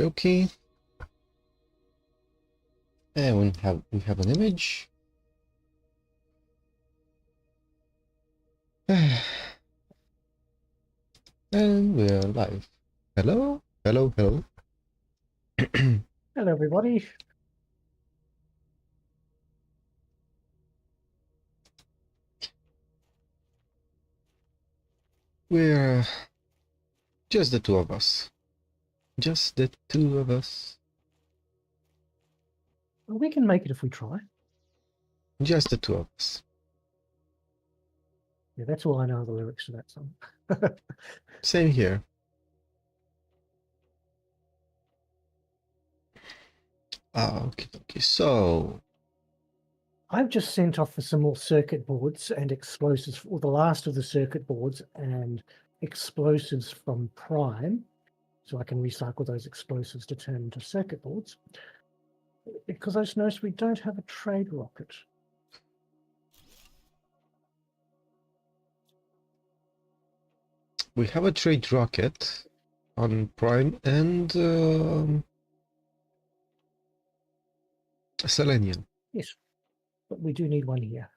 Okay. And we have an image. And we're live. Hello? Hello, hello. Hello, everybody. We're just the two of us. Just the two of us. Well, we can make it if we try. Just the two of us. Yeah, that's all I know of the lyrics to that song. Same here. Okay. So, I've just sent off for some more circuit boards and explosives, or the last of the circuit boards and explosives from Prime, so I can recycle those explosives to turn into circuit boards. Because I just noticed we don't have a trade rocket. we have a trade rocket on Prime and Selenium. Yes, but we do need one here.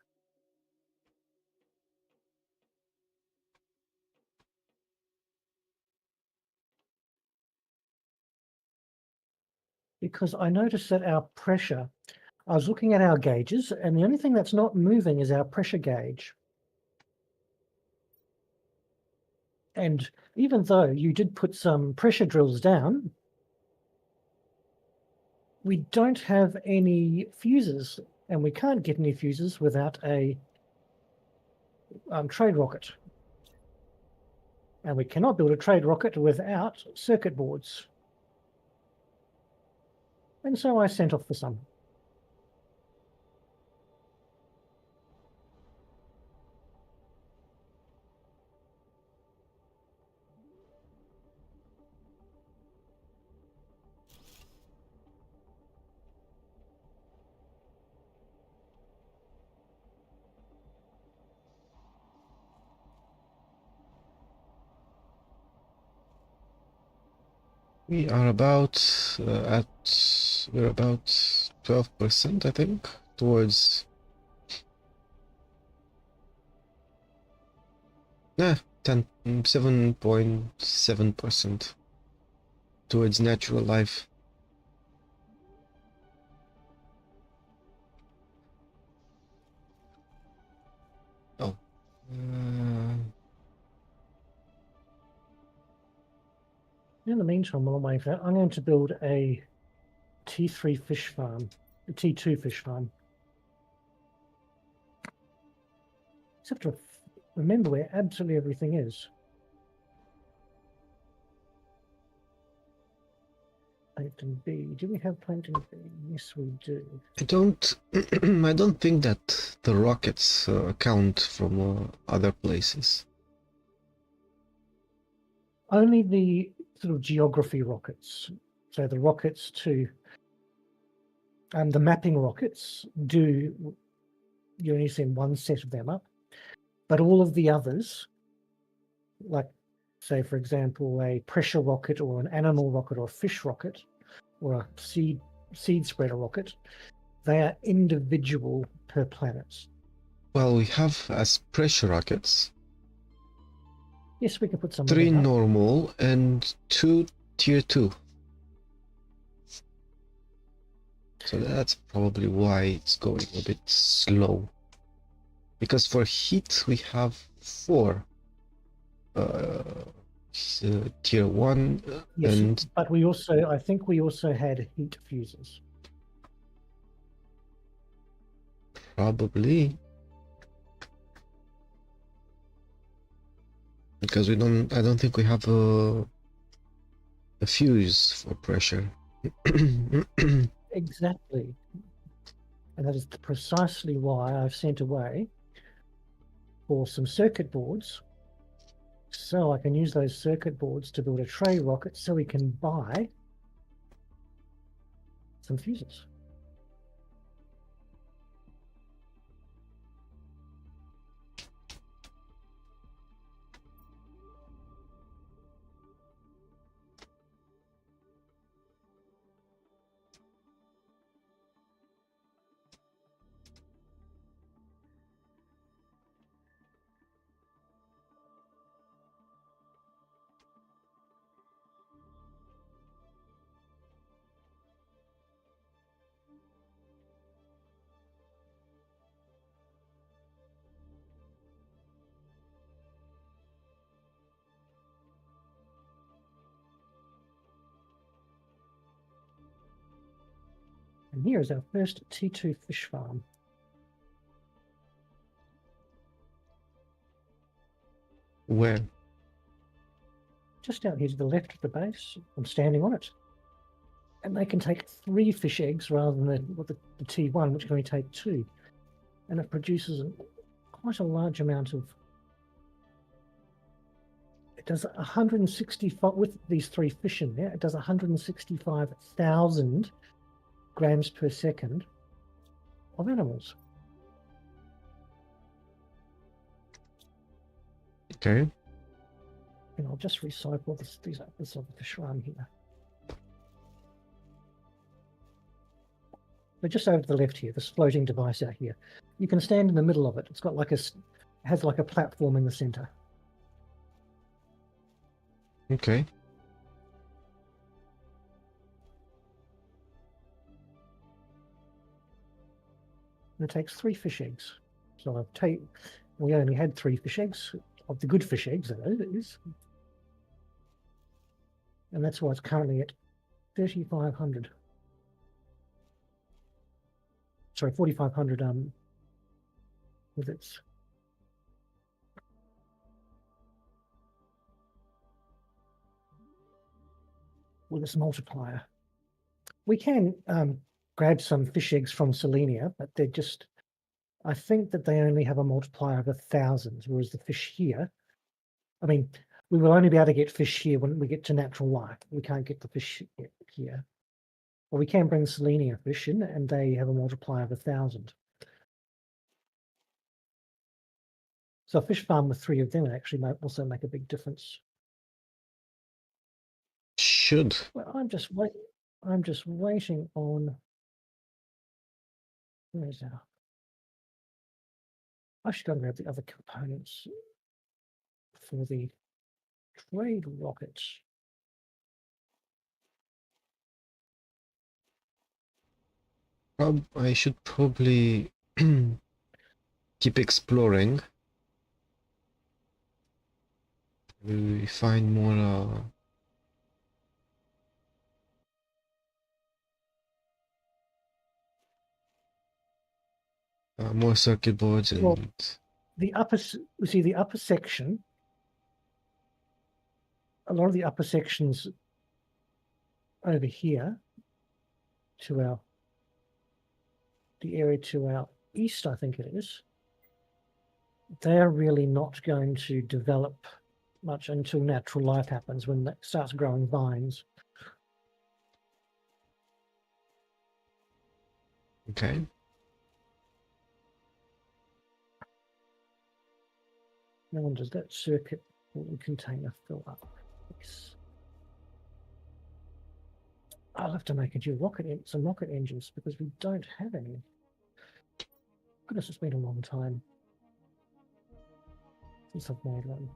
Because I noticed that our pressure, I was looking at our gauges, and the only thing that's not moving is our pressure gauge. And even though you did put some pressure drills down, we don't have any fuses, and we can't get any fuses without a trade rocket. And we cannot build a trade rocket without circuit boards. And so I sent off for some. We are about we're about 12%, I think, towards 7.7% towards natural life. Oh. In the meantime, while I'm waiting for that, I'm going to build a T3 fish farm, a T2 fish farm. Just have to remember where absolutely everything is. Plankton B. Do we have Plankton B? Yes, we do. I don't I don't think that the rockets count from other places. Only the sort of geography rockets. So the rockets to the mapping rockets do, you only send one set of them up, but all of the others, like say for example a pressure rocket or an animal rocket or a fish rocket or a seed spreader rocket, they are individual per planet. Well, we have as pressure rockets Yes, we can put some 3 of them up. normal and 2 tier 2. So that's probably why it's going a bit slow. Because for heat we have 4 tier 1 Yes, and but we also, I think we also had heat fuses. probably because I don't think we have a fuse for pressure. Exactly. And that is precisely why I've sent away for some circuit boards, so I can use those circuit boards to build a tray rocket so we can buy some fuses. And here is our first T2 fish farm. Where? Just out here to the left of the base. I'm standing on it. And they can take 3 fish eggs rather than the T1, which can only take 2. And it produces quite a large amount of... It does 165, with these 3 fish in there, it does 165,000 grams per second of animals. Okay. And I'll just recycle this of the shrine here. But just over to the left here, this floating device out here, you can stand in the middle of it. It's got like has like a platform in the center. Okay. And it takes 3 fish eggs. So we only had 3 fish eggs, of the good fish eggs, that is. And that's why it's currently at 3,500. Sorry, 4,500 with its multiplier. We can grab some fish eggs from Selenia, but they're just, I think that they only have a multiplier of 1,000, whereas the fish here, I mean, we will only be able to get fish here when we get to natural light. We can't get the fish here. But we can bring Selenia fish in, and they have a multiplier of 1,000. So a fish farm with 3 of them actually might also make a big difference. Should. Well, I'm just waiting on. Where is that? I should go and grab the other components for the trade rockets. I should probably keep exploring. We find more more circuit boards and Well, the upper section. A lot of the upper sections over here to the area to our east, I think it is. They're really not going to develop much until natural light happens, when that starts growing vines. okay. Now, does that circuit container fill up? Yes. I'll have to make some rocket engines because we don't have any. Goodness, it's been a long time since I've made one.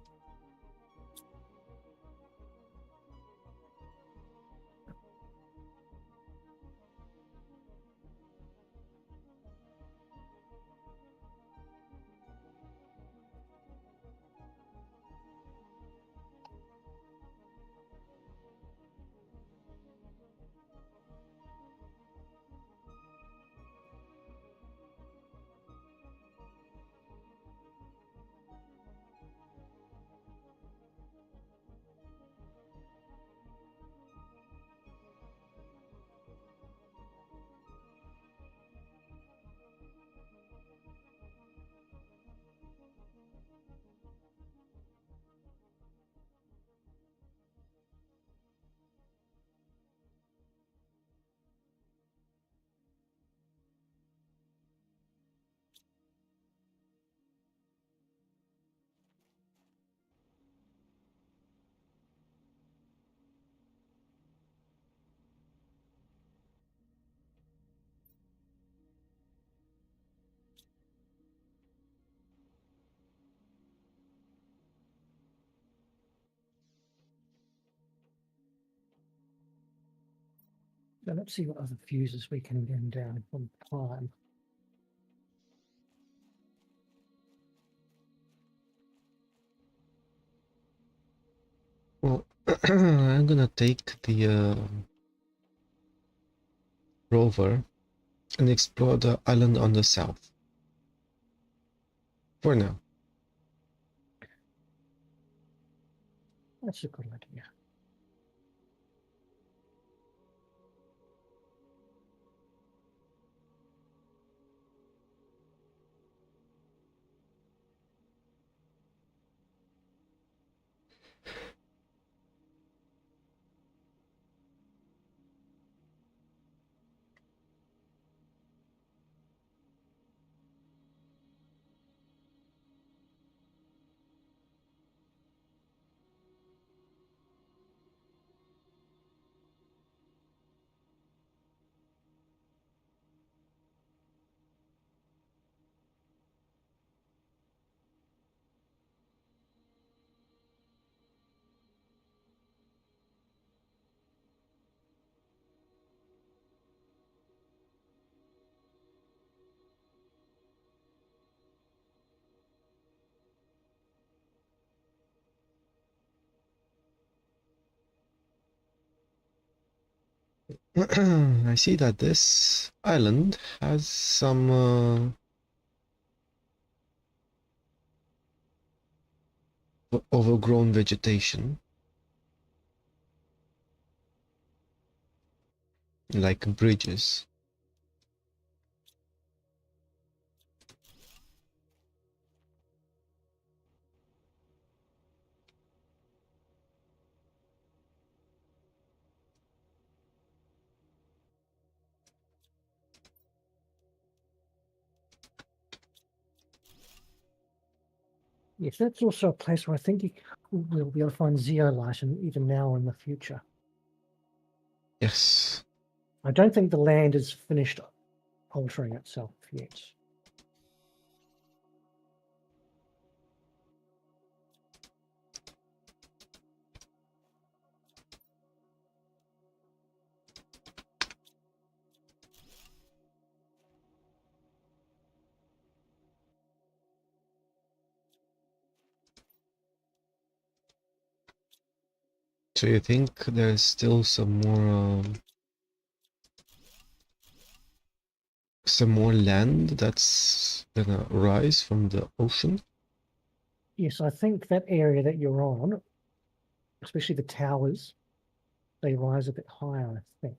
So let's see what other fuses we can get down from Prime. Well, I'm gonna take the rover and explore the island on the south. For now. That's a good idea. I see that this island has some overgrown vegetation, like bridges. Yes, that's also a place where I think we'll be able to find zeolite, and even now in the future. Yes. I don't think the land has finished altering itself yet. So you think there's still some more land that's gonna rise from the ocean? Yes, I think that area that you're on, especially the towers, they rise a bit higher, I think.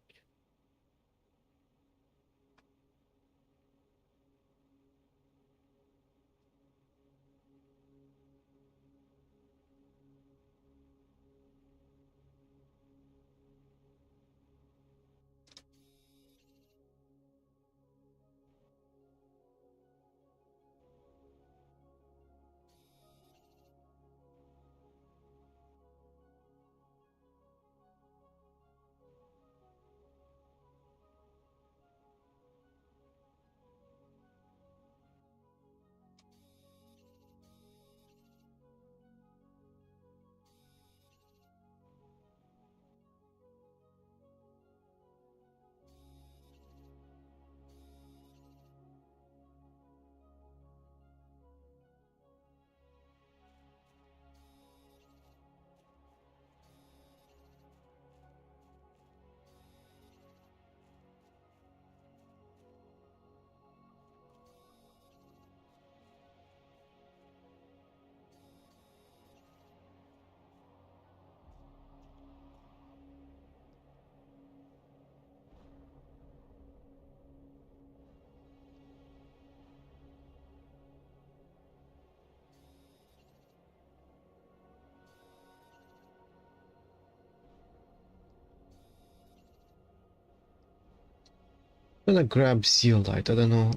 I'm gonna grab zeolite. I don't know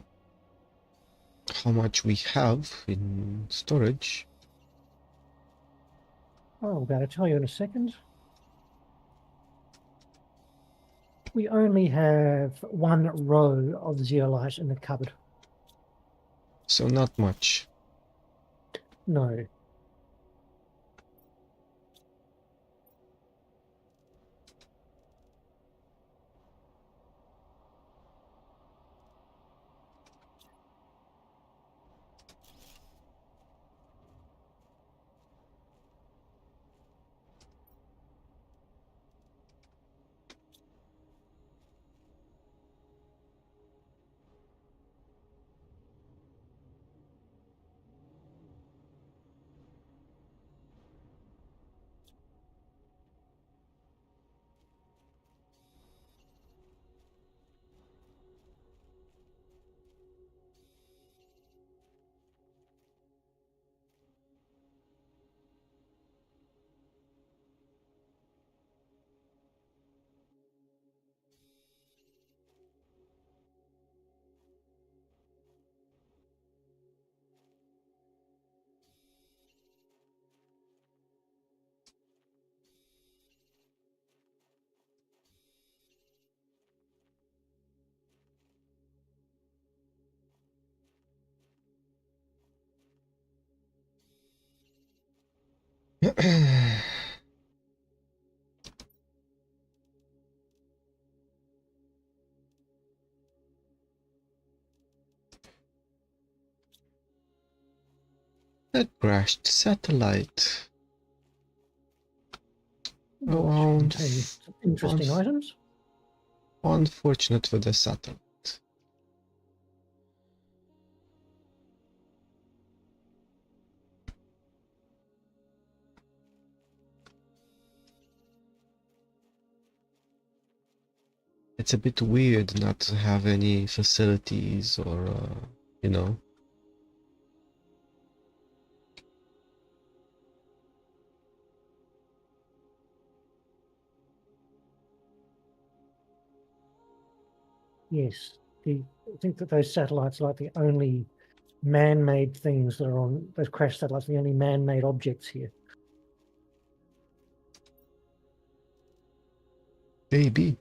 how much we have in storage. Oh, I'm about to tell you in a second. We only have one row of zeolite in the cupboard. So not much. No. That crashed satellite. Which contains interesting items. Unfortunate for the satellite. It's a bit weird not to have any facilities or, you know. Yes, I think that those satellites are like the only man-made things that are on those crash satellites. The only man-made objects here. Maybe.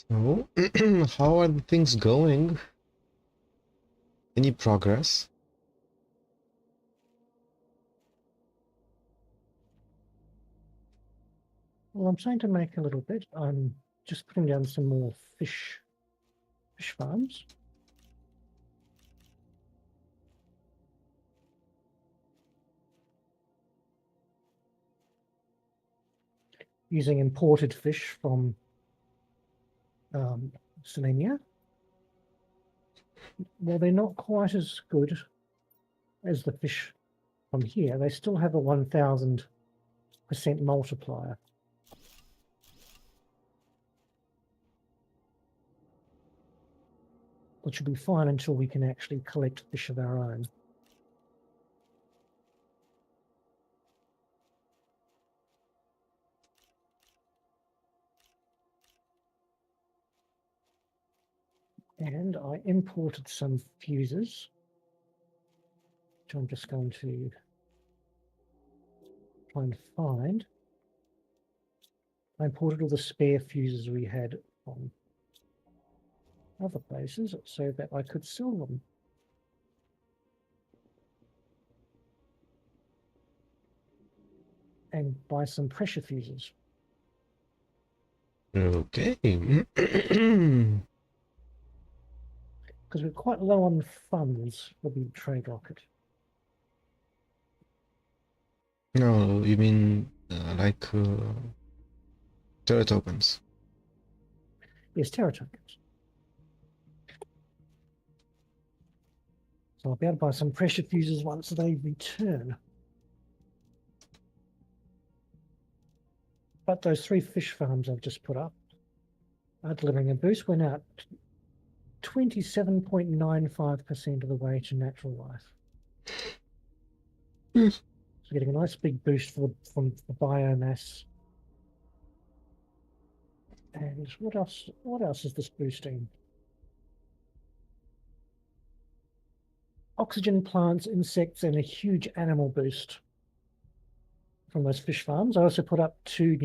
So, how are the things going? Any progress? Well, I'm trying to make a little bit. I'm just putting down some more fish farms. Using imported fish from Selenia. Well, they're not quite as good as the fish from here, they still have a 1000% multiplier. Which will be fine until we can actually collect fish of our own. And I imported some fuses, which I'm just going to try and find. I imported all the spare fuses we had from other places so that I could sell them. And buy some pressure fuses. Okay. Because we're quite low on funds for the trade rocket. No, you mean like Terra tokens? Yes, Terra tokens. So I'll be able to buy some pressure fuses once they return. But those 3 fish farms I've just put up are delivering a boost. We're now 27.95% of the way to natural life. Mm. So getting a nice big boost from the biomass. And what else? What else is this boosting? Oxygen, plants, insects, and a huge animal boost from those fish farms. I also put up 2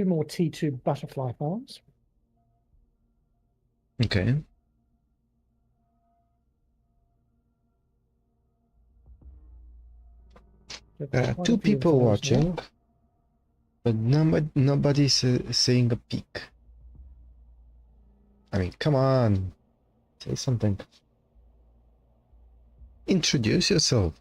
more T2 butterfly farms. Okay. There are 2 people watching, but nobody's saying a peak. I mean, come on, say something. Introduce yourself.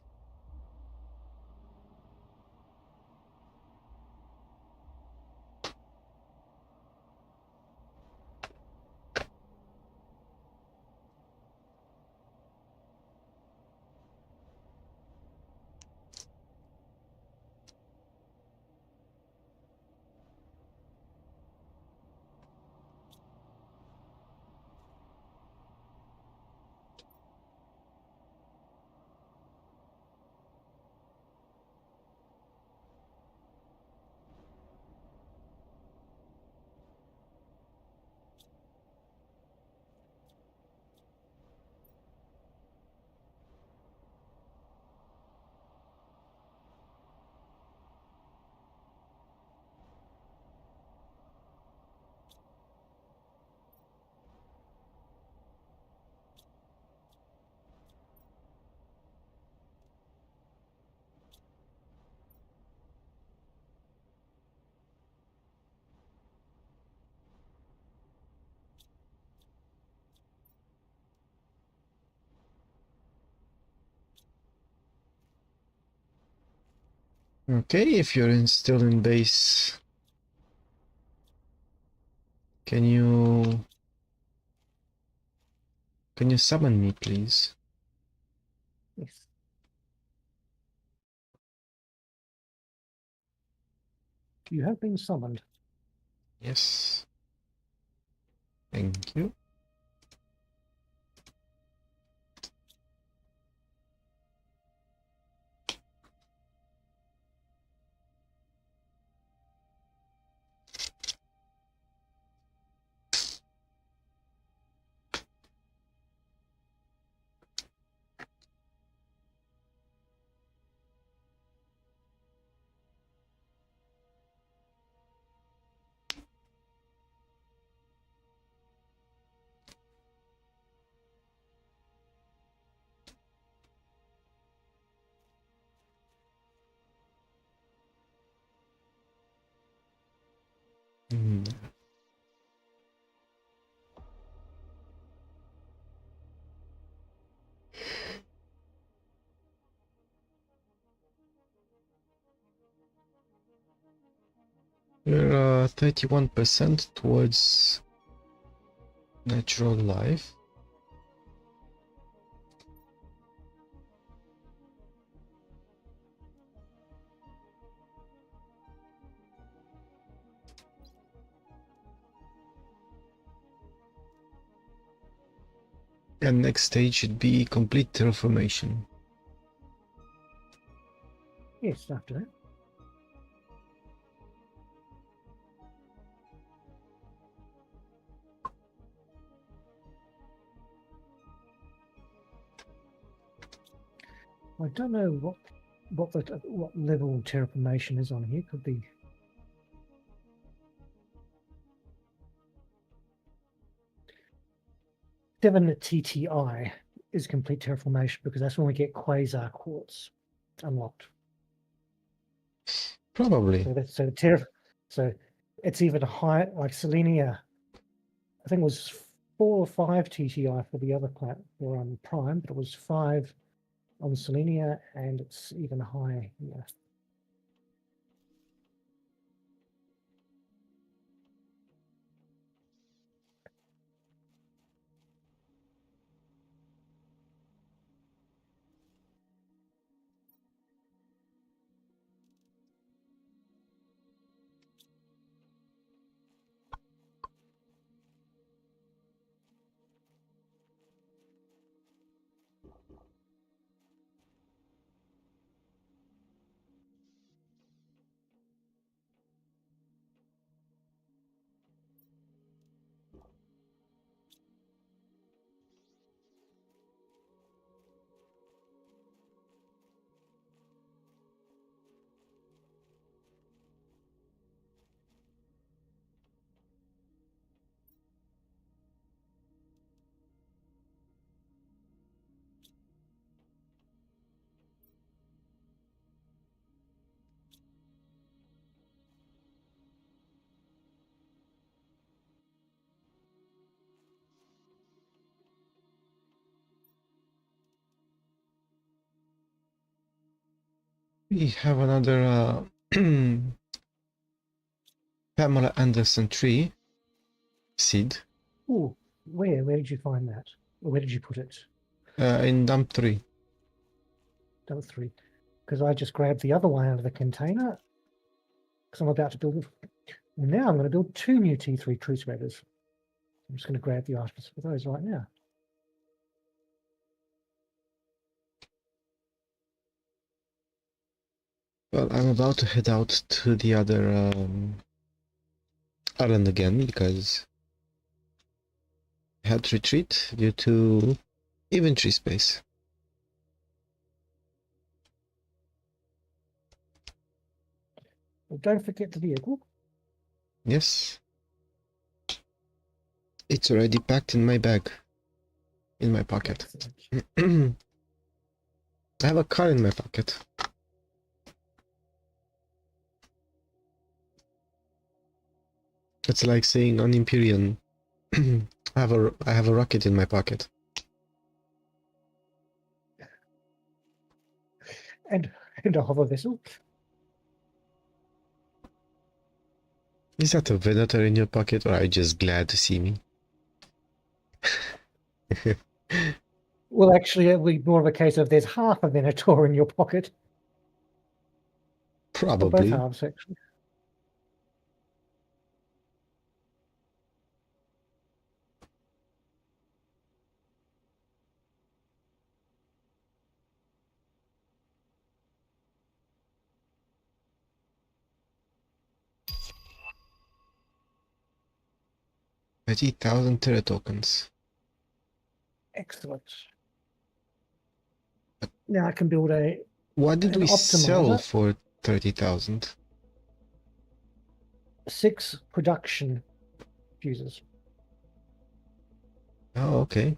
Okay, if you're still in base, can you summon me, please? Yes. You have been summoned. Yes. Thank you. Mm. We're 31% towards natural life. And next stage should be complete terraformation. Yes, after that. I don't know what level terraformation is on here. Could be 7 TTI is complete terraformation because that's when we get quasar quartz unlocked. Probably. So it's even higher, like Selenia. I think it was 4 or 5 TTI for the other planet or on Prime, but it was 5 on Selenia, and it's even higher here. We have another Pamela Anderson tree seed Oh, where did you find that? Or where did you put it? in dump 3. Number 3. Because I just grabbed the other one out of the container. Because I'm about to build. Now I'm going to build 2 new T3 tree spreaders. I'm just going to grab the items for those right now. Well, I'm about to head out to the other island again because I had to retreat due to inventory space. Well, don't forget the vehicle. Yes. It's already packed in my bag. In my pocket. I have a car in my pocket. It's like saying on Empyrean, I have a rocket in my pocket. And a hover vessel. Is that a Venator in your pocket, or are you just glad to see me? Well, actually, it'll be more of a case of there's half a Venator in your pocket. Or both Probably. halves, actually. $30,000 Terra tokens. Excellent. Now I can build What did an we sell optimizer. for 30,000? 6 production fuses. Oh, okay.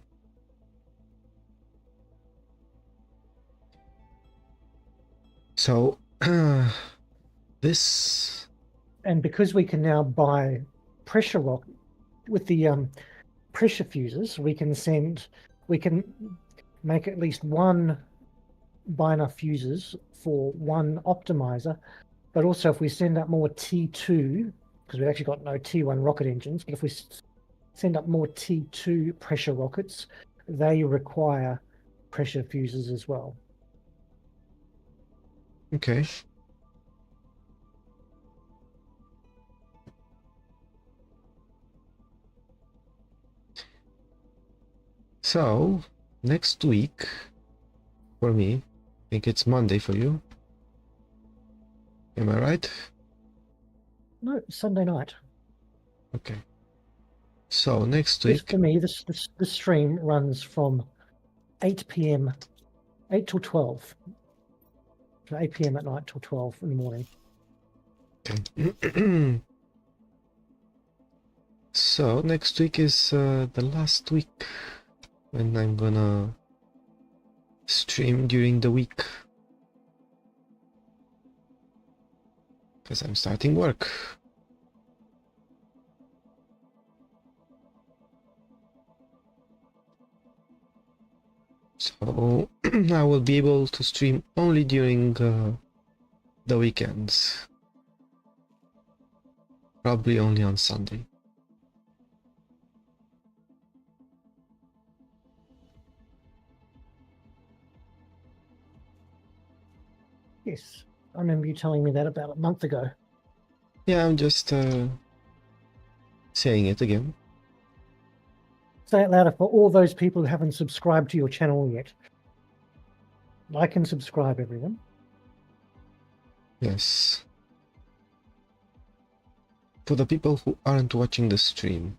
So, this... And because we can now buy pressure rock with the pressure fuses, we can make at least one, buy enough fuses for one optimizer. But also if we send up more T2, because we've actually got no T1 rocket engines, but if we send up more T2 pressure rockets, they require pressure fuses as well. Okay. So, next week, for me, I think it's Monday for you. Am I right? No, Sunday night. Okay. So, next Yes, week, for me, the stream runs from 8 p.m., 8 till 12. So 8 p.m. at night till 12 in the morning. okay. So, next week is the last week when I'm gonna stream during the week. Because I'm starting work. So I will be able to stream only during the weekends. Probably only on Sunday. Yes, I remember you telling me that about a month ago. Yeah, I'm just saying it again. Say it louder for all those people who haven't subscribed to your channel yet. Like and subscribe, everyone. Yes. For the people who aren't watching the stream.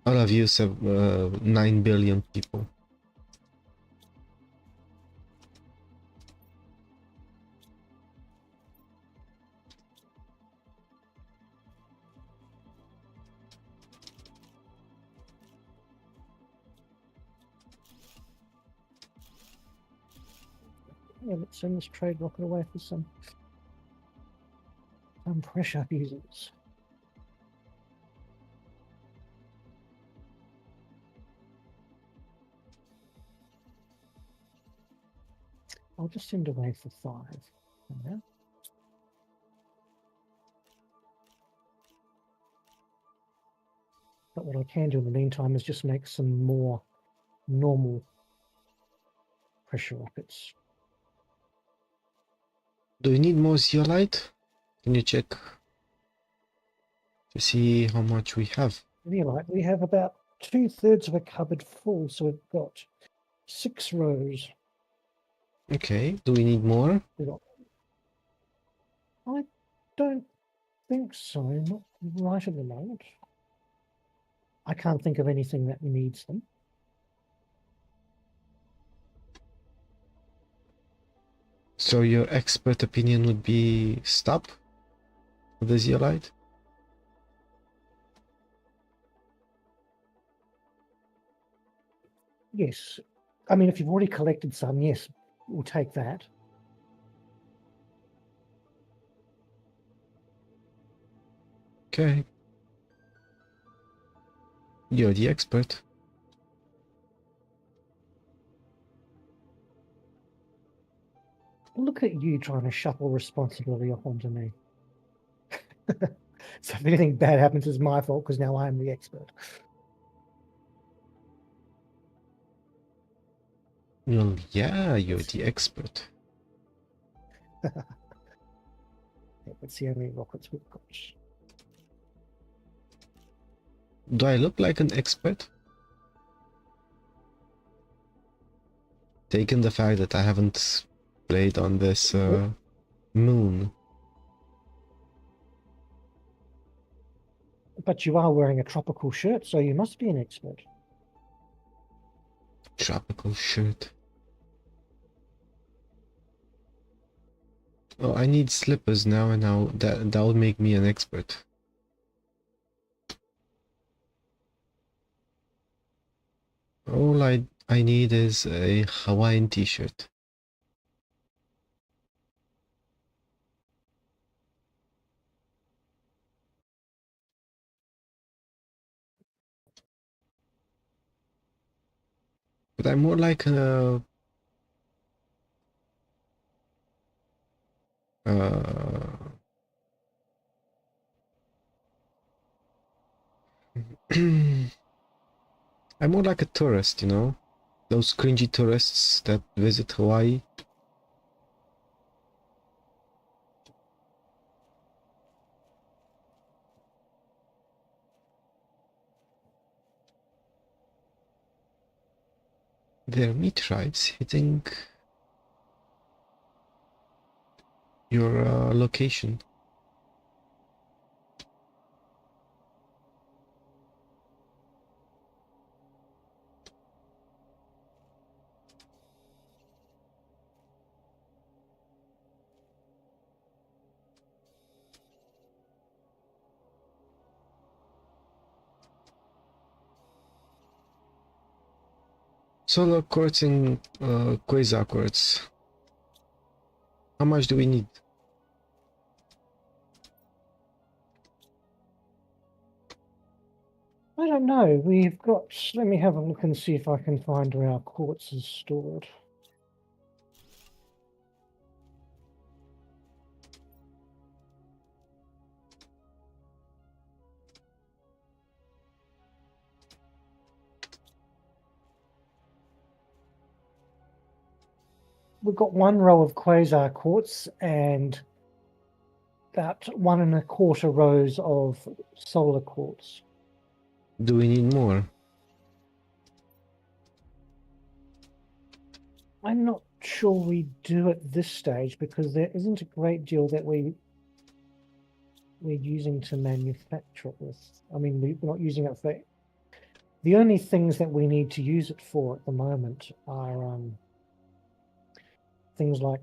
All of you, 9 billion people. Yeah, let's send this trade rocket away for some pressure users. I'll just send away for 5. Yeah. But what I can do in the meantime is just make some more normal pressure rockets. Do you need more zeolite? Can you check to see how much we have? Zeolite, we have about 2/3 of a cupboard full, so we've got 6 rows. Okay, do we need more? I don't think so, not right at the moment. I can't think of anything that needs them. So your expert opinion would be stop the zeolite? Yes. I mean, if you've already collected some, yes, we'll take that. Okay. You're the expert. Look at you trying to shuffle responsibility off onto me. So if anything bad happens, it's my fault because now I'm the expert. Well, yeah, you're the expert. Let's see how many rockets we've got. Do I look like an expert? Taking the fact that I haven't played on this moon. But you are wearing a tropical shirt, so you must be an expert. Tropical shirt. Oh, I need slippers now, and now that'll make me an expert. All I need is a Hawaiian t-shirt. But I'm more like a I'm more like a tourist, you know? Those cringy tourists that visit Hawaii. Their meteorites hitting your location. Solar quartz and quasar quartz. How much do we need? I don't know. We've got. Let me have a look and see if I can find where our quartz is stored. We've got one row of quasar quartz and about 1¼ rows of solar quartz. Do we need more? I'm not sure we do at this stage because there isn't a great deal that we're using to manufacture it with. I mean, we're not using it for. The only things that we need to use it for at the moment are things like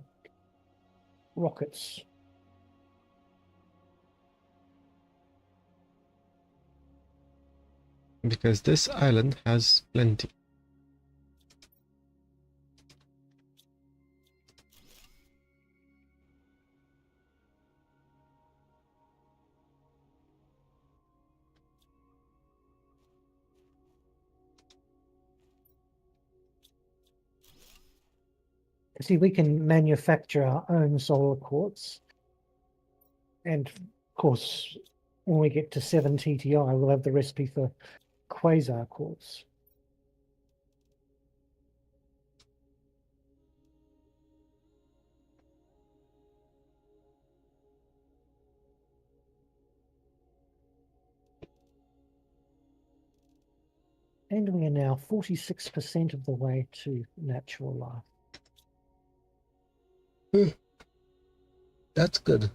rockets. Because this island has plenty. See, we can manufacture our own solar quartz. And of course, when we get to 7 TTI, we'll have the recipe for quasar quartz. And we are now 46% of the way to natural life. That's good.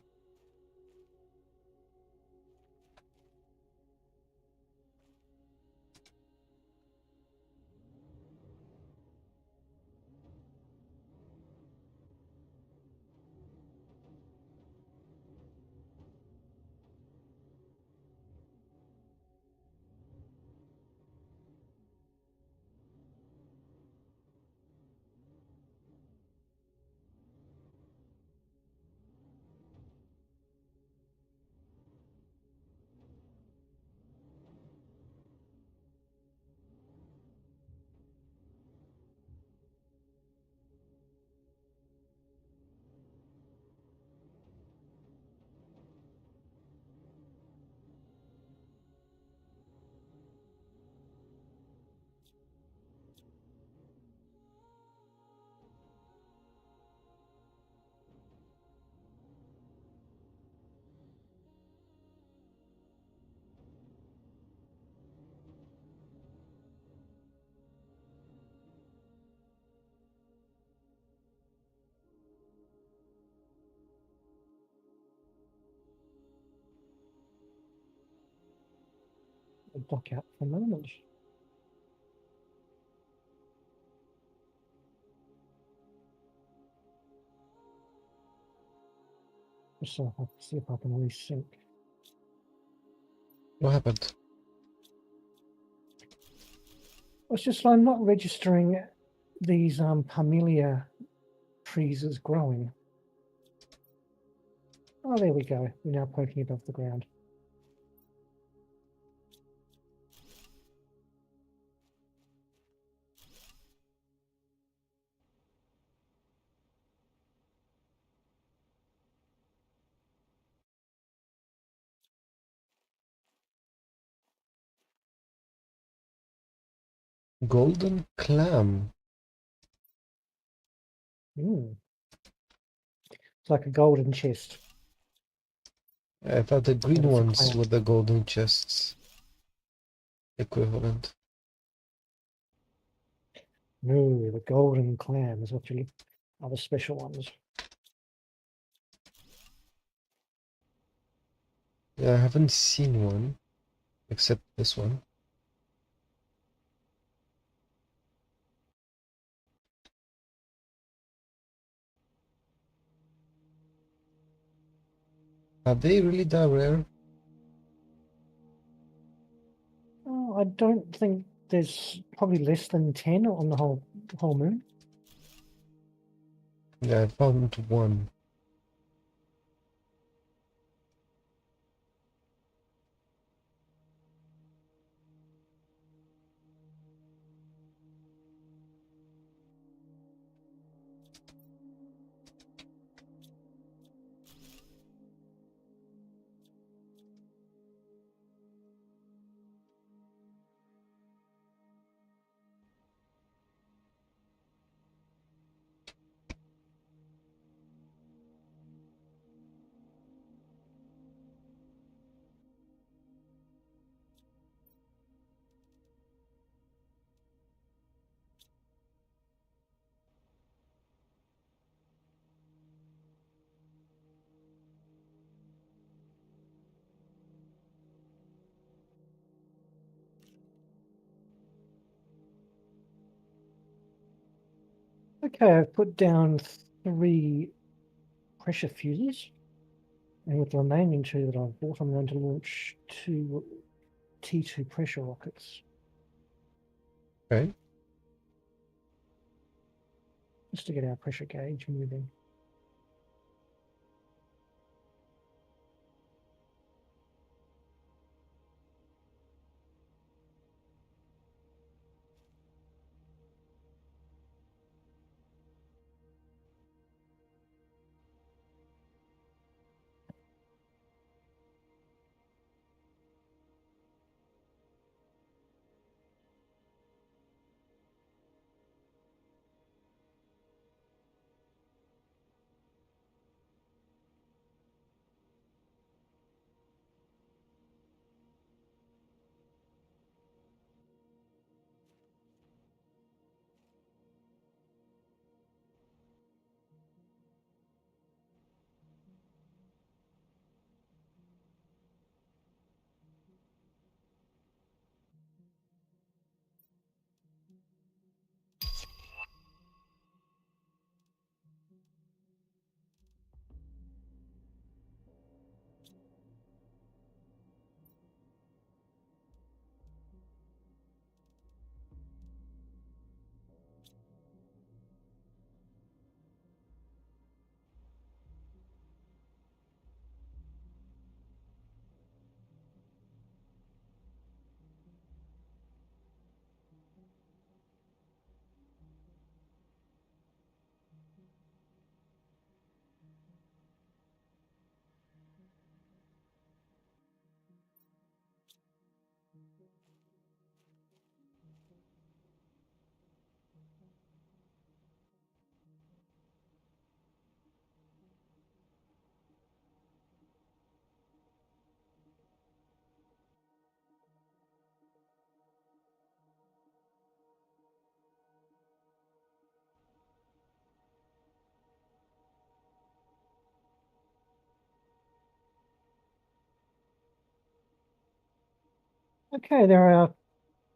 I'll duck out for a moment. Just so I can see if I can resync. What happened? It's just I'm not registering these Parmelia trees as growing. Oh, there we go. We're now poking above the ground. Golden clam. It's like a golden chest. I thought the green But it's a ones clam. were the golden chests equivalent. No, the golden clam is what you are the special ones. Yeah, I haven't seen one except this one. Are they really that rare? Oh, I don't think there's probably less than 10 on the whole moon. Yeah, I found one. Okay, I've put down 3 pressure fuses. And with the remaining 2 that I've bought, I'm going to launch 2 T2 pressure rockets. Okay. Just to get our pressure gauge moving. Okay, there are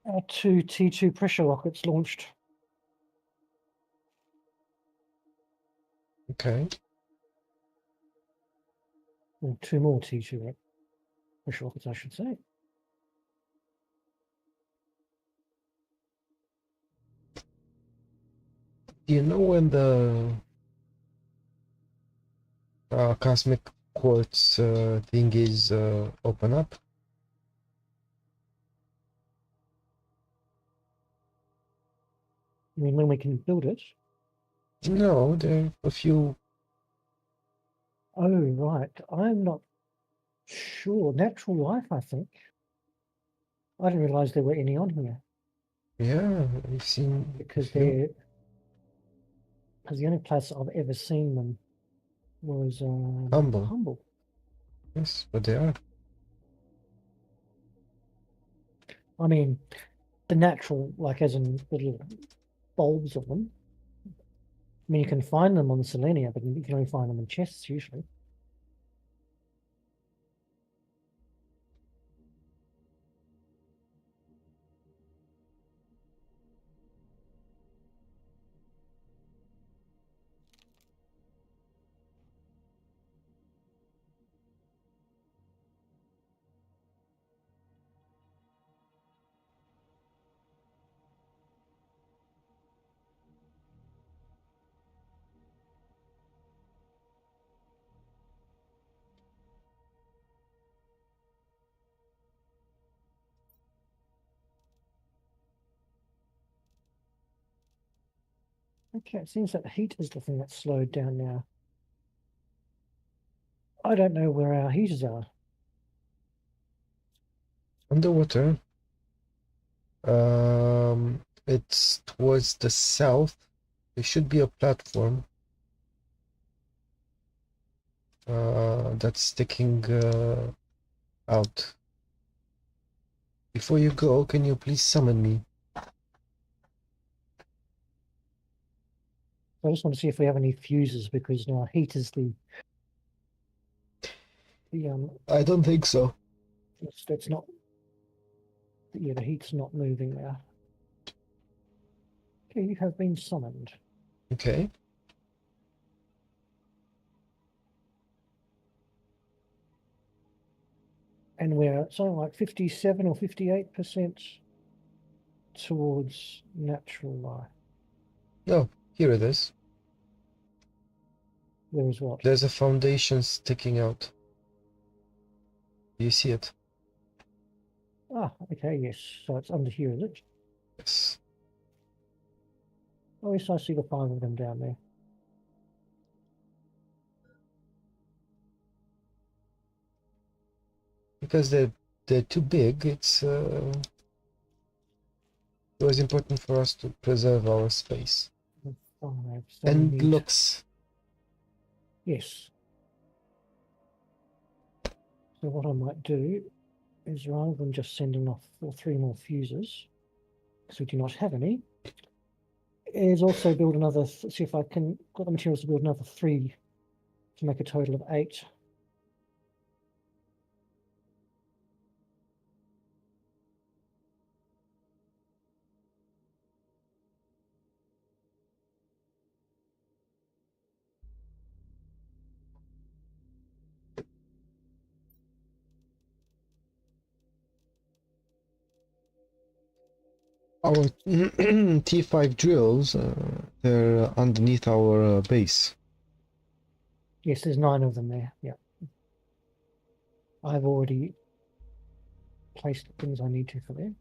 our 2 T2 pressure rockets launched. Okay. Or 2 more T2 pressure rockets, I should say. Do you know when the cosmic quartz thing is open up? I mean, when we can build it. No, there are a few. Oh, right. I'm not sure. Natural life, I think. I didn't realize there were any on here. Yeah, I've seen a Because few. the only place I've ever seen them was Humble. Humble. Yes, but they are. I mean, the natural, like as in the little bulbs of them. I mean, you can find them on the Selenia, but you can only find them in chests usually. Okay, it seems that heat is the thing that's slowed down now. I don't know where our heaters are. Underwater. It's towards the south. There should be a platform that's sticking out. Before you go, can you please summon me? I just want to see if we have any fuses because now heat is the I don't think so. it's not. Yeah, the heat's not moving now. Okay, you have been summoned. Okay. And we're something like 57 or 58% towards natural light. No, here it is. There is what? There's a foundation sticking out. Do you see it? Ah, okay, yes. So it's under here, is it? Yes. Oh, yes, I see the 5 of them down there. Because they're too big, it was important for us to preserve our space. 5. So And we need... looks. Yes. So what I might do is rather than just sending off 3 more fuses, because we do not have any, is also build another, see if I can got the materials to build another 3 to make a total of 8. Our T5 drills, they're underneath our base. Yes, there's 9 of them there. Yeah. I've already placed things I need to for there.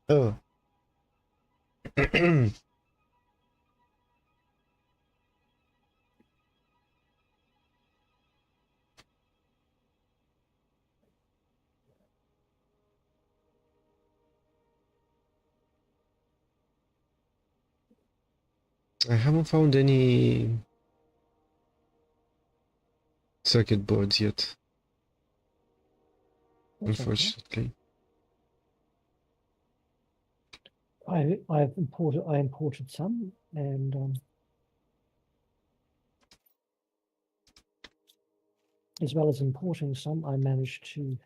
Oh. I haven't found any circuit boards yet, That's okay. unfortunately. I imported some, and as well as importing some, I managed to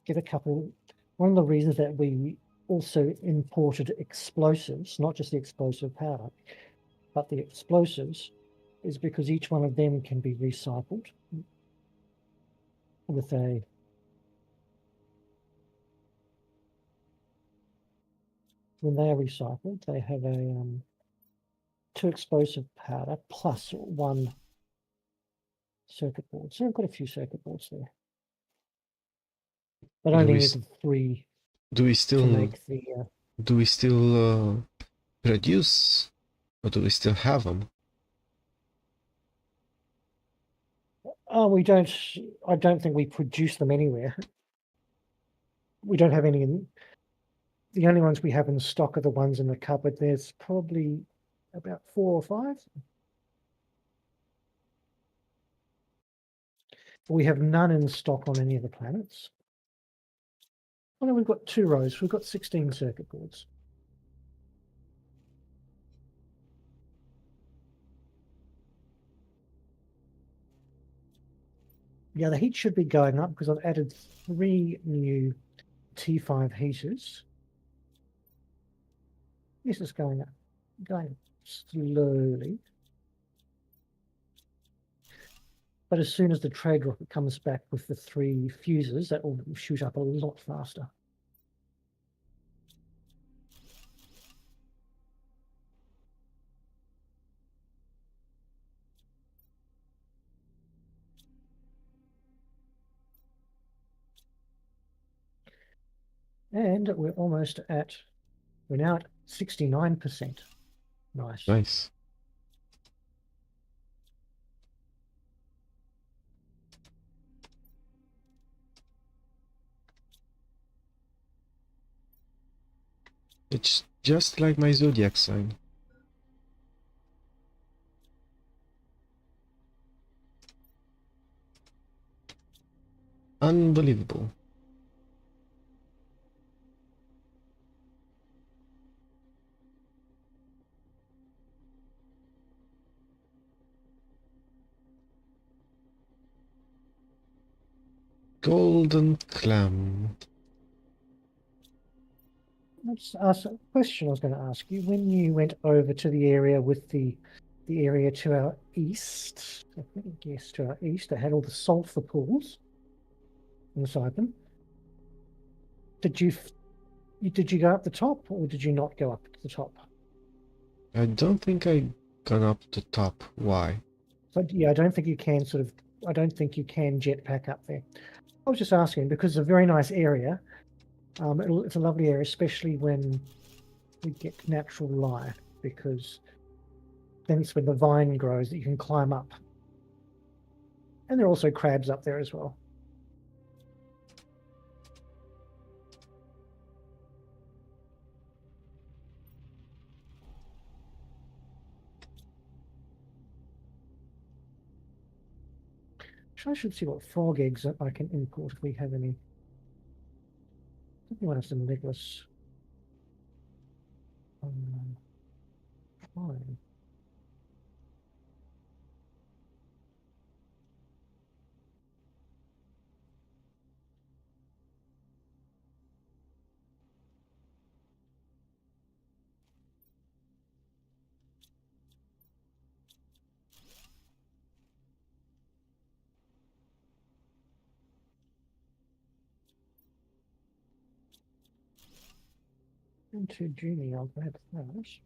get a couple. One of the reasons that we also imported explosives, not just the explosive powder, but the explosives, is because each one of them can be recycled with a when they are recycled, they have a 2 explosive powder plus 1 circuit board. So I've got a few circuit boards there, but Do only we needed 3 do we to still make the. do we still produce, or do we still have them? We don't. I don't think we produce them anywhere. We don't have any in. The only ones we have in stock are the ones in the cupboard. There's probably about 4 or 5. We have none in stock on any of the planets. Oh no, we've got 2 rows. We've got 16 circuit boards. Yeah, the heat should be going up because I've added 3 new T5 heaters. Yes, it's going up. Going slowly. But as soon as the trade rocket comes back with the 3 fuses, that will shoot up a lot faster. And we're now at 69%. Nice. Nice. It's just like my zodiac sign. Unbelievable. Golden clam. Let's ask a question I was going to ask you. When you went over to the area with the area to our east, I think, yes, to our east, that had all the sulfur pools inside them. Did you go up the top, or did you not go up to the top? I don't think I got up the top. Why? But yeah, I don't think you can jetpack up there. I was just asking because it's a very nice area. It's a lovely area, especially when we get natural light, because then it's when the vine grows that you can climb up. And there are also crabs up there as well. I should see what frog eggs I can import if we have any. I think we might have some legless. Fine. Into Genie, I'll grab those.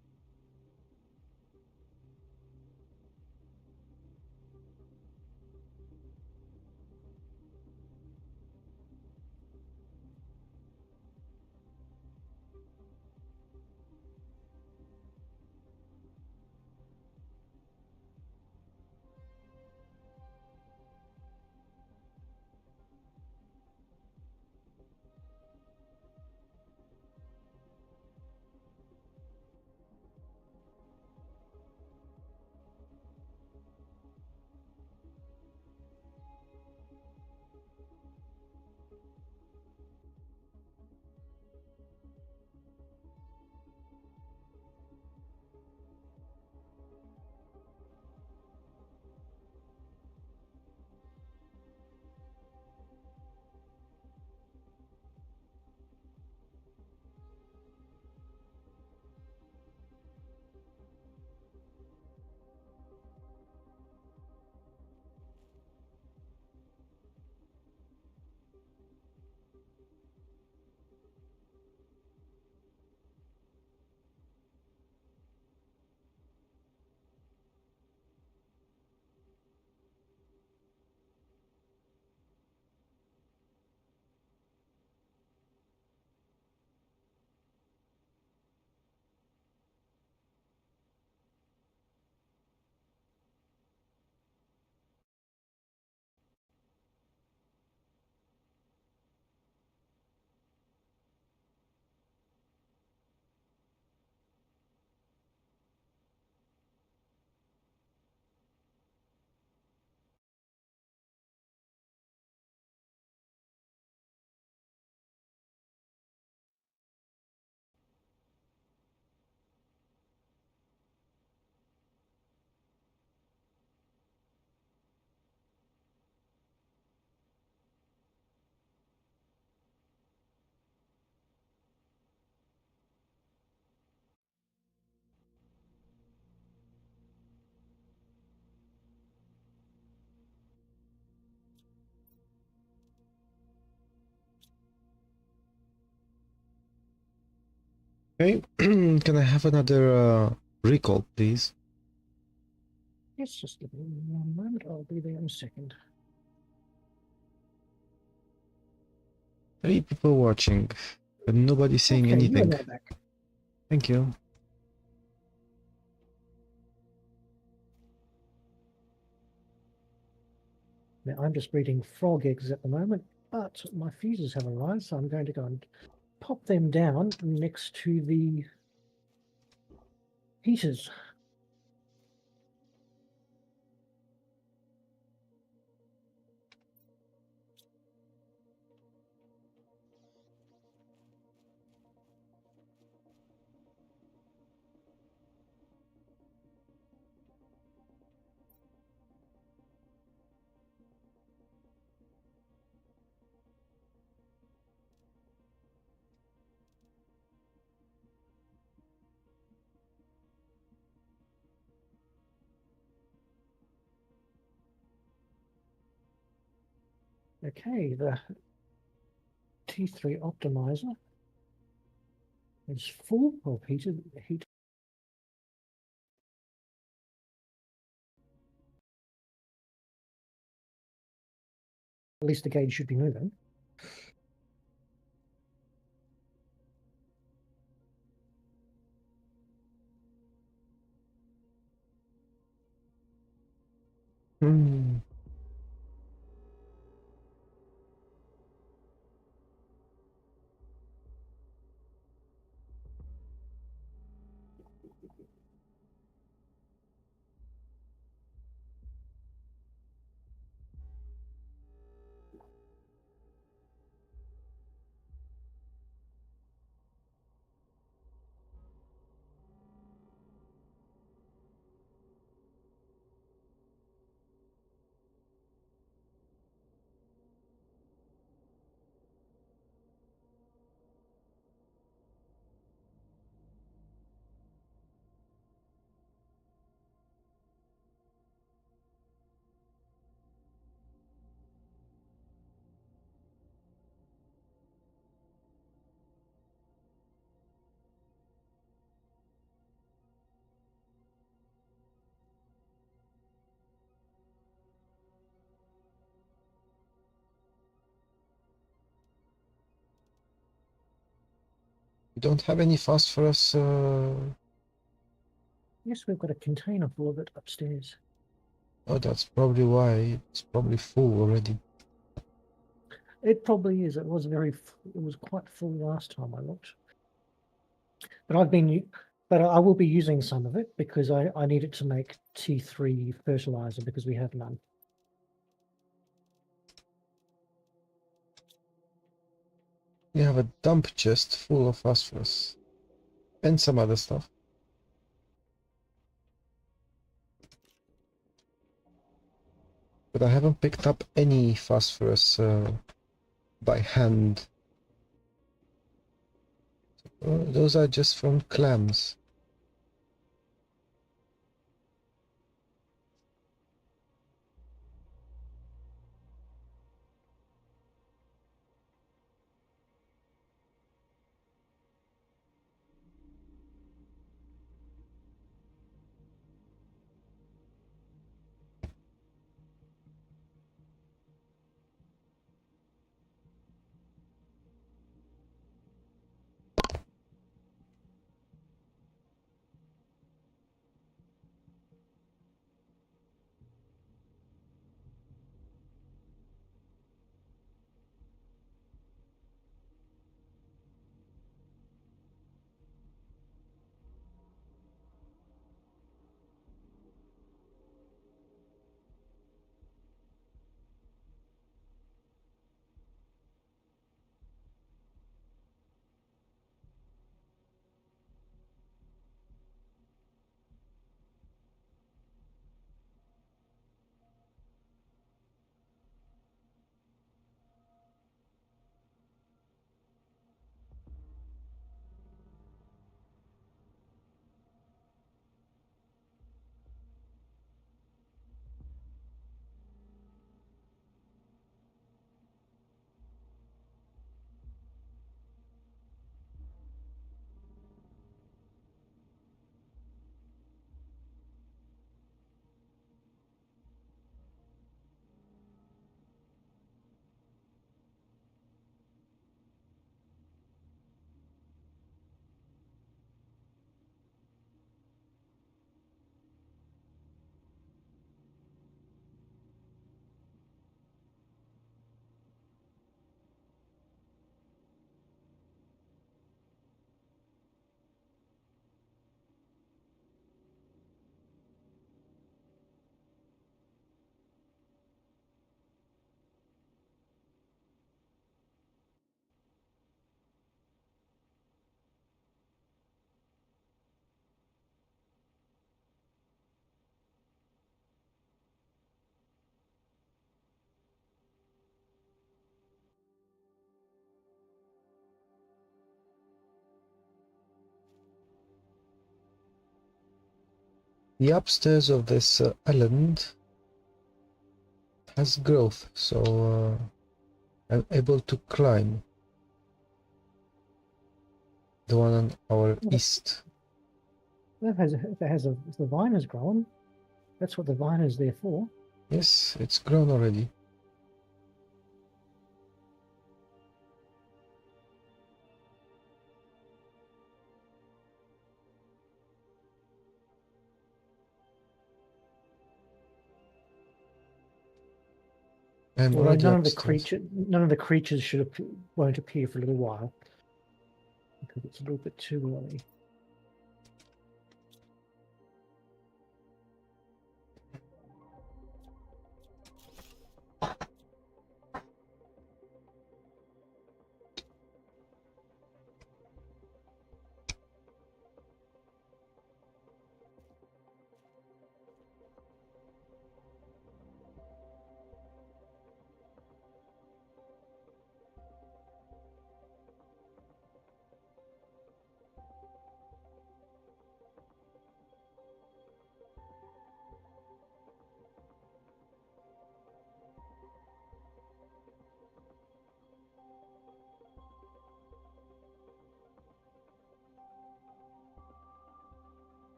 Okay, can I have another recall, please? Yes, just give me one moment. I'll be there in a second. 3 people watching, but nobody saying Okay, you are anything. now back. Thank you. Now, I'm just breeding frog eggs at the moment, but my fuses have arrived, so I'm going to go and pop them down next to the heaters. Okay, the T3 optimizer is full of heat. At least the gauge should be moving. Hmm. You don't have any phosphorus? Yes, we've got a container full of it upstairs. Oh, that's probably why. It's probably full already. It probably is. It was quite full last time I looked. But I will be using some of it because I need it to make T3 fertilizer because we have none. We have a dump chest full of phosphorus and some other stuff. But I haven't picked up any phosphorus by hand. Those are just from clams. The upstairs of this island has growth, so I'm able to climb. The one on our east. If the vine has grown, that's what the vine is there for. Yes, it's grown already. I'm Although already none of upstairs. the creatures won't appear for a little while because it's a little bit too early.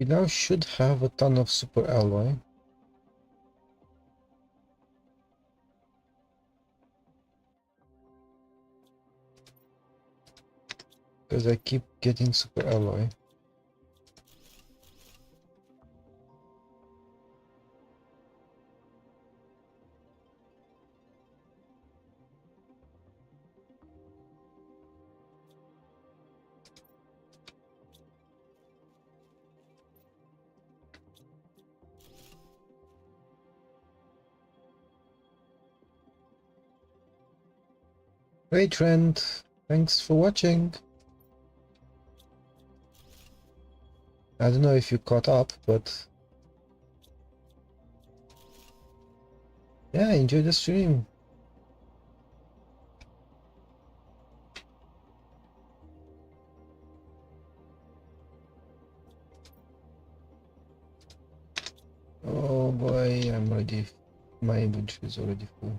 We now should have a ton of super alloy. Because I keep getting super alloy. Great trend. Thanks for watching. I don't know if you caught up, but yeah, enjoy the stream. Oh boy, I'm ready. My inventory is already full.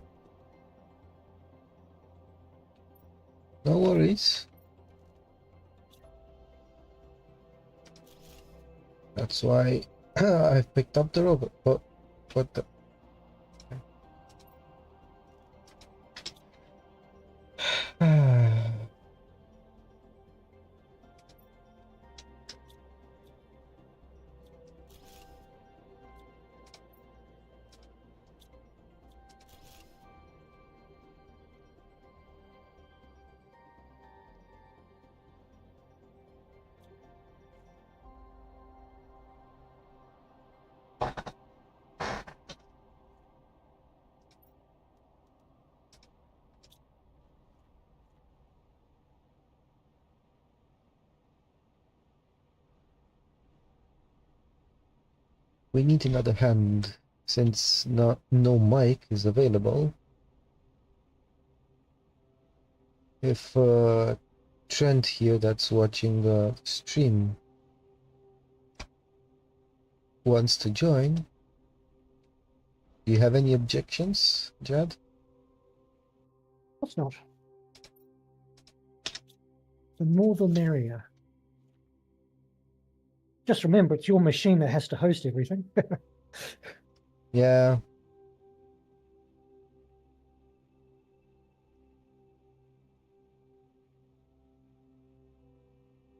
No worries. That's why I've picked up the robot. But what the? We need another hand since no mic is available. If Trent here that's watching the stream wants to join, do you have any objections, Jad? Of course not. The more the merrier. Just remember, it's your machine that has to host everything. Yeah.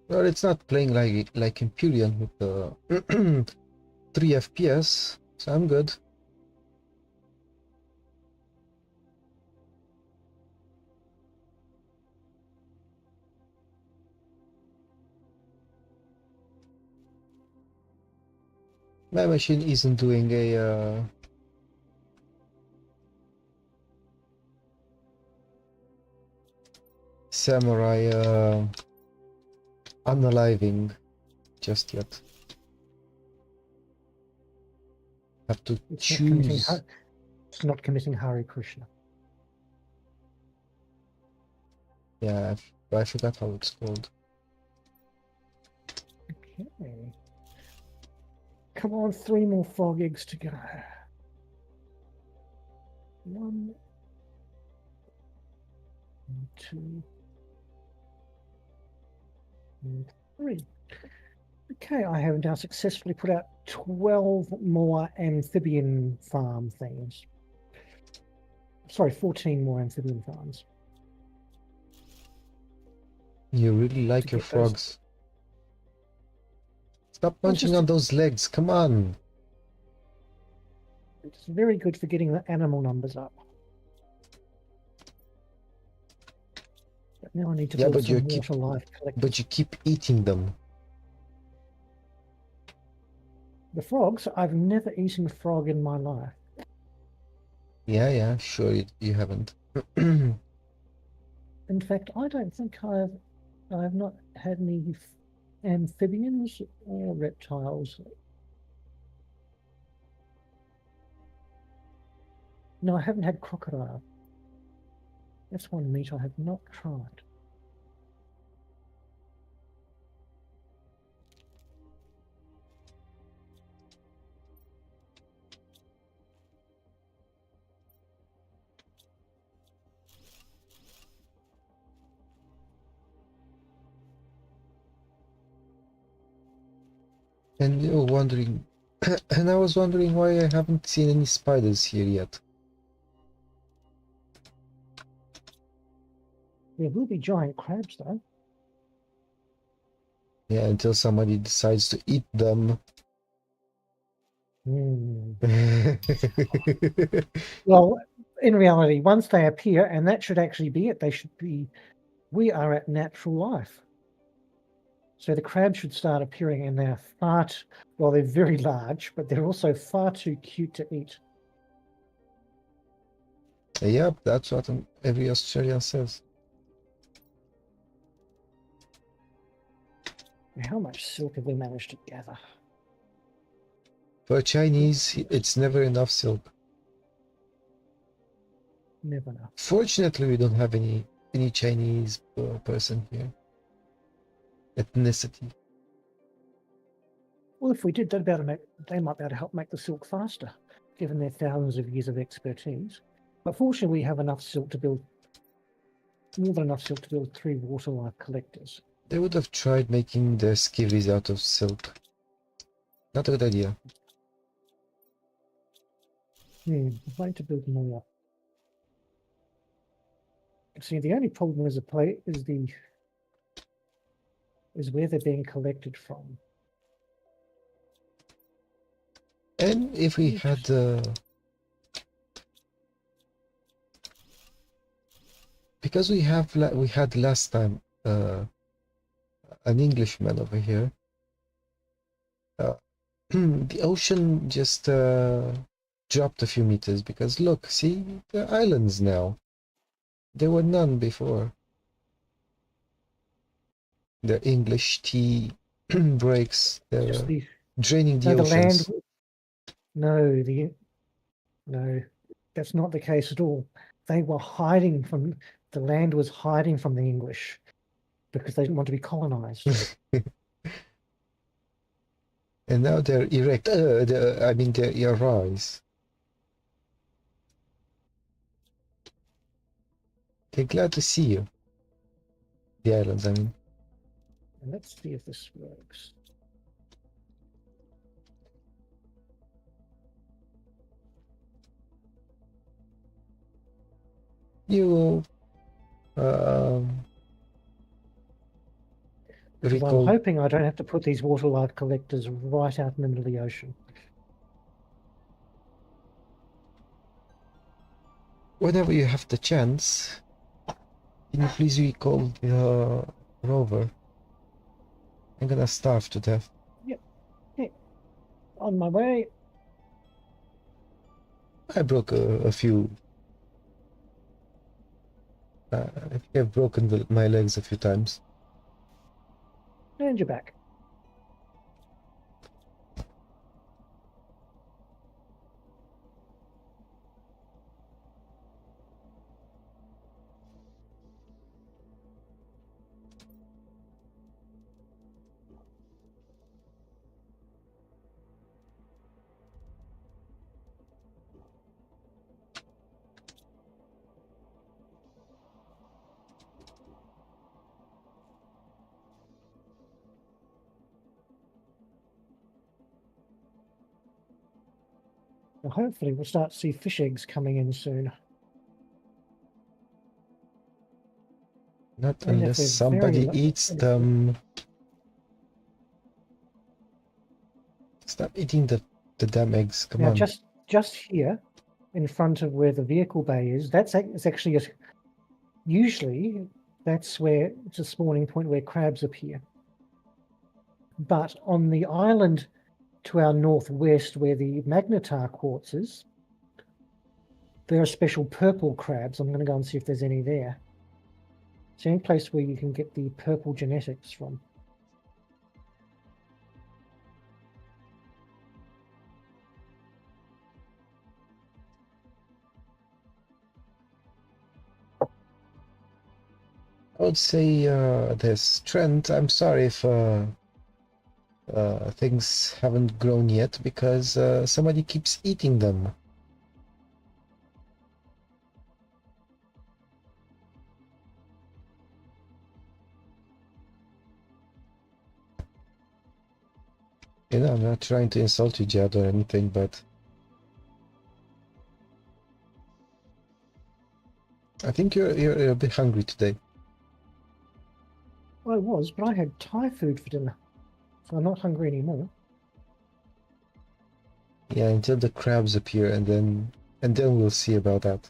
Well, it's not playing like Empyrean with the 3 FPS, so I'm good. My machine isn't doing a samurai unaliving just yet. Have to choose. It's not committing Hare Krishna. Yeah, I forgot how it's called. Okay. Come on, 3 more frog eggs to go. 1, 2, and 3. Okay, I have now successfully put out 12 more amphibian farm things. Sorry, 14 more amphibian farms. You really like your frogs. Stop punching on those legs, come on! It's very good for getting the animal numbers up. But now I need to build some water life collectors. But you keep eating them. The frogs? I've never eaten a frog in my life. Yeah, sure you haven't. In fact, I don't think I've not had any amphibians or reptiles. No, I haven't had crocodile. That's one meat I have not tried. And you're wondering, and I was wondering why I haven't seen any spiders here yet. There will be giant crabs, though. Yeah, until somebody decides to eat them. Well, in reality, once they appear, and that should actually be it, we are at natural life. So the crabs should start appearing, and they're they're very large, but they're also far too cute to eat. Yep, that's what every Australian says. How much silk have we managed to gather? For Chinese, it's never enough silk. Never enough. Fortunately, we don't have any Chinese person here. Ethnicity. Well, if we did, they might be able to help make the silk faster, given their thousands of years of expertise. But fortunately, we have enough silk to build, more than enough silk to build 3 water life collectors. They would have tried making their skivvies out of silk. Not a good idea. I'd like to build more. See, the only problem is where they're being collected from. And if we had because we had last time an Englishman over here. The ocean just dropped a few meters because look, see the islands now. There were none before. The English tea breaks, draining the oceans. No, that's not the case at all. They were the land was hiding from the English because they didn't want to be colonized. And now they're erect. They arise. They're glad to see you. The islands, I mean. And let's see if this works. You The Well, I'm recall hoping I don't have to put these water life collectors right out in the middle of the ocean. whenever you have the chance. Can you please recall the rover? I'm gonna starve to death. Yep. Yeah. On my way. I broke a few. I think I've broken my legs a few times. And you're back. Well, hopefully we'll start to see fish eggs coming in soon. Not And unless if we're somebody eats them. Stop eating the damn eggs. Come now, on. just here, in front of where the vehicle bay is, it's actually usually that's where it's a spawning point where crabs appear. But on the island to our northwest, where the magnetar quartz is, there are special purple crabs. I'm going to go and see if there's any there. It's the only place where you can get the purple genetics from. I would say this trend. I'm sorry if things haven't grown yet because somebody keeps eating them. You know, I'm not trying to insult you, Jad, or anything, but I think you're a bit hungry today. I was, but I had Thai food for dinner, so I'm not hungry anymore. Yeah, until the crabs appear, and then we'll see about that.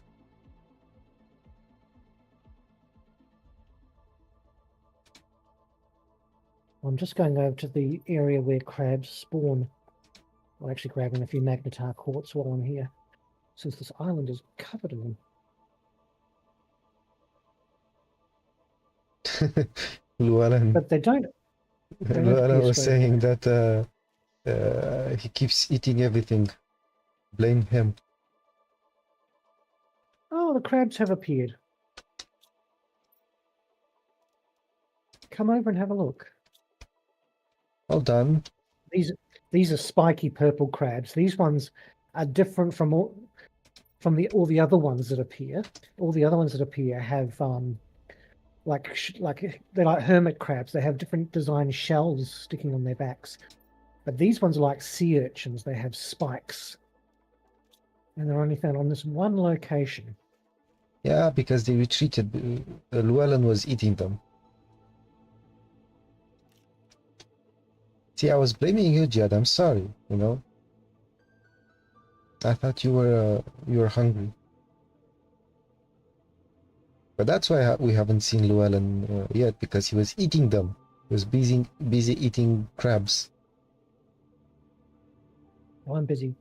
I'm just going over to the area where crabs spawn. I'm actually grabbing a few magnetar quartz while I'm here, since this island is covered in them. Llewellyn, But they don't Llewellyn appear was straight saying away. that he keeps eating everything. Blame him. Oh, the crabs have appeared. Come over and have a look. Well done. These are spiky purple crabs. These ones are different from all the other ones that appear. All the other ones that appear have like they're like hermit crabs. They have different design shells sticking on their backs. But these ones are like sea urchins. They have spikes. And they're only found on this one location. Yeah, because they retreated. Llewellyn was eating them. See, I was blaming you, Jed. I'm sorry. You know, I thought you were hungry, but that's why we haven't seen Llewellyn yet, because he was eating them. He was busy eating crabs. Well, I'm busy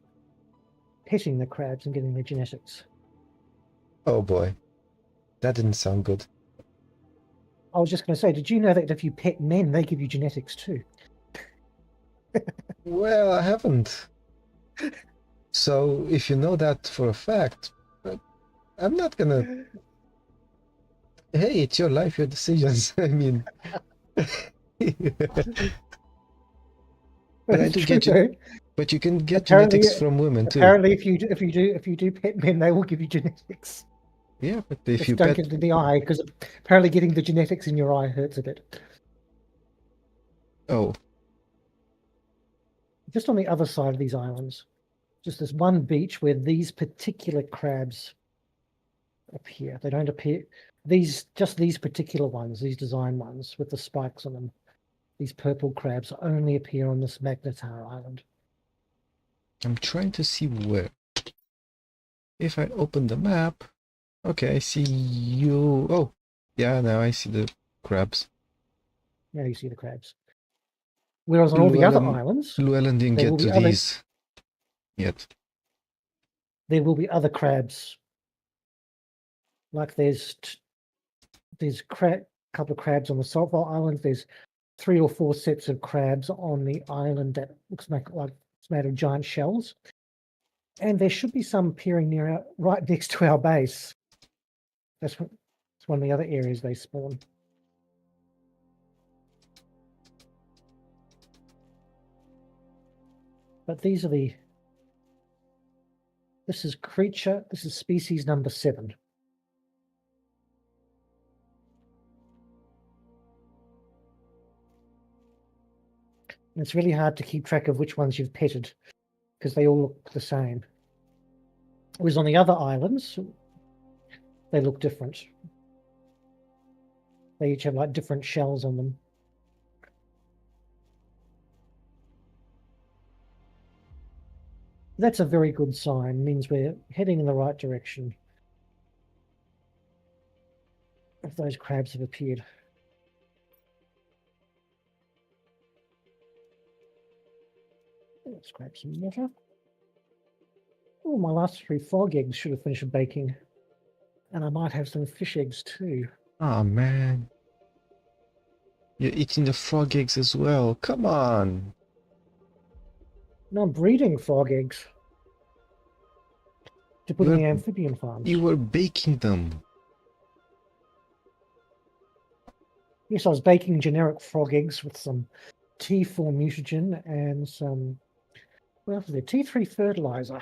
petting the crabs and getting their genetics. Oh boy, that didn't sound good. I was just going to say, did you know that if you pet men, they give you genetics too? Well, I haven't. So if you know that for a fact, I'm not gonna. Hey, it's your life, your decisions. I mean, but I do get you. But you can get genetics from women too. Apparently, if you do pet men, they will give you genetics. Yeah, but if Just you don't pet, get it in the eye, because apparently getting the genetics in your eye hurts a bit. oh, Just on the other side of these islands, just this one beach where these particular crabs appear. They don't appear. Just these particular ones, these design ones with the spikes on them. these purple crabs only appear on this Magnetar island. I'm trying to see where. If I open the map, okay, I see you. Oh, yeah, now I see the crabs. Now you see the crabs. Whereas on all the other islands, Llewellyn didn't there will get to be other these yet. there will be other crabs. Like there's couple of crabs on the Saltville Island. There's 3 or 4 sets of crabs on the island that looks like it's made of giant shells. And there should be some appearing right next to our base. It's one of the other areas they spawn. But these are this is species number 7. And it's really hard to keep track of which ones you've petted because they all look the same. Whereas on the other islands, they look different. They each have like different shells on them. That's a very good sign. It means we're heading in the right direction. If those crabs have appeared. Let's grab some water. Oh, my last 3 frog eggs should have finished baking. And I might have some fish eggs too. Oh man. You're eating the frog eggs as well. Come on. No, I'm breeding frog eggs to put in the amphibian farms. You were baking them. Yes, I was baking generic frog eggs with some T4 mutagen and some, what else is there? T3 fertilizer.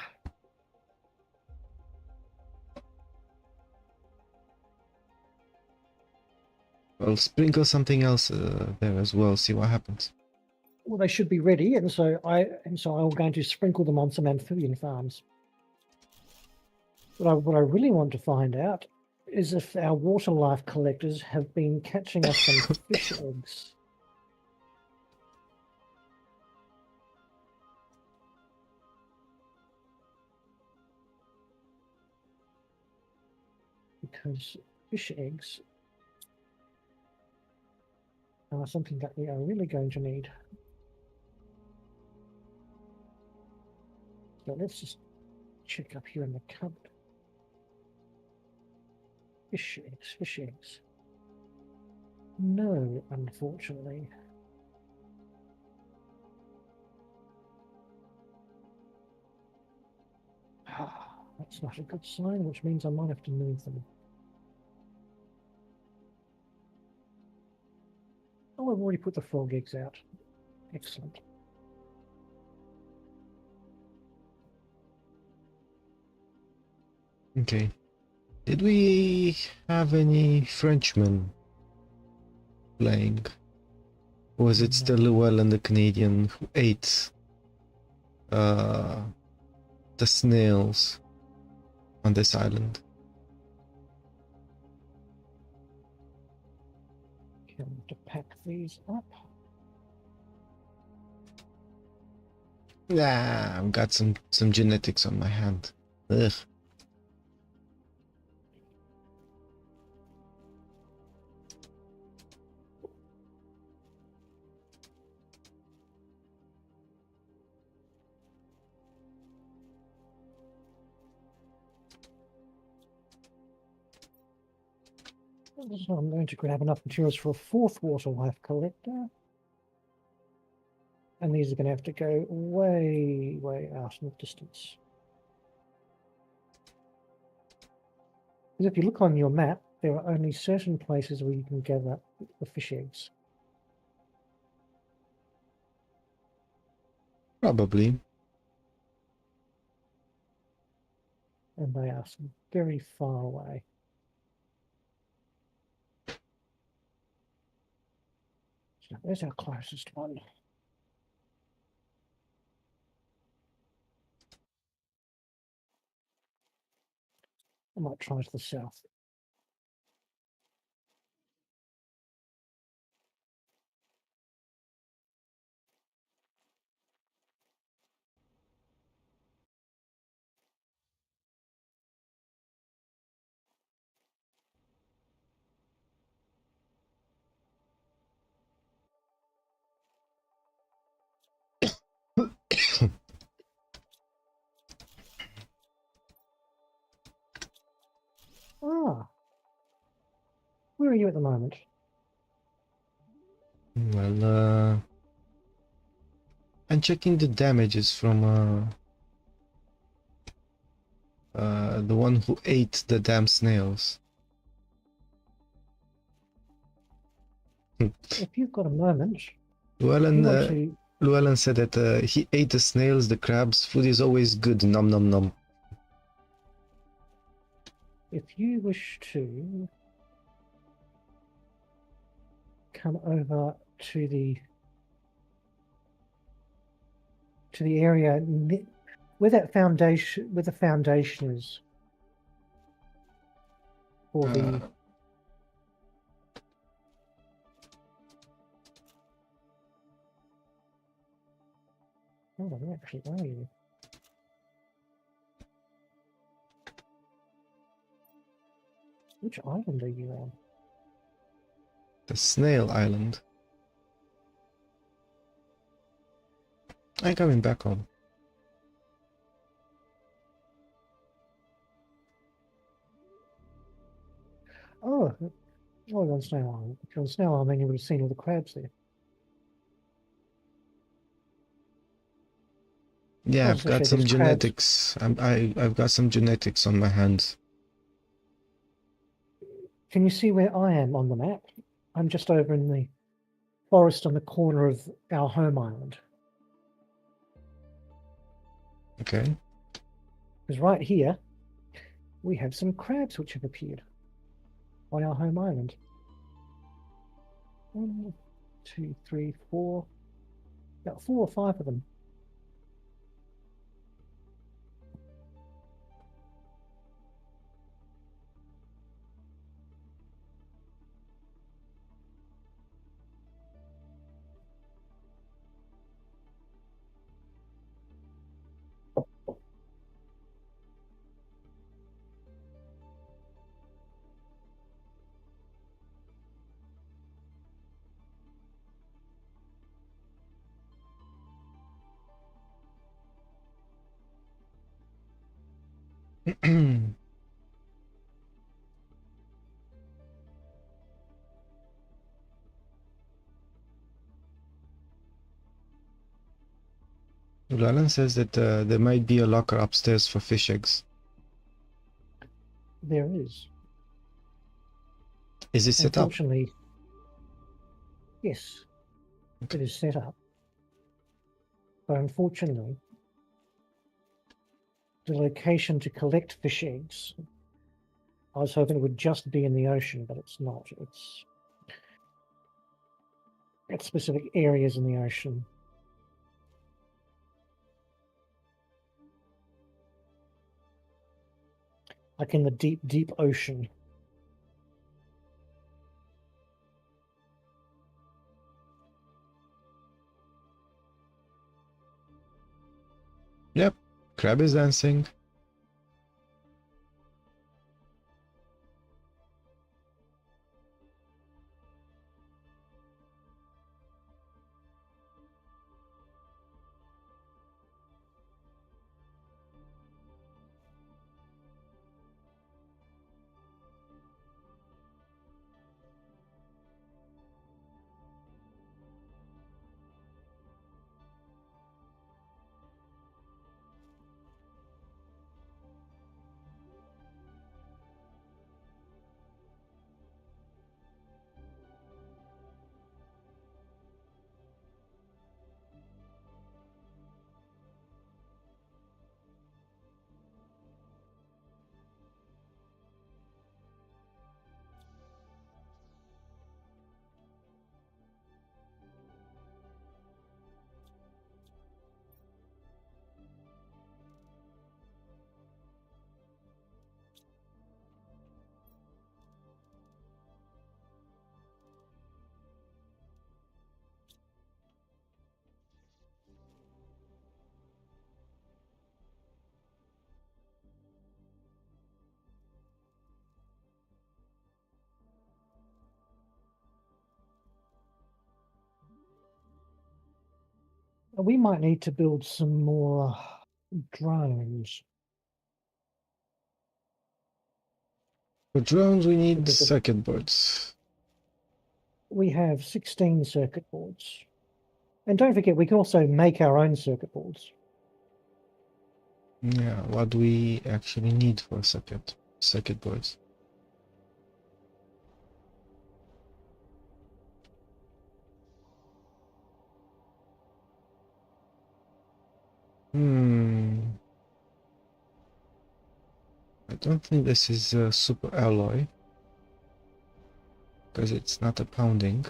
Well, sprinkle something else there as well. See what happens. Well, they should be ready, and so I'm going to sprinkle them on some amphibian farms. What I really want to find out is if our water life collectors have been catching us some fish eggs. Because fish eggs are something that we are really going to need. So let's just check up here in the cupboard. Fish eggs, fish eggs. No, unfortunately. That's not a good sign, which means I might have to move them. Oh, I've already put the frog eggs out. Excellent. Okay. Did we have any Frenchmen playing? Or was it still Llewellyn the Canadian who ate the snails on this island? Okay, to pack these up. Nah, I've got some genetics on my hand. Ugh. So I'm going to grab enough materials for a 4th water life collector. And these are going to have to go way, way out in the distance. Because if you look on your map, there are only certain places where you can gather the fish eggs. Probably. And they are very far away. So there's our closest one. I might try to the south. are you at the moment? Well, I'm checking the damages from the one who ate the damn snails. If you've got a moment, Llewellyn, you want to. Llewellyn said that he ate the snails, the crabs. Food is always good. Nom nom nom. If you wish to come over to the area where the foundation is for the hold on, actually, where are you? Which island are you on? The snail island. I'm coming back home. Oh, on Snail Island. If you're on Snail Island, then you would have seen all the crabs there. Yeah, I've got some there's genetics. I've got some genetics on my hands. Can you see where I am on the map? I'm just over in the forest on the corner of our home island. Okay. Because right here, we have some crabs which have appeared on our home island. 1, 2, 3, 4. About 4 or 5 of them. Llewellyn says that there might be a locker upstairs for fish eggs. There is. Is it set up? Unfortunately, yes, Okay. it is set up. But unfortunately, the location to collect fish eggs, I was hoping it would just be in the ocean, but it's not. It's at specific areas in the ocean. Like in the deep, deep ocean. Yep. Crab is dancing. We might need to build some more drones. For drones, we need Because circuit boards. we have 16 circuit boards. And don't forget, we can also make our own circuit boards. Yeah, what do we actually need for circuit boards? I don't think this is a super alloy because it's not a pounding.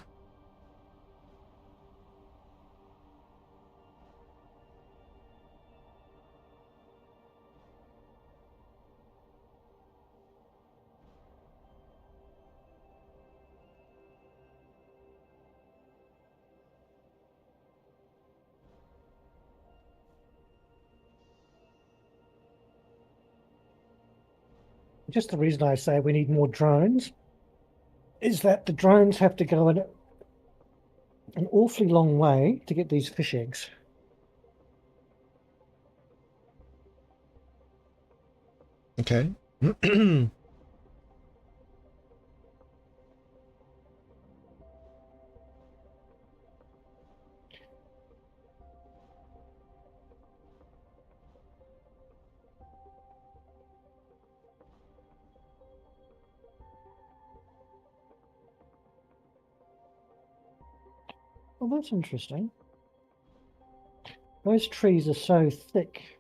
Just the reason I say we need more drones is that the drones have to go an awfully long way to get these fish eggs. Okay. Well, that's interesting. Those trees are so thick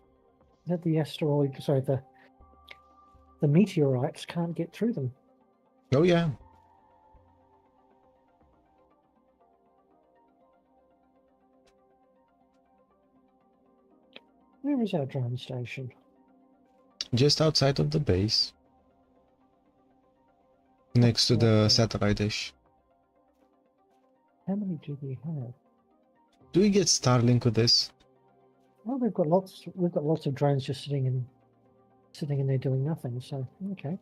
that the meteorites can't get through them. Oh yeah. Where is our drone station? Just outside of the base. Next to the satellite dish. How many do we have? Do we get Starlink with this? Well, we've got lots of drones just sitting in there doing nothing, so okay.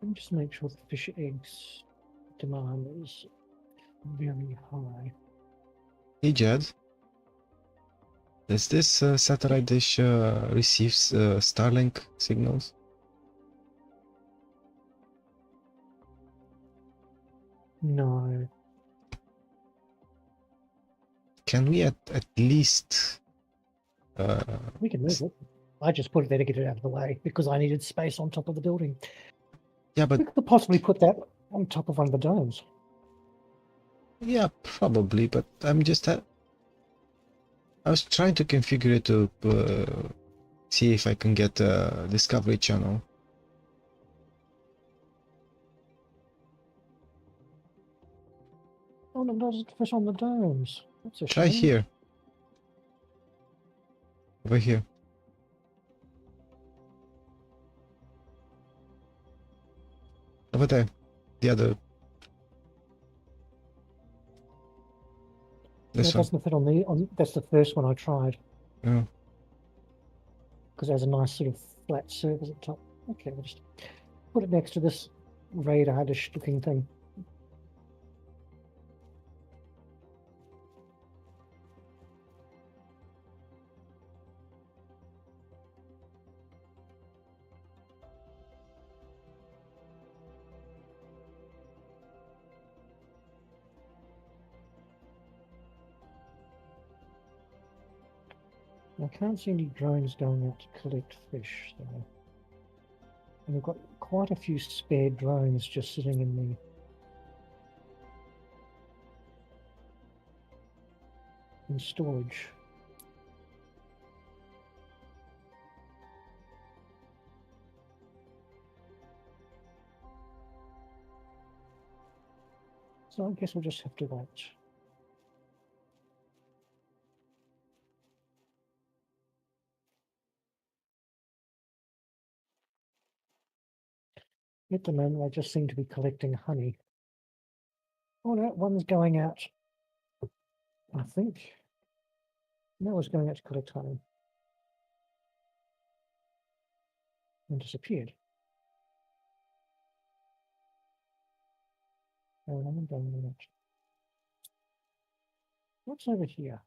Let me just make sure the fish eggs demand is very high. Hey Jed. Does this satellite dish receives Starlink signals? No. Can we at least We can move it. I just put it there to get it out of the way because I needed space on top of the building. yeah, but We could possibly put that on top of one of the domes. yeah, probably, but I'm just I was trying to configure it to see if I can get a Discovery channel. Oh, no, there's fish on the domes. That's a Try shame. here. Over here. Over there. The other. This That one. doesn't fit on that's the first one I tried. Oh. Because it has a nice sort of flat surface at the top. Okay, we'll just put it next to this radar dish looking thing. I can't see any drones going out to collect fish, though. And we've got quite a few spare drones just sitting in storage. So I guess we'll just have to wait. At the moment, I just seem to be collecting honey. Oh, no, one's going out. I think that was going out to collect honey and disappeared. Oh, I'm going out. What's over here?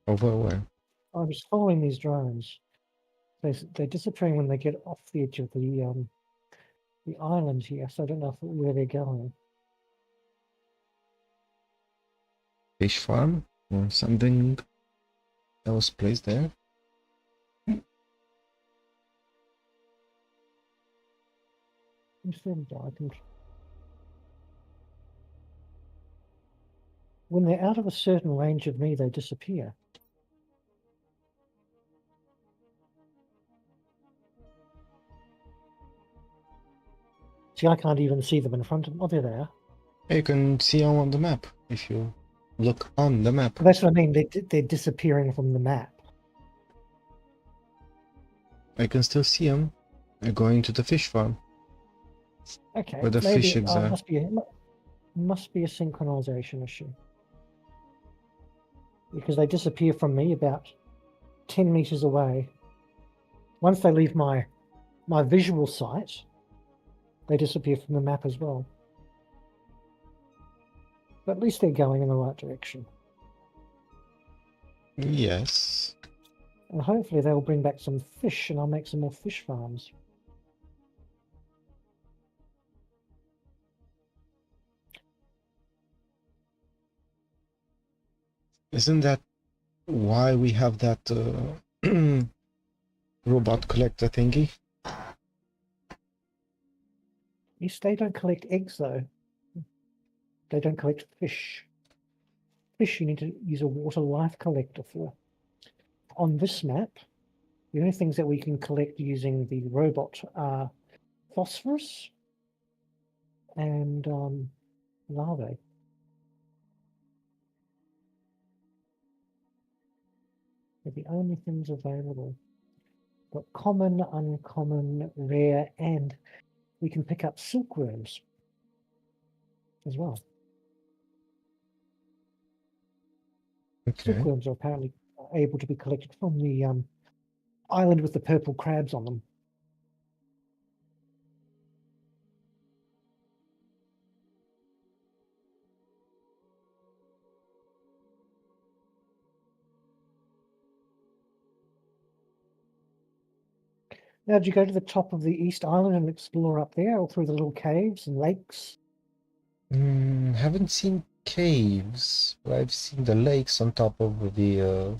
Over where? I was following these drones. They're disappearing when they get off the edge of the island here, so I don't know where they're going. Fish farm or something that was placed there. When they're out of a certain range of me, they disappear. See, I can't even see them in front of me. Oh, there they are. You can see them on the map if you look on the map. That's what I mean. They're disappearing from the map. I can still see them. They're going to the fish farm. Okay, Where the maybe fish eggs are. must be a synchronization issue. Because they disappear from me about 10 meters away. Once they leave my visual sight, they disappear from the map as well. But at least they're going in the right direction. Yes. And hopefully they'll bring back some fish and I'll make some more fish farms. Isn't that why we have that robot collector thingy? Yes, they don't collect eggs though. They don't collect fish. Fish you need to use a water life collector for. On this map, the only things that we can collect using the robot are phosphorus and larvae. They're the only things available. But common, uncommon, rare, and we can pick up silkworms as well. Okay. Silkworms are apparently able to be collected from the island with the purple crabs on them. Now, did you go to the top of the East Island and explore up there, or through the little caves and lakes? Haven't seen caves, but I've seen the lakes on top of the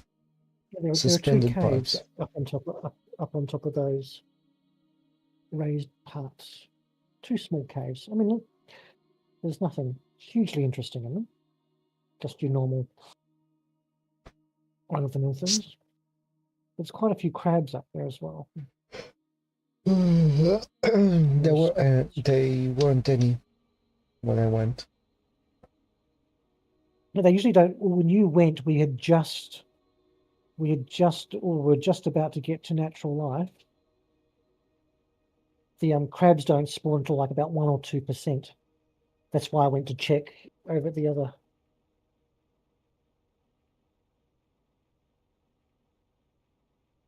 Yeah, there are 2 suspended caves parts. up on top of those raised parts. 2 small caves. I mean, look, there's nothing hugely interesting in them. Just your normal run-of-the-mill things. There's quite a few crabs up there as well. They weren't any when I went. No, they usually don't. When you went, we were just about to get to natural life. The crabs don't spawn until like about 1 or 2%. That's why I went to check over at the other.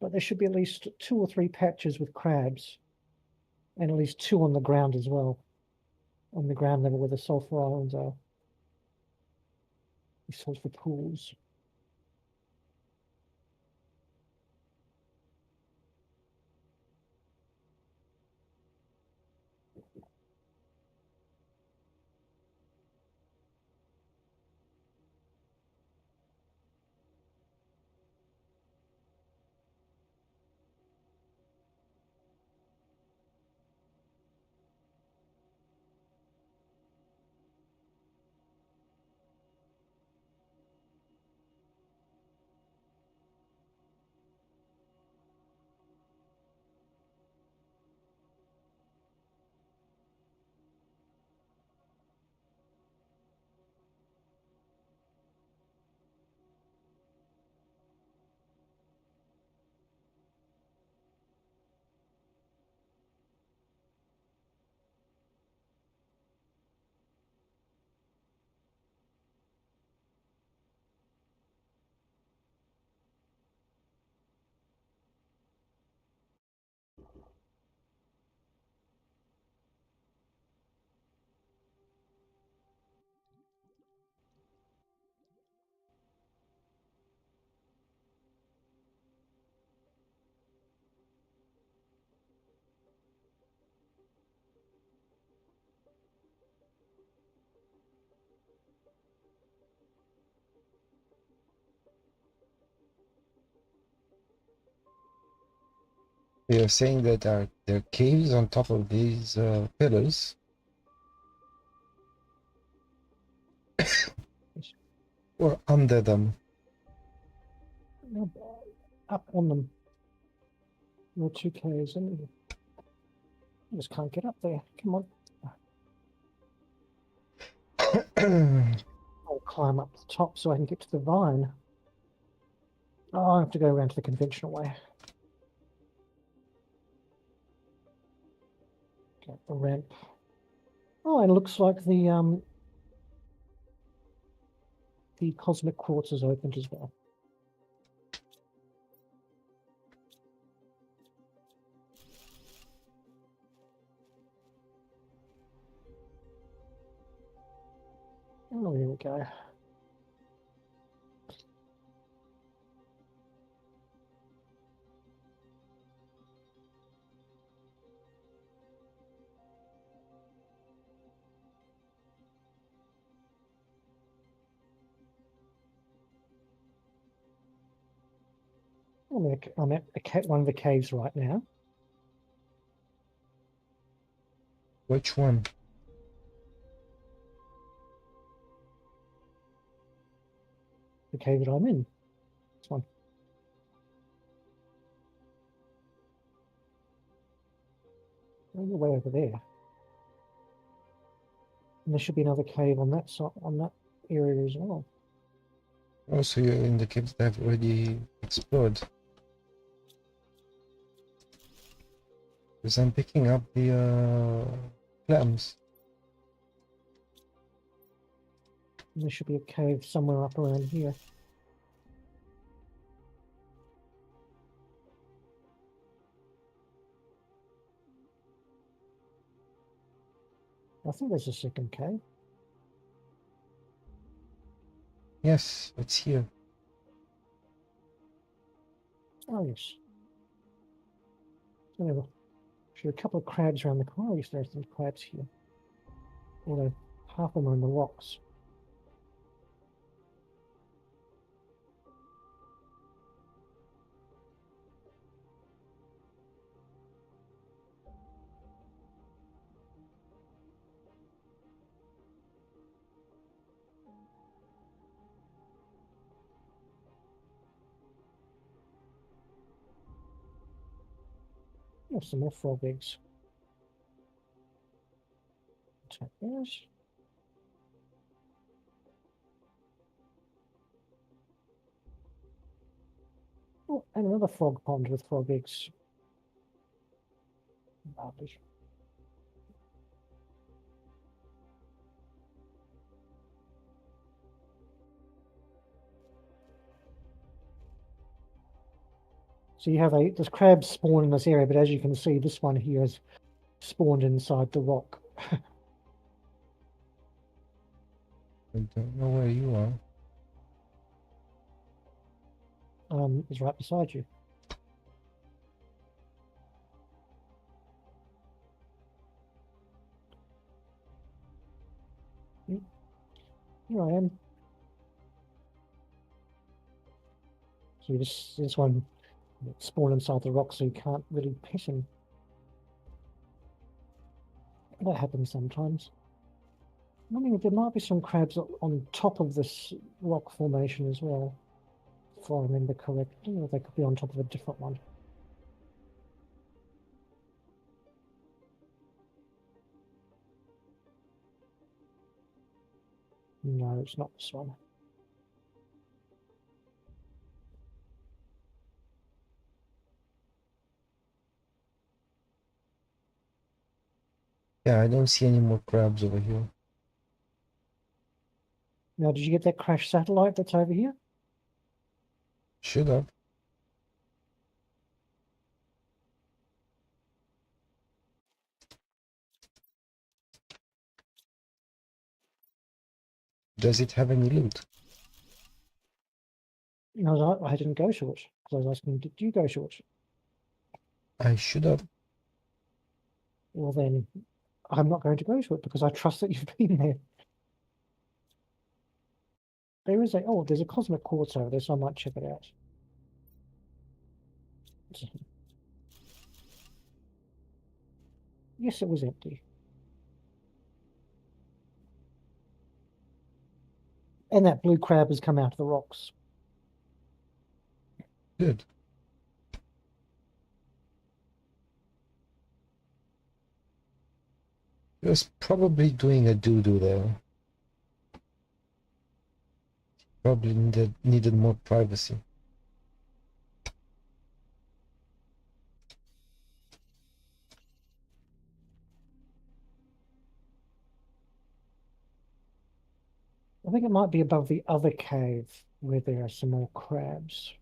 But there should be at least 2 or 3 patches with crabs, and at least 2 on the ground as well, on the ground level where the sulfur islands are. The sulfur pools. You're saying that there are caves on top of these pillars, or under them? No, up on them. There are 2 caves, and I just can't get up there. Come on. I'll climb up the top so I can get to the vine. Oh, I have to go around to the conventional way. Get the ramp. Oh, and it looks like the cosmic quartz is opened as well. Oh, here we go. I'm at one of the caves right now. Which one? The cave that I'm in. This one. Oh, you're way over there. And there should be another cave on that side, on that area as well. Oh, so you're in the caves that I've already explored. Because I'm picking up the clams. And there should be a cave somewhere up around here. I think there's a second cave. Yes, it's here. Oh, yes. So there are a couple of crabs around the corner. Yes, there's some crabs here. Although half of them are in the rocks. There's some more frog eggs. Take those. Oh, and another frog pond with frog eggs. Lovely. So you have there's crabs spawn in this area, but as you can see, this one here is spawned inside the rock. I don't know where you are. Is right beside you. Here I am. So this one spawned inside the rock, so you can't really pet him. That happens sometimes. I mean, there might be some crabs on top of this rock formation as well, if I remember correctly, or they could be on top of a different one. No, it's not this one. Yeah, I don't see any more crabs over here. Now, did you get that crashed satellite that's over here? Should have. Does it have any loot? No, I didn't go to it, because I was asking, did you go to it? I should have. Well, then, I'm not going to go to it, because I trust that you've been there. There's a cosmic quartz over there, so I might check it out. Yes, it was empty. And that blue crab has come out of the rocks. Good. He was probably doing a doo-doo there. Probably needed more privacy. I think it might be above the other cave where there are some more crabs.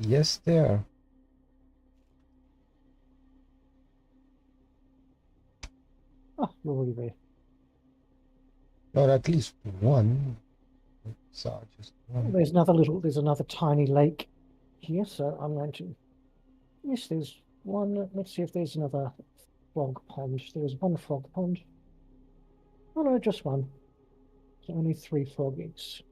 Yes, they are. Oh, you're already there. Or at least one. So just one. There's another tiny lake here, so I'm going to, yes, there's one. Let's see if there's another frog pond. There's one frog pond. Oh no, just one. So only 3 frog eggs.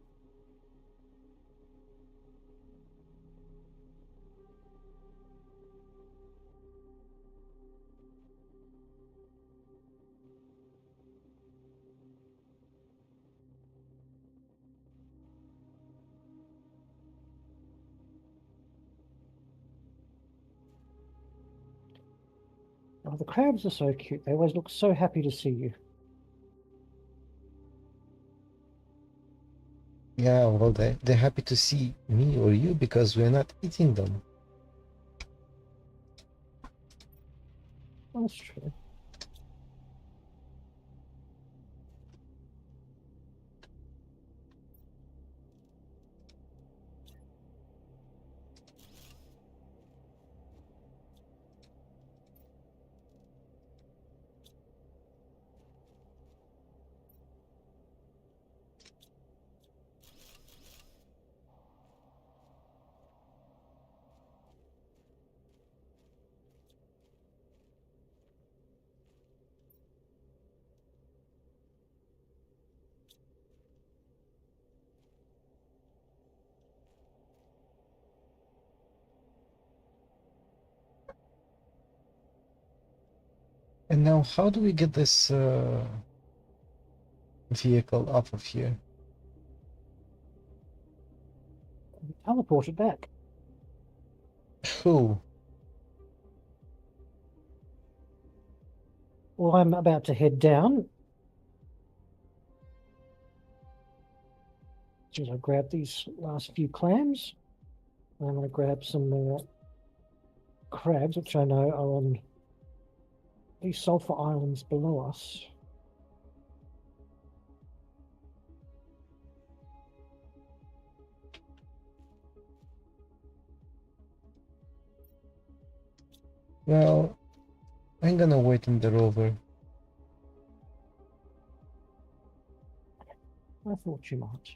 Oh, the crabs are so cute. They always look so happy to see you. Yeah, well, they're happy to see me or you because we're not eating them. That's true. And now, how do we get this vehicle off of here? Teleport it back. Who? Well, I'm about to head down. As I grab these last few clams, I'm going to grab some more crabs, which I know are on these sulfur islands below us. Well, I'm gonna wait in the rover. I thought you might.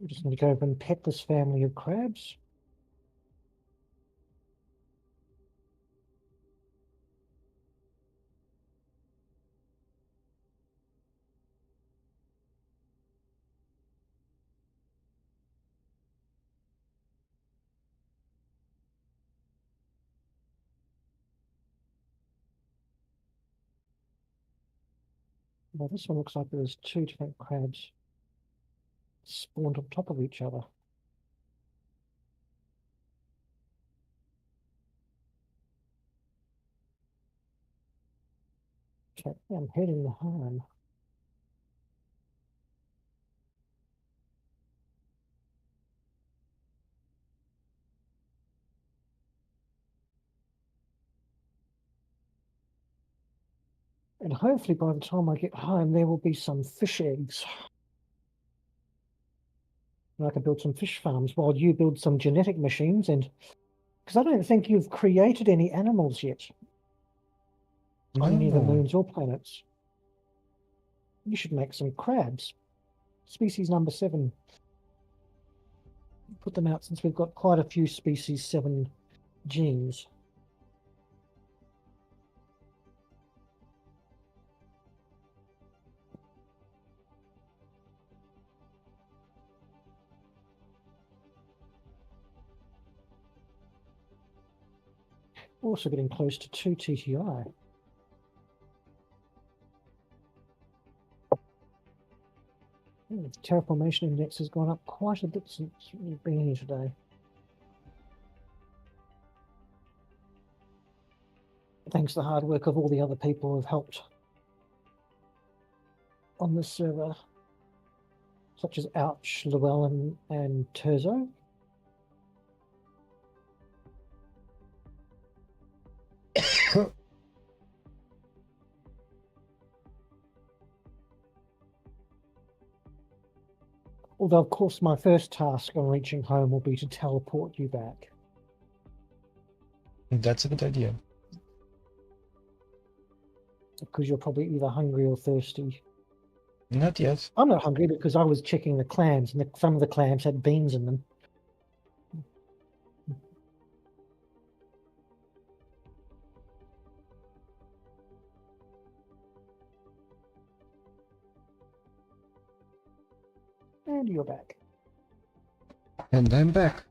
I'm just going to go over and pet this family of crabs. Well, this one looks like there's 2 different crabs spawned on top of each other. Okay, I'm heading home. And hopefully by the time I get home, there will be some fish eggs. And I can build some fish farms while you build some genetic machines. And because I don't think you've created any animals yet on any of the No. moons or planets. You should make some crabs. Species number 7. Put them out since we've got quite a few species 7 genes. Also getting close to 2 TTI. Terraformation index has gone up quite a bit since we've been here today. Thanks to the hard work of all the other people who have helped on this server, such as Ouch, Llewellyn, and Terzo. Although, of course, my first task on reaching home will be to teleport you back. That's a good idea. Because you're probably either hungry or thirsty. Not yet. I'm not hungry because I was checking the clams, and some of the clams had beans in them. And you're back. And I'm back.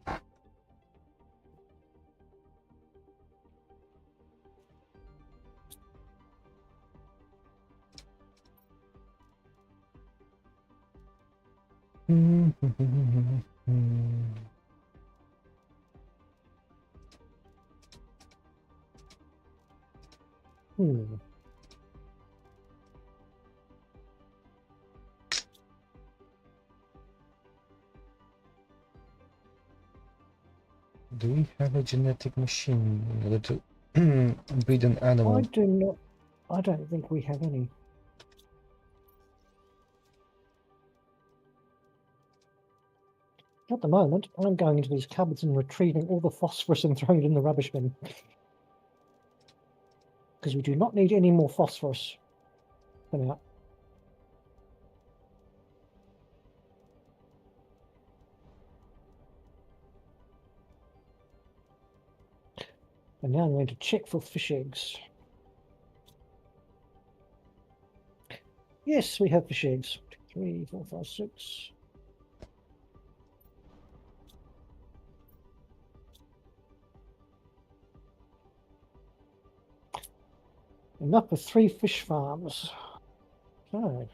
Hmm. Do we have a genetic machine in order to breed an animal? I don't think we have any. At the moment, I'm going into these cupboards and retrieving all the phosphorus and throwing it in the rubbish bin. Because we do not need any more phosphorus for now. And now I'm going to check for fish eggs. Yes, we have fish eggs. 3, 4, 5, 6. Enough for 3 fish farms. So.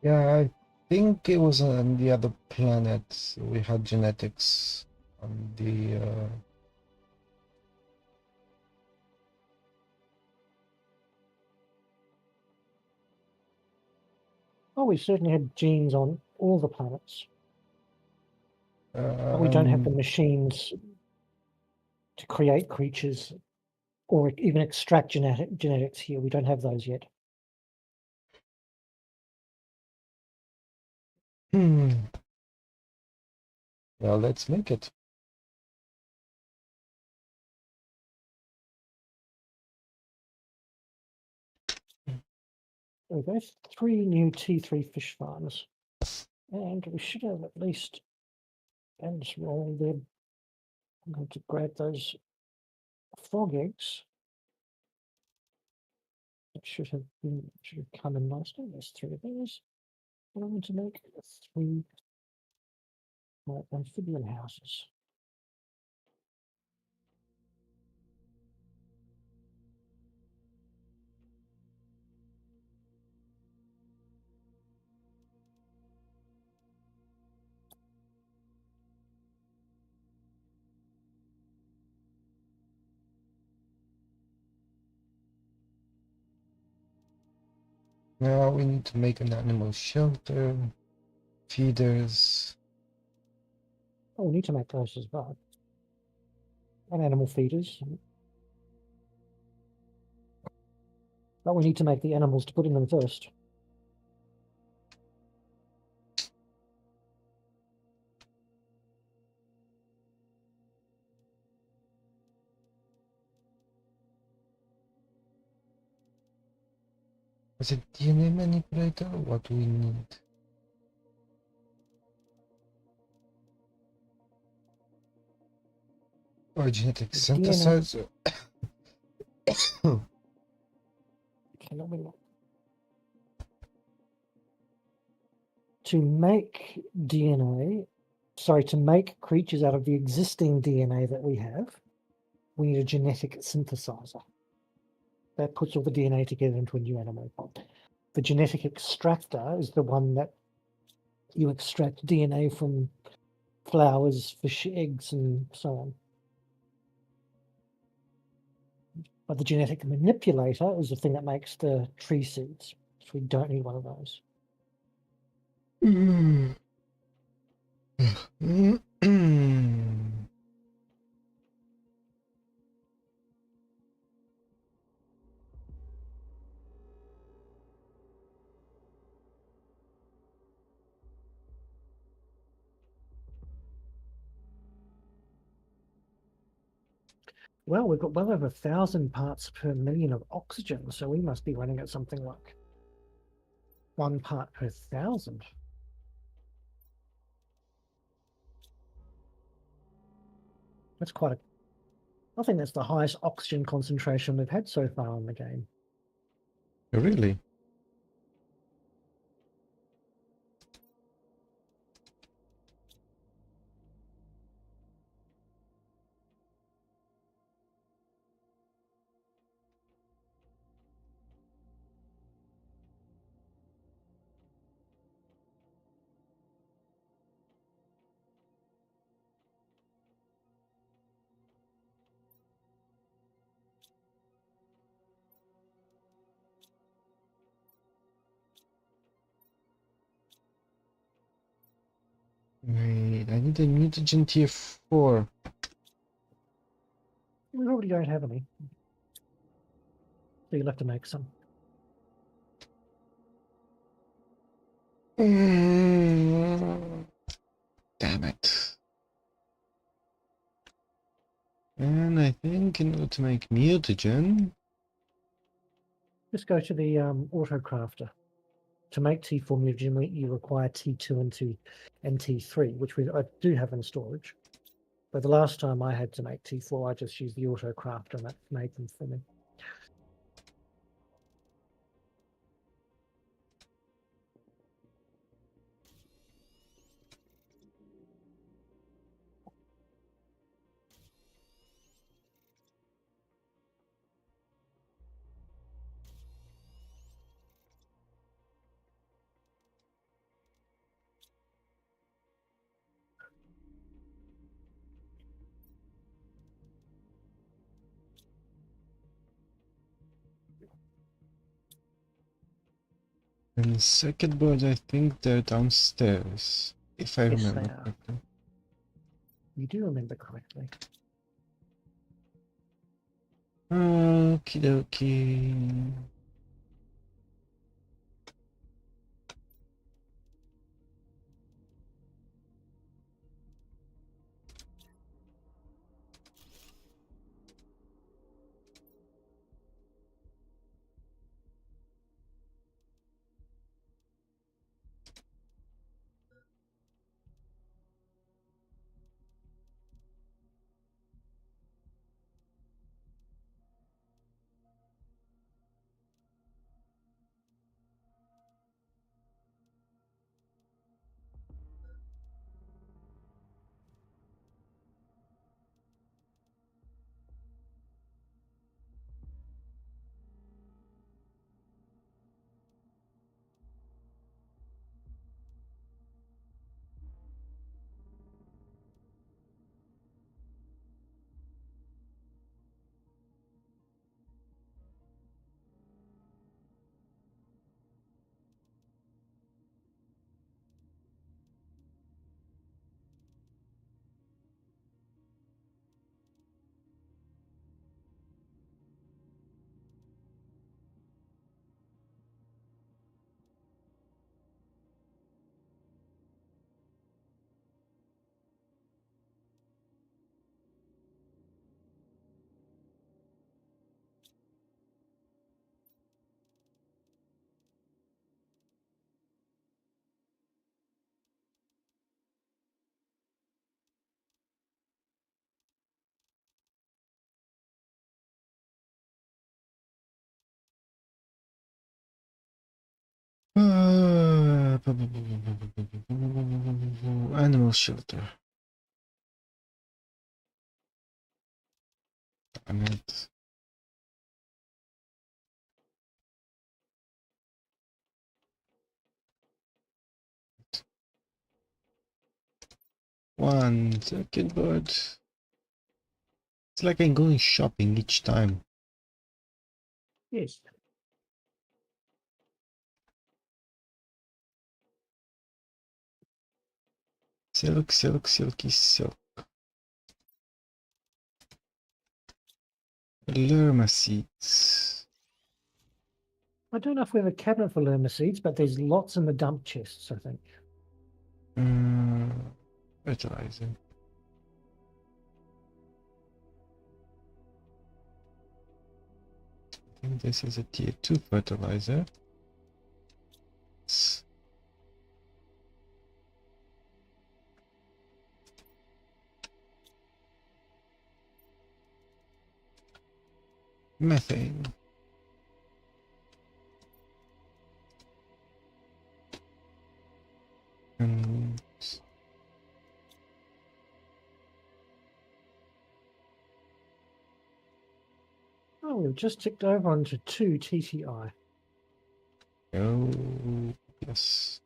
Yeah, I think it was on the other planet. We had genetics on the Oh, we certainly had genes on all the planets. But we don't have the machines to create creatures or even extract genetics here. We don't have those yet. well, let's make it. We've got 3 new T3 fish farms. And we should have at least, and roll there. I'm going to grab those frog eggs. It should have come in nicely. There's 3 of those. And I'm going to make 3 amphibian houses. Now we need to make an animal shelter, feeders. Oh, we need to make those as well. And animal feeders. But we need to make the animals to put in them first. Is it DNA manipulator? What do we need? Or genetic synthesizer? Cannot be. To make DNA, to make creatures out of the existing DNA that we have, we need a genetic synthesizer. That puts all the DNA together into a new animal. The genetic extractor is the one that you extract DNA from flowers, fish eggs, and so on. But the genetic manipulator is the thing that makes the tree seeds. So we don't need one of those. Well, we've got well over 1,000 parts per million of oxygen, so we must be running at something like 1 part per 1,000. That's quite a... I think that's the highest oxygen concentration we've had so far in the game. Really? Wait, I need a mutagen tier 4. We already don't have any. So you'll have to make some. Damn it. And I think in order to make mutagen... Just go to the auto crafter. To make T4 mutagen, you require T2 and T3, which I do have in storage. But the last time I had to make T4, I just used the auto crafter and that made them for me. And the second bird, I think they're downstairs, if I Yes, remember they are. correctly. You do remember correctly. Okie dokie. Animal shelter. Damn it. One circuit board. It's like I'm going shopping each time. Yes. Silk, silk, silky silk. Lerma seeds. I don't know if we have a cabinet for lerma seeds, but there's lots in the dump chests, I think. Fertilizer. I think this is a tier 2 fertilizer. Methane. And Oh, we've just ticked over onto 2 TTI. oh yes.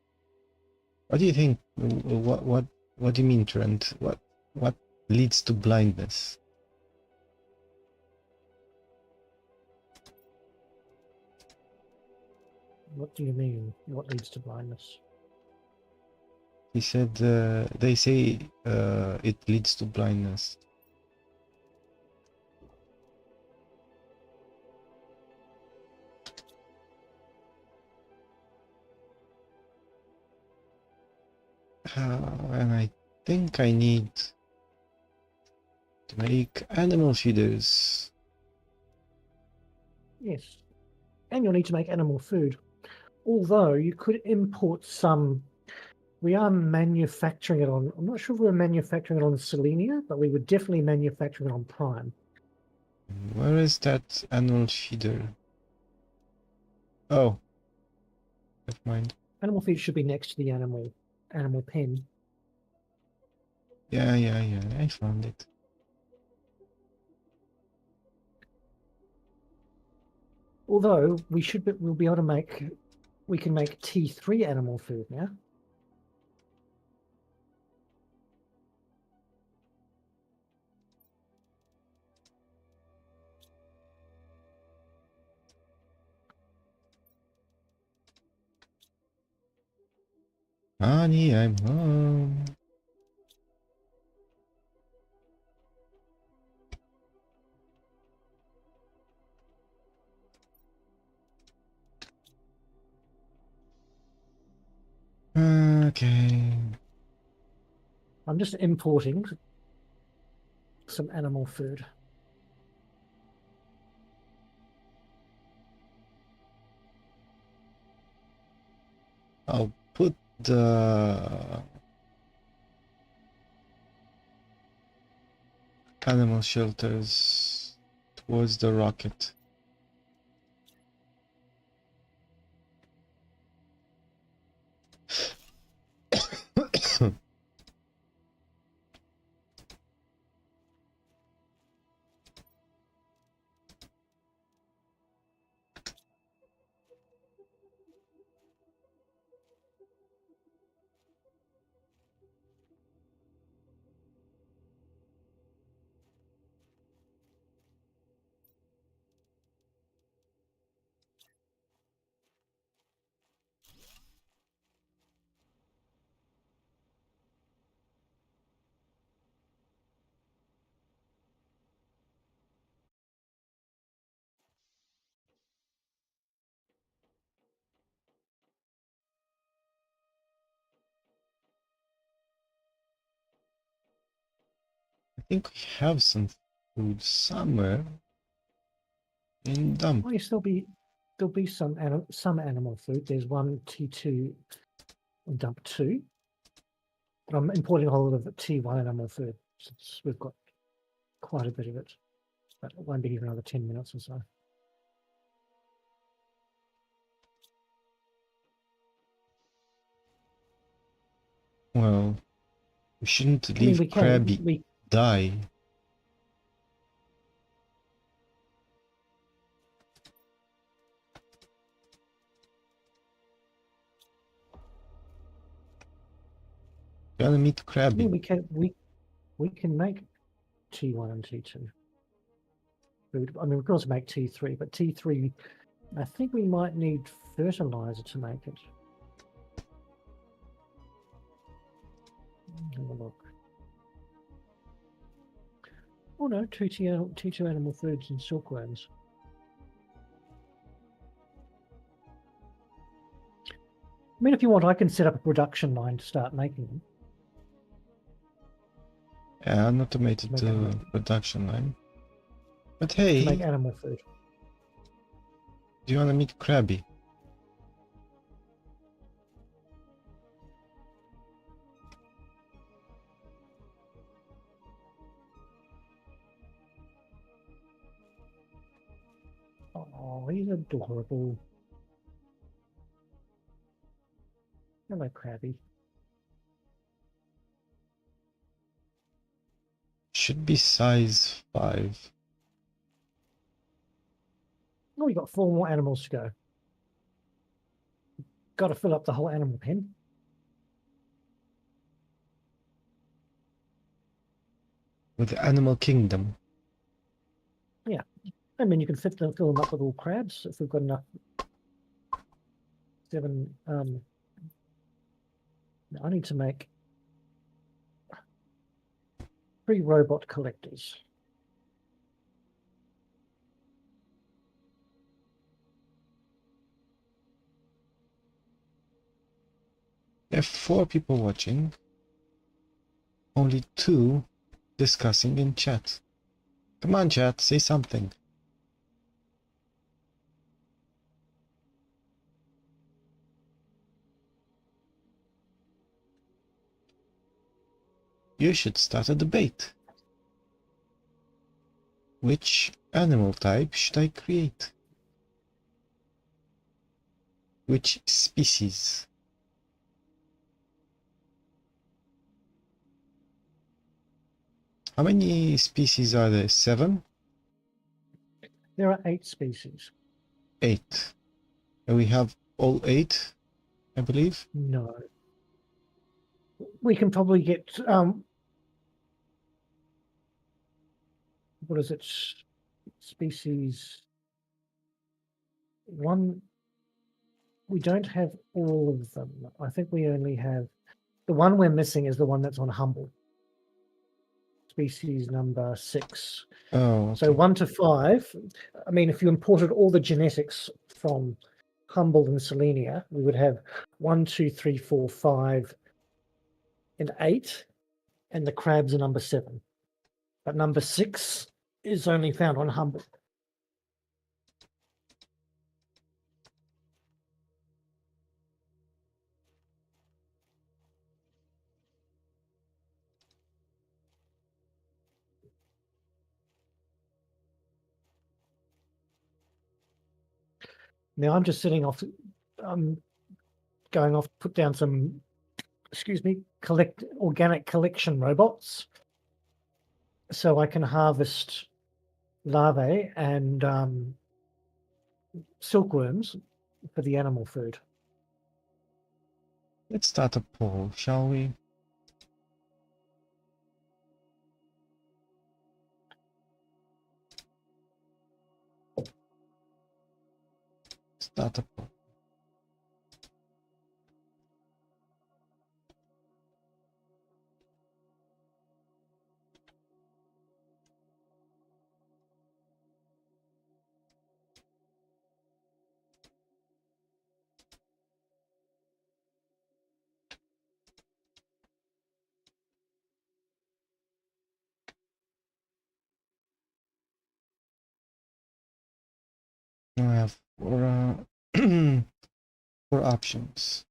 What do you think? What do you mean, Trent? What leads to blindness? What do you mean? What leads to blindness? He said they say it leads to blindness. And I think I need to make animal feeders. Yes. And you'll need to make animal food. Although you could import some. We are manufacturing it on. I'm not sure if we're manufacturing it on Selenia, but we would definitely manufacture it on Prime. Where is that animal feeder? Oh, never mind. Animal feed should be next to the animal pen. Yeah, I found it. Although we'll be able to make. We can make T3 animal food now. Honey, I'm home. Okay. I'm just importing some animal food. I'll put the animal shelters towards the rocket. I think we have some food somewhere in dump. Oh, yes, there'll be some animal food. There's one T2 and dump 2. But I'm importing a whole lot of T1 animal food since we've got quite a bit of it. But it won't be here for another 10 minutes or so. Well, we shouldn't I mean, leave we Krabby can. die. Gotta meet I Krabby. mean, we can make T1 and T2. I mean, we can also make T3, but T3, I think we might need fertilizer to make it. Have a look. Oh no, T2 animal foods and silkworms. I mean, if you want, I can set up a production line to start making them. Yeah, an automated production line. But hey, To make animal food. do you wanna meet Krabby? Oh, he's adorable. Hello, Krabby. Should be size 5. Oh, we got 4 more animals to go. Got to fill up the whole animal pen. With the Animal Kingdom. Yeah. I mean, you can fill them up with all crabs if we've got enough. 7. I need to make 3 robot collectors. There are 4 people watching. Only 2 discussing in chat. Come on, chat, say something. You should start a debate. Which animal type should I create? Which species? How many species are there? 7? There are 8 species. 8. And we have all 8, I believe. No. We can probably get what is it? Species 1. We don't have all of them. I think we only have the one we're missing is the one that's on Humble. Species number 6. Oh, okay. So 1 to 5. I mean, if you imported all the genetics from Humble and Selenia, we would have 1, 2, 3, 4, 5, and 8, and the crabs are number 7. But number 6 is only found on Humble. Now I'm just sitting off, going off, put down some, organic collection robots, so I can harvest larvae and silkworms for the animal food. Let's start a poll, shall we? Start a poll. I have 4, 4 options.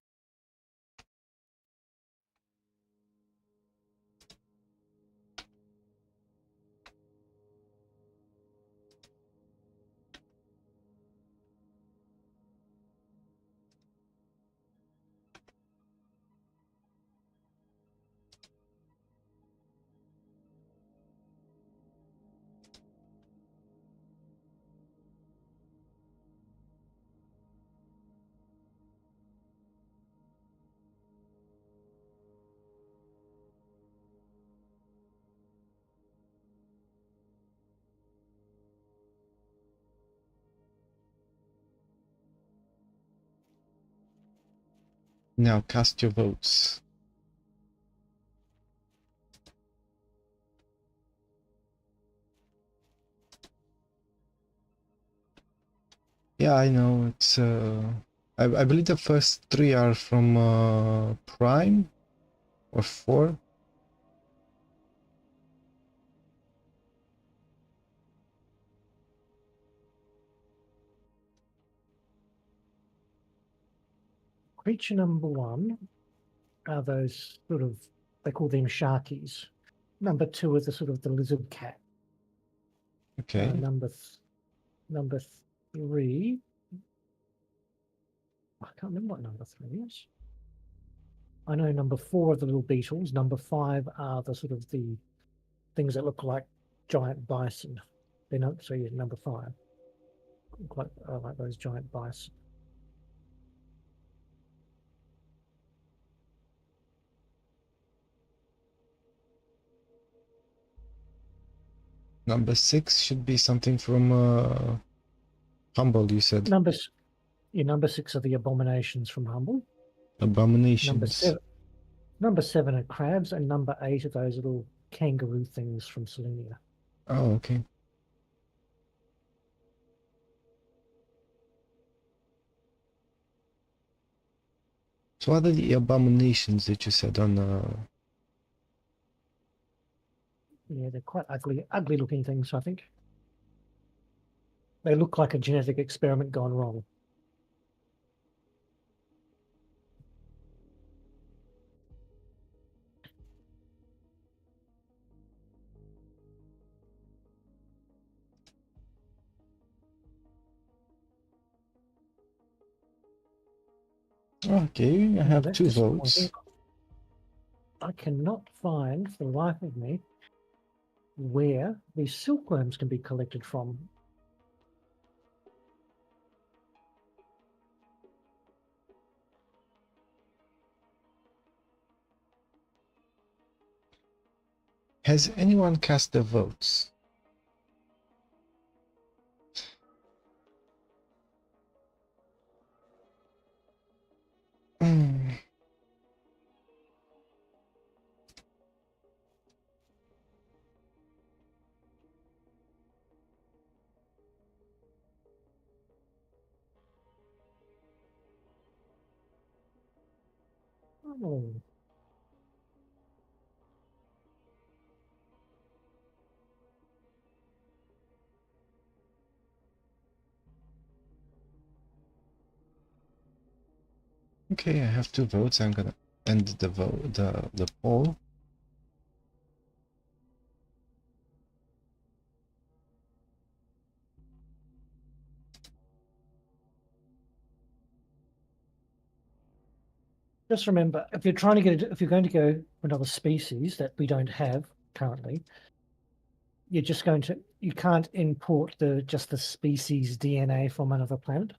Now cast your votes. Yeah, I know. It's I believe the first 3 are from Prime or 4. Creature number 1 are those sort of, they call them sharkies. Number 2 is the sort of the lizard cat. Okay. Number 3, I can't remember what number 3 is. I know number 4 are the little beetles. Number 5 are the sort of the things that look like giant bison. They're not, so yeah, number 5. Quite like those giant bison. Number 6 should be something from Humble, you said. Number 6 are the abominations from Humble. Abominations. Number 7 are crabs, and number 8 are those little kangaroo things from Selenia. Oh, okay. So what are the abominations that you said on Yeah, they're quite ugly looking things, I think. They look like a genetic experiment gone wrong. Okay, I have That's 2 disappointing. votes. I cannot find for the life of me where these silkworms can be collected from. Has anyone cast their votes? Oh, Okay, I have 2 votes. I'm gonna end the poll. just remember, if you're trying to get if you're going to go for another species that we don't have currently, you're just going to, you can't import just the species DNA from another planet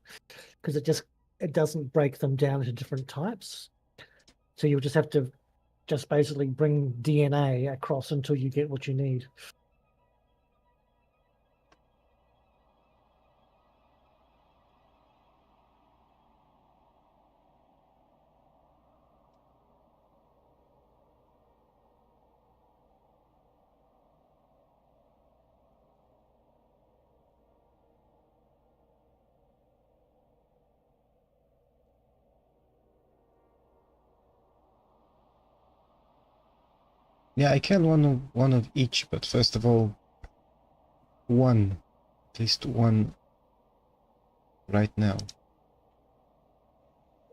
because it doesn't break them down into different types. So you'll just have to just basically bring DNA across until you get what you need. Yeah, I can one of each, but first of all, at least one right now.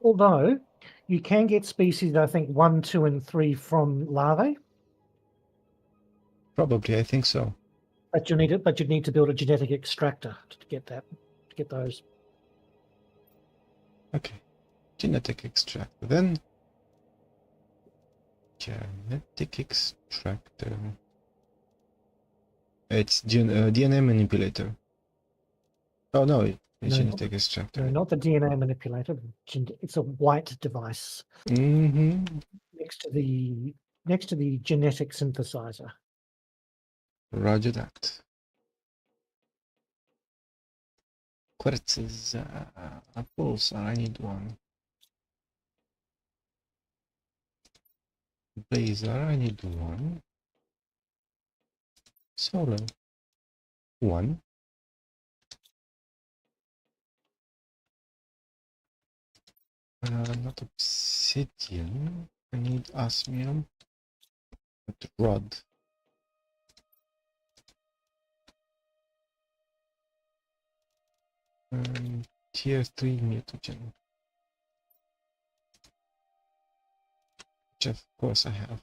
Although you can get species, I think 1, 2, and 3 from larvae. Probably, I think so. But you need to build a genetic extractor to get those. Okay, genetic extractor. Then genetic extractor. It's DNA manipulator. Oh no, it's genetic extractor. No, not the DNA manipulator. It's a white device next to the genetic synthesizer. Roger that. Quartzes, apples. I need one. Blazer, I need 1. Solar, 1. Not obsidian. I need osmium. But rod. Tier 3 mutagen. Which of course I have.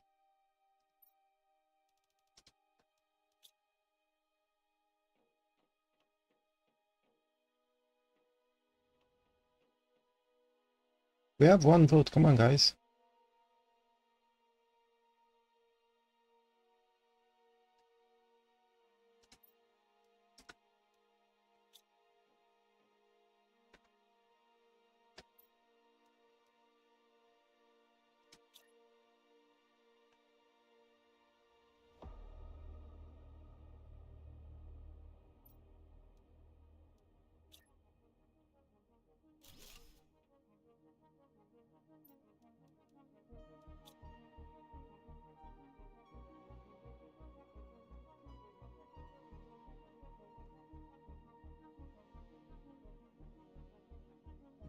We have 1 vote, come on guys.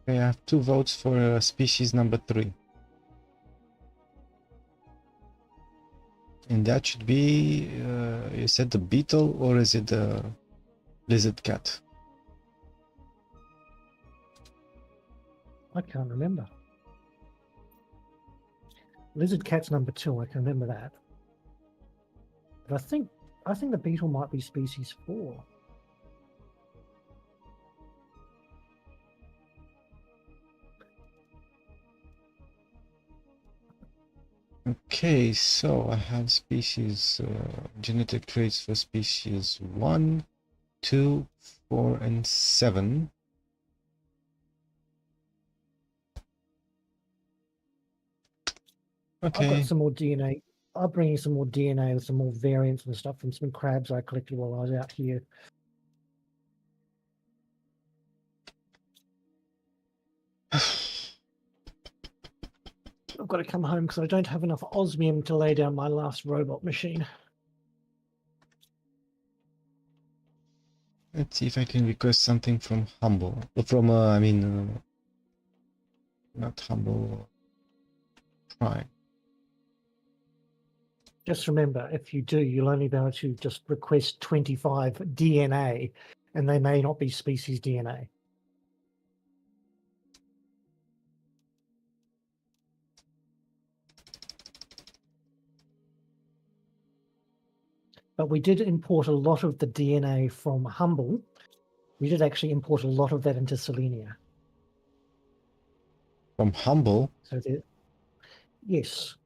Okay, I have 2 votes for species number 3. And that should be, you said the beetle or is it the lizard cat? I can't remember. Lizard cat's number 2. I can remember that. But I think the beetle might be species 4. Okay, so I have species, genetic traits for species 1, 2, 4, and 7. Okay. I've got some more DNA. I'll bring you some more DNA with some more variants and stuff from some crabs I collected while I was out here. I've got to come home because I don't have enough osmium to lay down my last robot machine. Let's see if I can request something from Humble. From, not Humble, Prime. Just remember, if you do, you'll only be able to just request 25 DNA, and they may not be species DNA. But we did import a lot of the DNA from Humble. We did actually import a lot of that into Selenia. From Humble? So yes.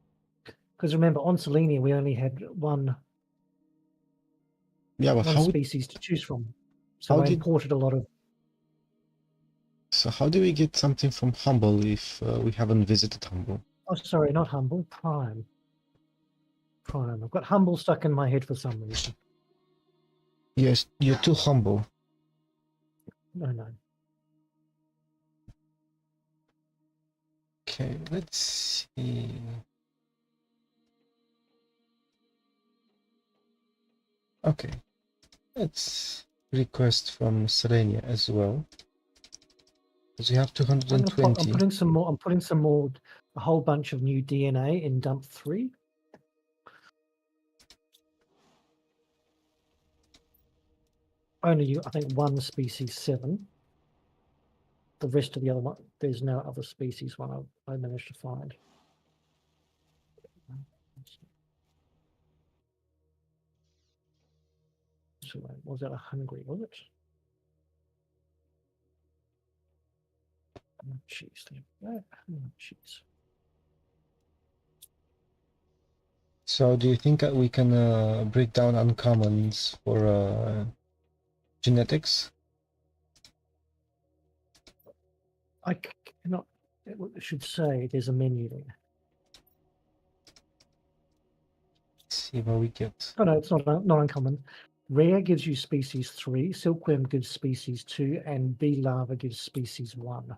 Because remember, on Selenia, we only had one species to choose from. So I imported a lot of... So how do we get something from Humble if we haven't visited Humble? Oh, sorry, not Humble, Prime. Prime. I've got Humble stuck in my head for some reason. Yes, you're too humble. No. Okay, let's see. Okay, let's request from Selenia as well. Because we have 220. I'm putting some more, a whole bunch of new DNA in dump 3. Only, I think, one species 7. The rest of the other one, there's no other species one I managed to find. So was that a hungry, was it? Oh, jeez, jeez. So do you think that we can break down uncommons for genetics? I cannot, it should say there's a menu there. Let's see what we get. Oh no, it's not uncommon. Rare gives you species 3, silkworm gives species 2, and bee larva gives species 1.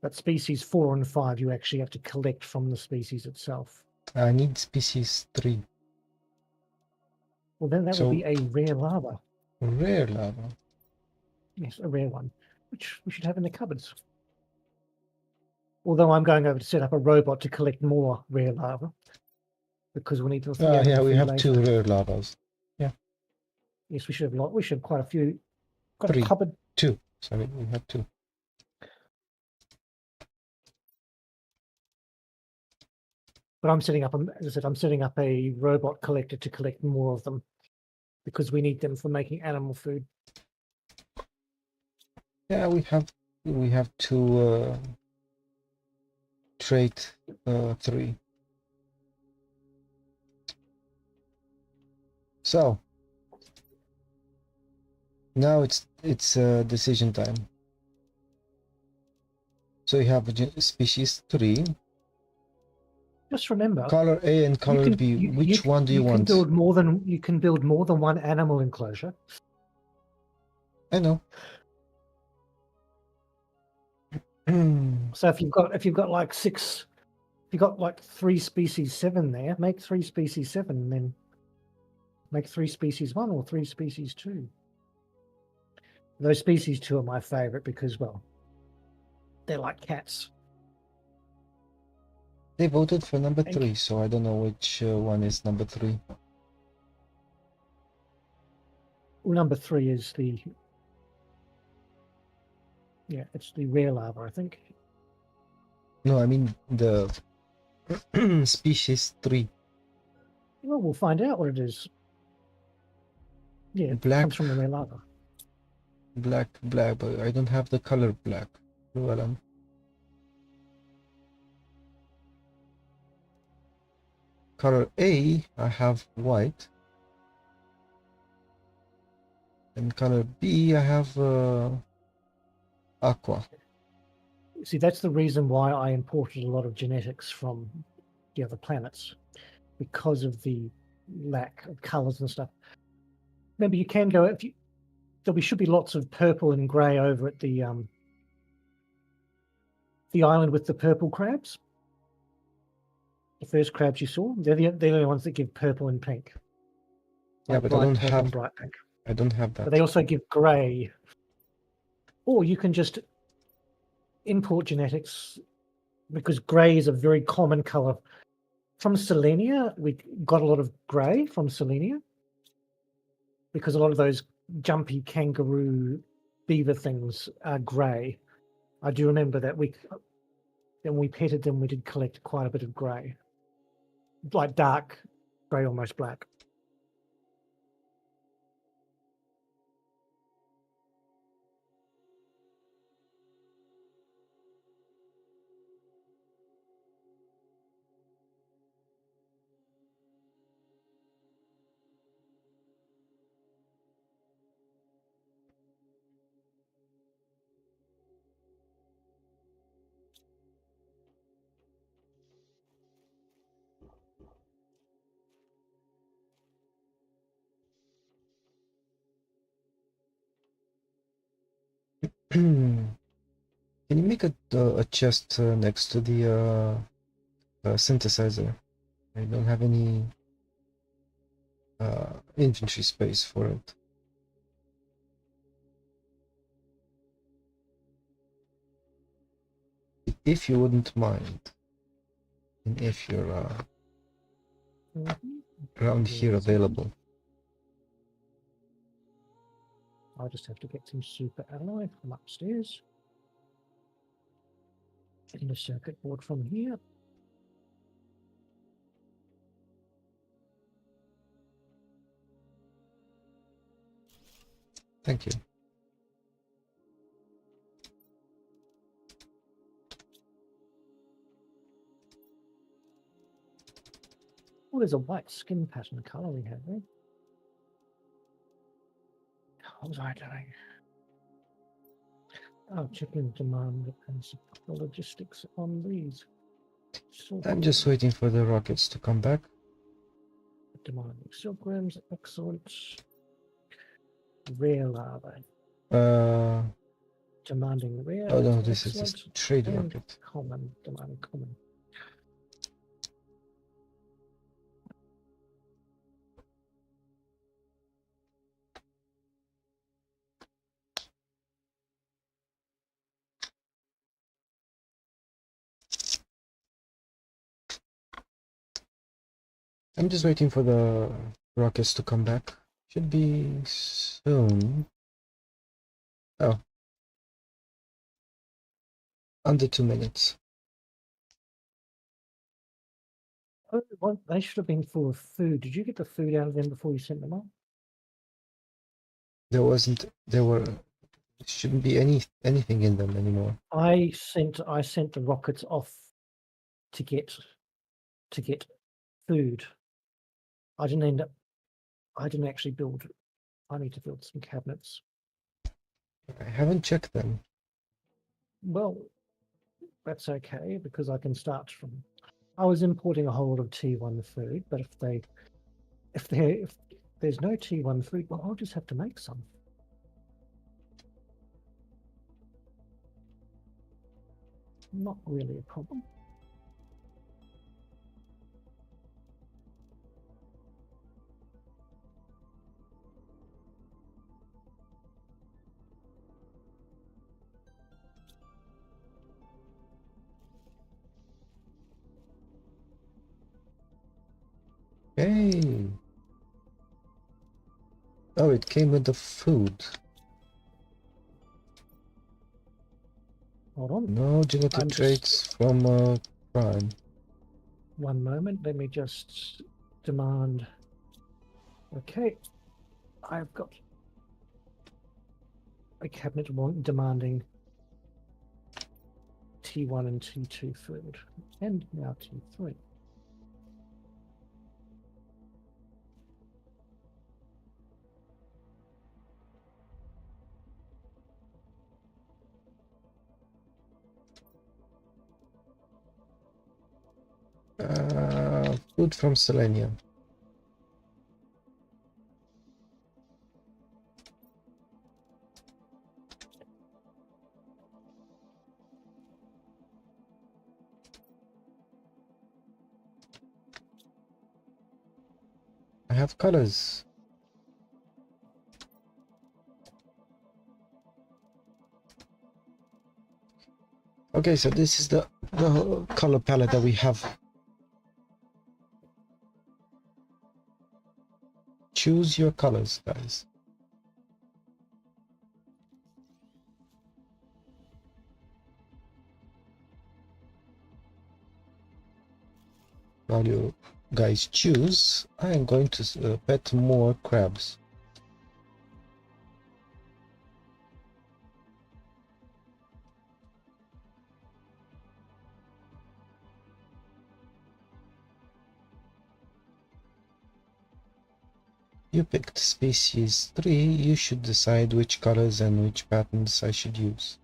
But species 4 and 5, you actually have to collect from the species itself. I need species 3. Well, then that So- would be a rare lava. Rare lava. Yes, a rare one, which we should have in the cupboards. Although I'm going over to set up a robot to collect more rare lava, because we need to. Yeah, we have later. 2 rare lavas. Yes, we should have. We should have quite a few. Got 3. a cupboard. 2. Sorry, we have 2. But I'm setting up. As I said, I'm setting up a robot collector to collect more of them, because we need them for making animal food. Yeah, we have 2 trait 3. So now it's decision time. So you have species 3, Just remember, color A and color B. Which one do you want? You can build more than one animal enclosure. I know. So if you've got like 6, if you've got like 3 species 7 there, make 3 species 7, and then make 3 species 1 or 3 species 2. Those species 2 are my favorite because, well, they're like cats. They voted for number 3, so I don't know which one is number 3. Well, number 3 is it's the rare lava, I think. No, I mean the species 3. Well, we'll find out what it is. Yeah, it comes from the rare lava. Black, but I don't have the color black. Well, color A, I have white. And color B, I have aqua. See, that's the reason why I imported a lot of genetics from the other planets, because of the lack of colors and stuff. Remember, you can go should be lots of purple and grey over at the island with the purple crabs. The first crabs you saw, they're the only ones that give purple and pink. Yeah, but I don't have bright pink. I don't have that. But they also give grey. Or you can just import genetics, because grey is a very common color. From Selenia, we got a lot of grey from Selenia, because a lot of those jumpy kangaroo beaver things are grey. I do remember that when we petted them, we did collect quite a bit of grey, like dark grey, almost black. Can you make a chest next to the synthesizer? I don't have any inventory space for it. If you wouldn't mind, and if you're around here available. I'll just have to get some super alloy from upstairs. Getting a circuit board from here. Thank you. Oh, there's a white skin pattern color we have there. What was I doing? Oh, checking demand and the logistics on these. I'm just waiting for the rockets to come back. Demanding silkworms, excellent. Rare larvae. demanding rare. Oh no, this excellent. is a trade and rocket. common, demanding common. I'm just waiting for the rockets to come back. Should be soon. Oh. Under 2 minutes. Oh, well, they should have been full of food. Did you get the food out of them before you sent them on? There shouldn't be anything in them anymore. I sent the rockets off to get food. I didn't actually build. I need to build some cabinets. I haven't checked them. Well, that's okay because I can start from. I was importing a whole lot of T1 food, but if there's no T1 food, well, I'll just have to make some. Not really a problem. Hey. Oh, it came with the food. Hold on. No genetic traits from Prime. One moment. Let me just demand. Okay, I've got a cabinet demanding T1 and T2 food, and now T3. Food from Selenium. I have colors. Okay, so this is the color palette that we have. Choose your colors, guys. While you guys choose, I am going to pet more crabs. You picked species 3, you should decide which colors and which patterns I should use.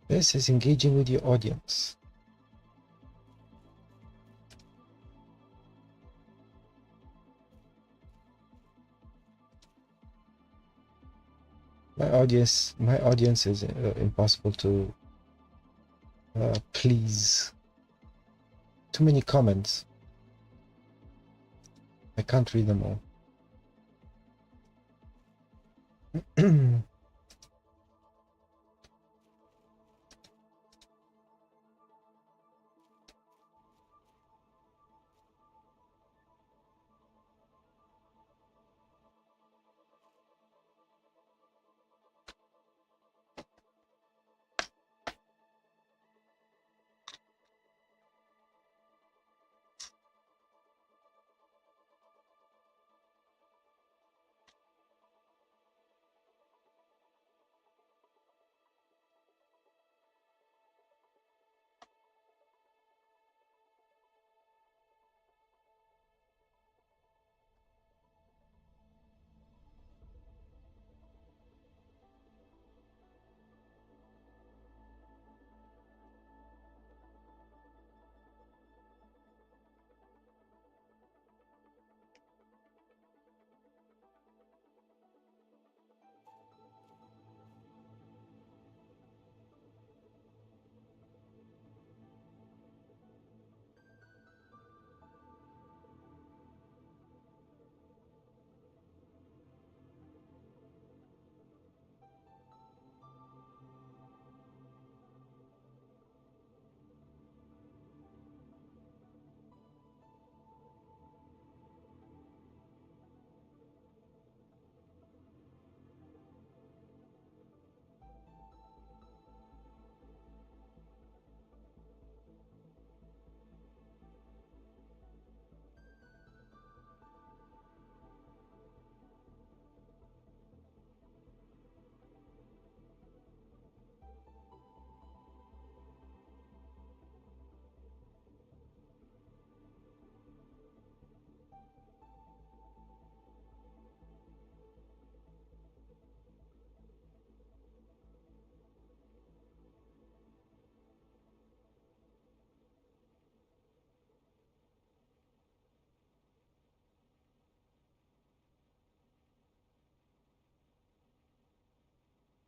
This is engaging with your audience. My audience is impossible to please. Too many comments. I can't read them all.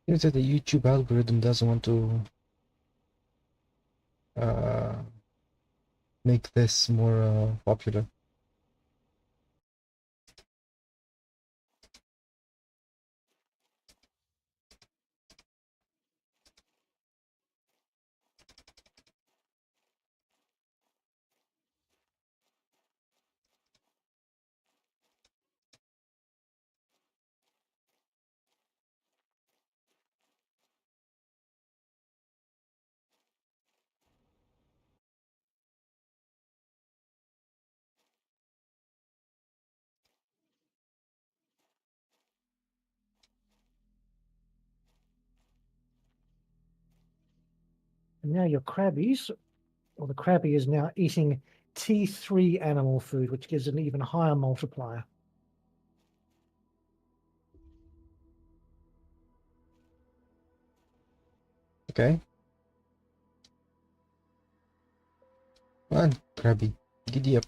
Seems that the YouTube algorithm doesn't want to make this more popular. And now your crabbies, or the crabby is now eating T3 animal food, which gives an even higher multiplier. Okay. Come on, Krabby. Giddy up.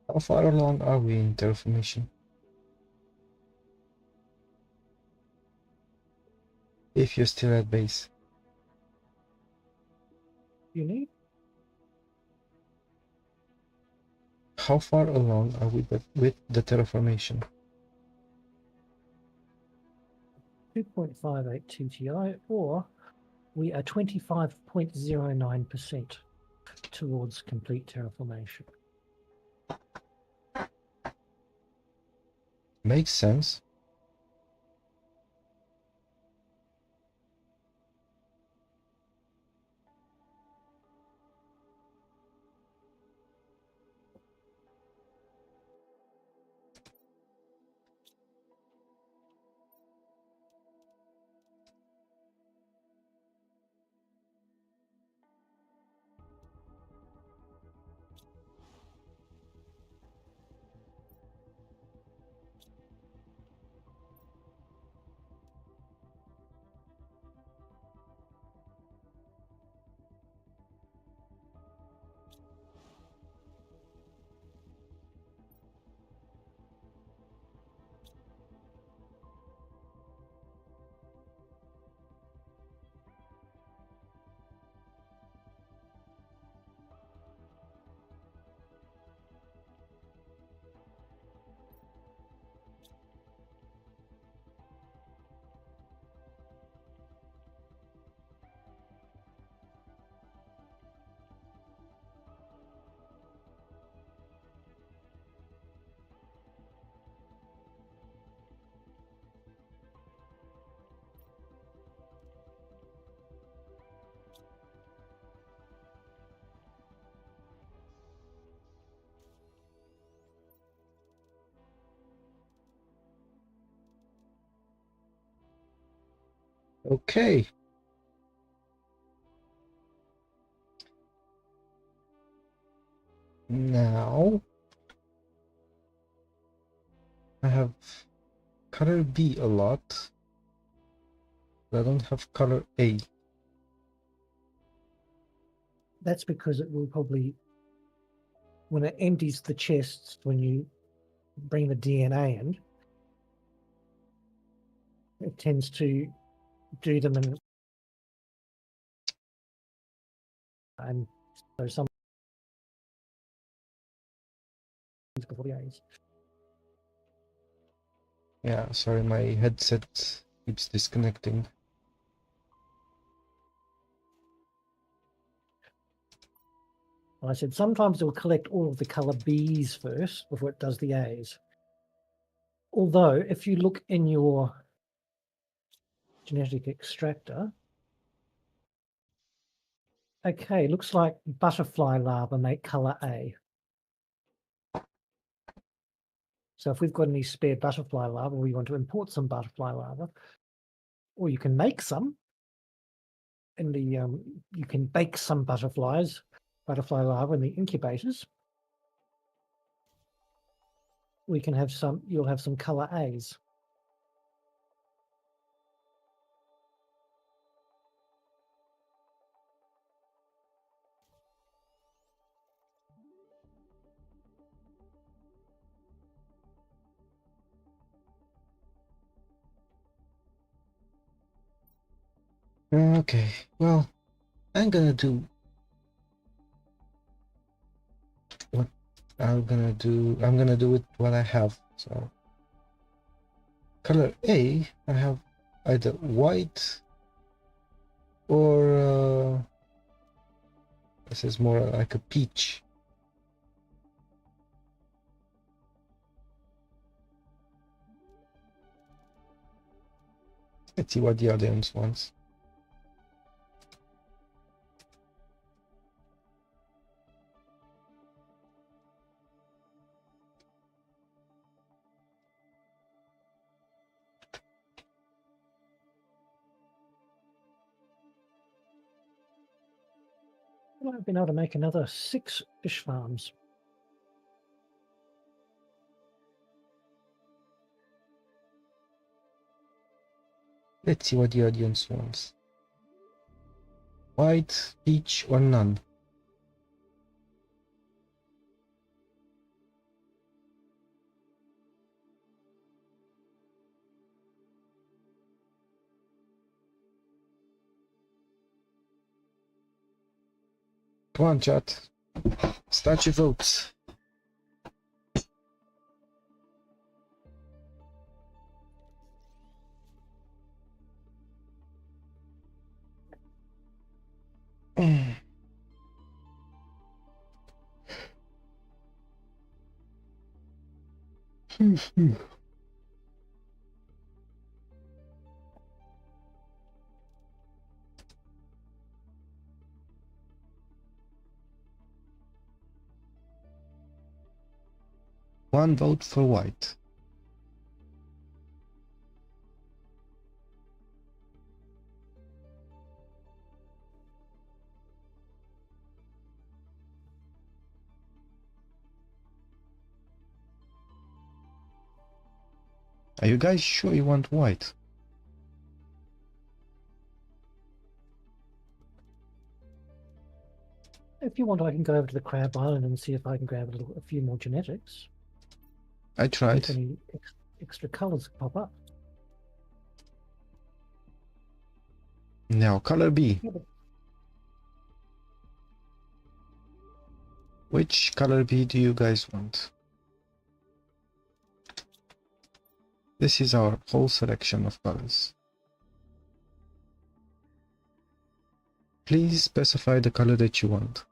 How far along are we in terraformation? If you're still at base. You need How far along are we with the terraformation? 2.58 TTI, or we are 25.09% towards complete terraformation. Makes sense. Okay. Now I have color B a lot, but I don't have color A. That's because it will probably, when it empties the chests, when you bring the DNA in, it tends to do them in, and so some before the A's. Yeah, sorry, my headset keeps disconnecting. I said sometimes it will collect all of the color B's first before it does the A's. Although, if you look in your genetic extractor, Okay, looks like butterfly larvae make color A. So if we've got any spare butterfly larvae, or we want to import some butterfly larvae, or you can make some in the you can bake some butterfly larvae in the incubators. We can have some. You'll have some color A's. Okay, well, I'm gonna do what I'm gonna do. I'm gonna do with what I have. So, color A, I have either white or this is more like a peach. Let's see what the audience wants. Well, I've been able to make another 6 fish farms. Let's see what the audience wants. White, peach, or none? Come on, chat. Start your votes. One vote for white. Are you guys sure you want white? If you want, I can go over to the Crab Island and see if I can grab a few more genetics. I tried. If any extra colors pop up. Now, color B. Yeah, but Which color B do you guys want? This is our whole selection of colors. Please specify the color that you want.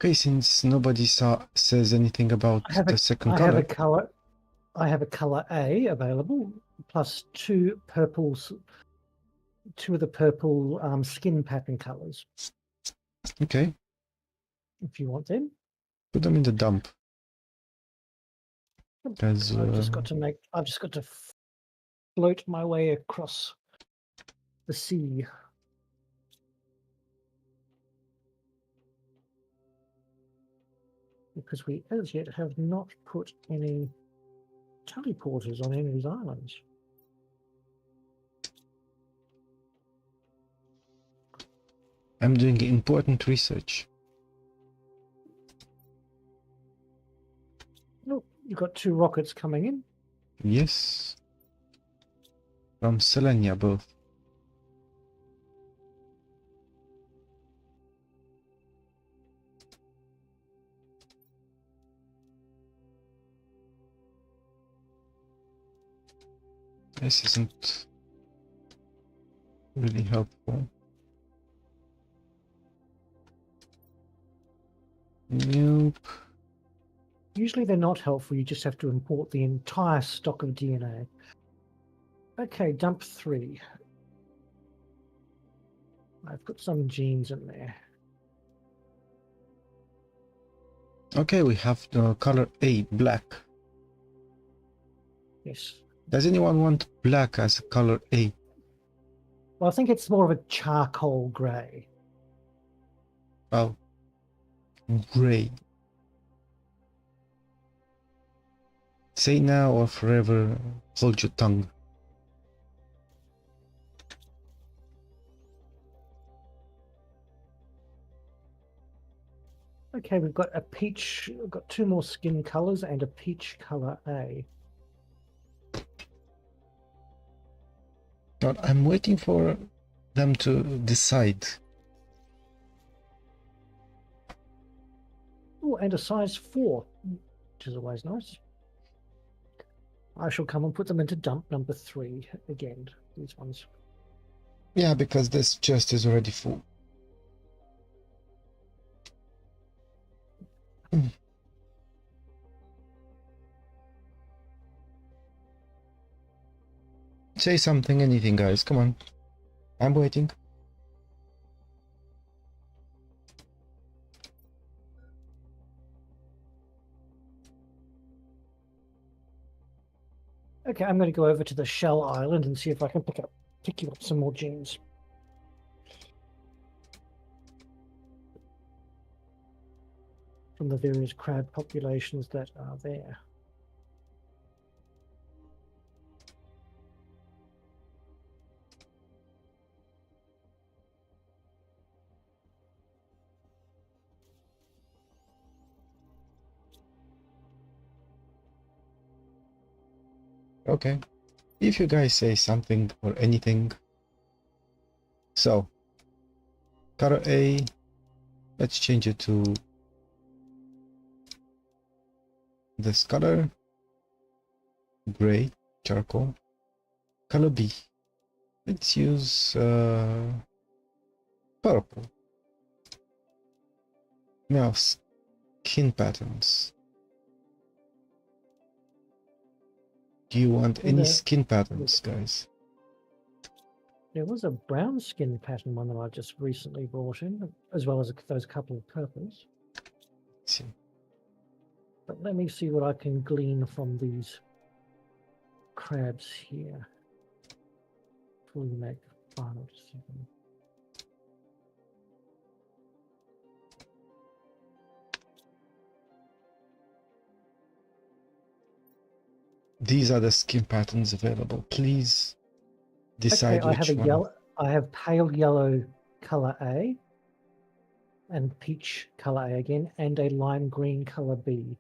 Okay, since nobody says anything about the second color. I have a color A available, plus two purples, two of the purple skin pattern colors. Okay. If you want them. Put them in the dump. As, I've just got to float my way across the sea. Because we as yet have not put any teleporters on any of these islands. I'm doing important research. Oh, you've got two rockets coming in. Yes. From Selenia, both. This isn't really helpful. Nope. Usually they're not helpful. You just have to import the entire stock of DNA. Okay, dump 3. I've put some genes in there. Okay, we have the color A, black. Yes. Does anyone want black as color A? Well, I think it's more of a charcoal grey. Oh, gray. Say now or forever hold your tongue. Okay, we've got a peach, we've got 2 more skin colours and a peach colour A. But I'm waiting for them to decide. Oh, and a size 4, which is always nice. I shall come and put them into dump number 3 again, these ones. Yeah, because this chest is already full. Say something, anything, guys. Come on. I'm waiting. Okay, I'm going to go over to the Shell Island and see if I can pick you up some more gems. From the various crab populations that are there. Okay. If you guys say something or anything. So, color A, let's change it to this color. Gray, charcoal. Color B. Let's use purple. Now, skin patterns. Do you want any skin patterns, guys? There was a brown skin pattern one that I just recently brought in, as well as those couple of purples. Let's see. But let me see what I can glean from these crabs here before we make the final decision. These are the skin patterns available. Please decide okay, which one. I have pale yellow color A, and peach color A again, and a lime green color B,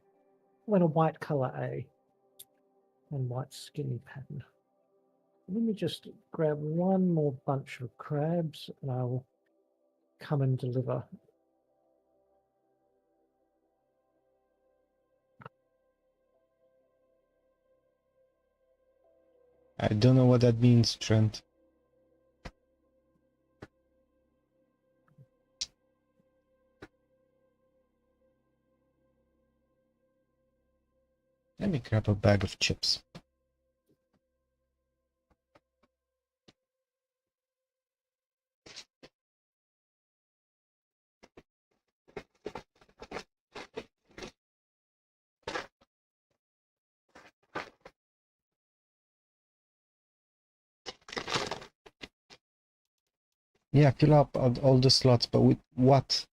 and a white color A, and white skin pattern. Let me just grab one more bunch of crabs, and I will come and deliver. I don't know what that means, Trent. Let me grab a bag of chips. Yeah, fill up all the slots, but with what?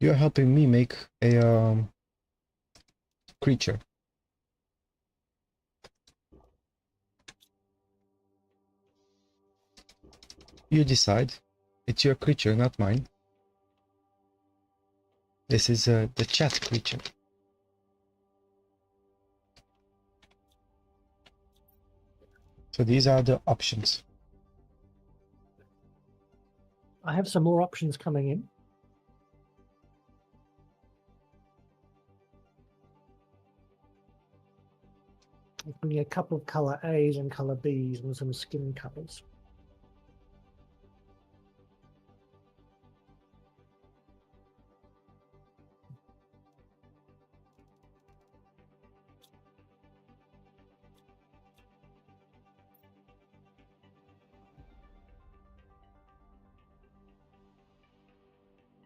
You're helping me make a creature. You decide. It's your creature, not mine. This is the chat creature. So these are the options. I have some more options coming in. We need a couple of color A's and color B's and some skin colors.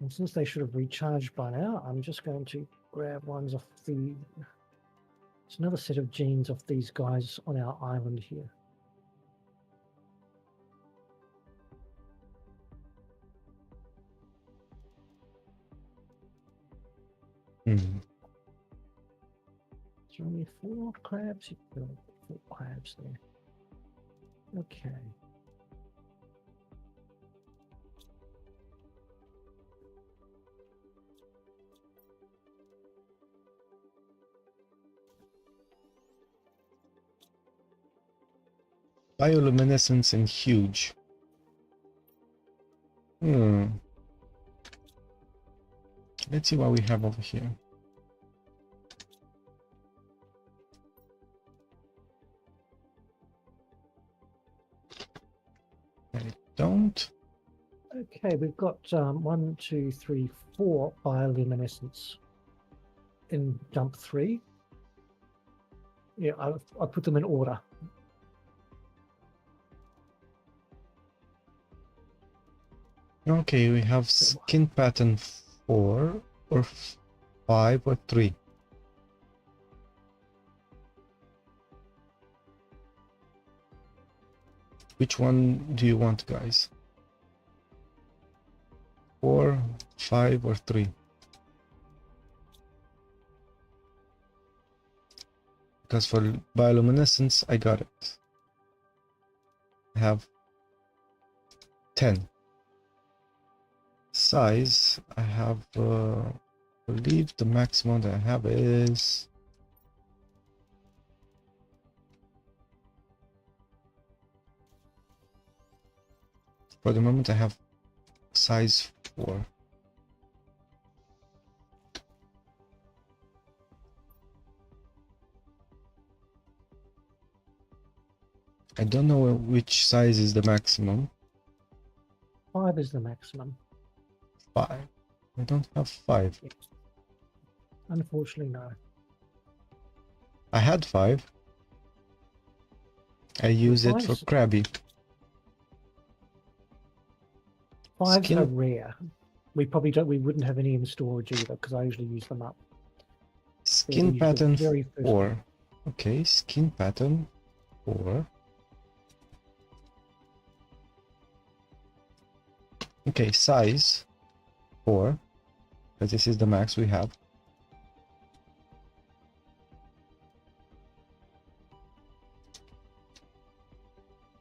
And since they should have recharged by now, I'm just going to grab ones off the... It's another set of genes off these guys on our island here. Hmm. Is there only 4 crabs? 4 crabs there. Okay. Bioluminescence and huge. Let's see what we have over here. I don't. Okay, we've got 1, 2, 3, 4 bioluminescence in dump 3. Yeah, I put them in order. Okay, we have skin pattern 4 or 5 or 3. Which one do you want, guys? 4, 5 or 3? Because for bioluminescence, I got it. I have 10. Size, I have, I believe the maximum that I have is... For the moment, I have size 4. I don't know which size is the maximum. 5 is the maximum. 5. I don't have 5. Yes. Unfortunately, no. I had 5. I use it for crabby. 5s are rare. We probably don't. We wouldn't have any in storage either because I usually use them up. Skin pattern 4. Okay, skin pattern 4. Okay, size 4, because this is the max we have.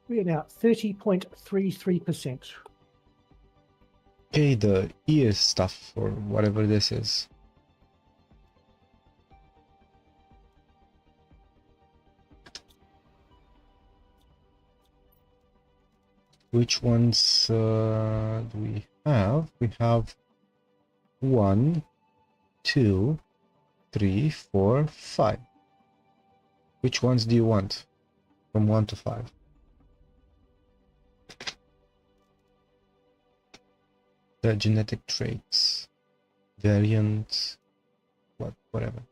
We are now 30.33%. Okay, the ear stuff or whatever this is. Which ones do we have? We have 1, 2, 3, 4, 5. Which ones do you want? From 1 to 5. The genetic traits, variant, whatever.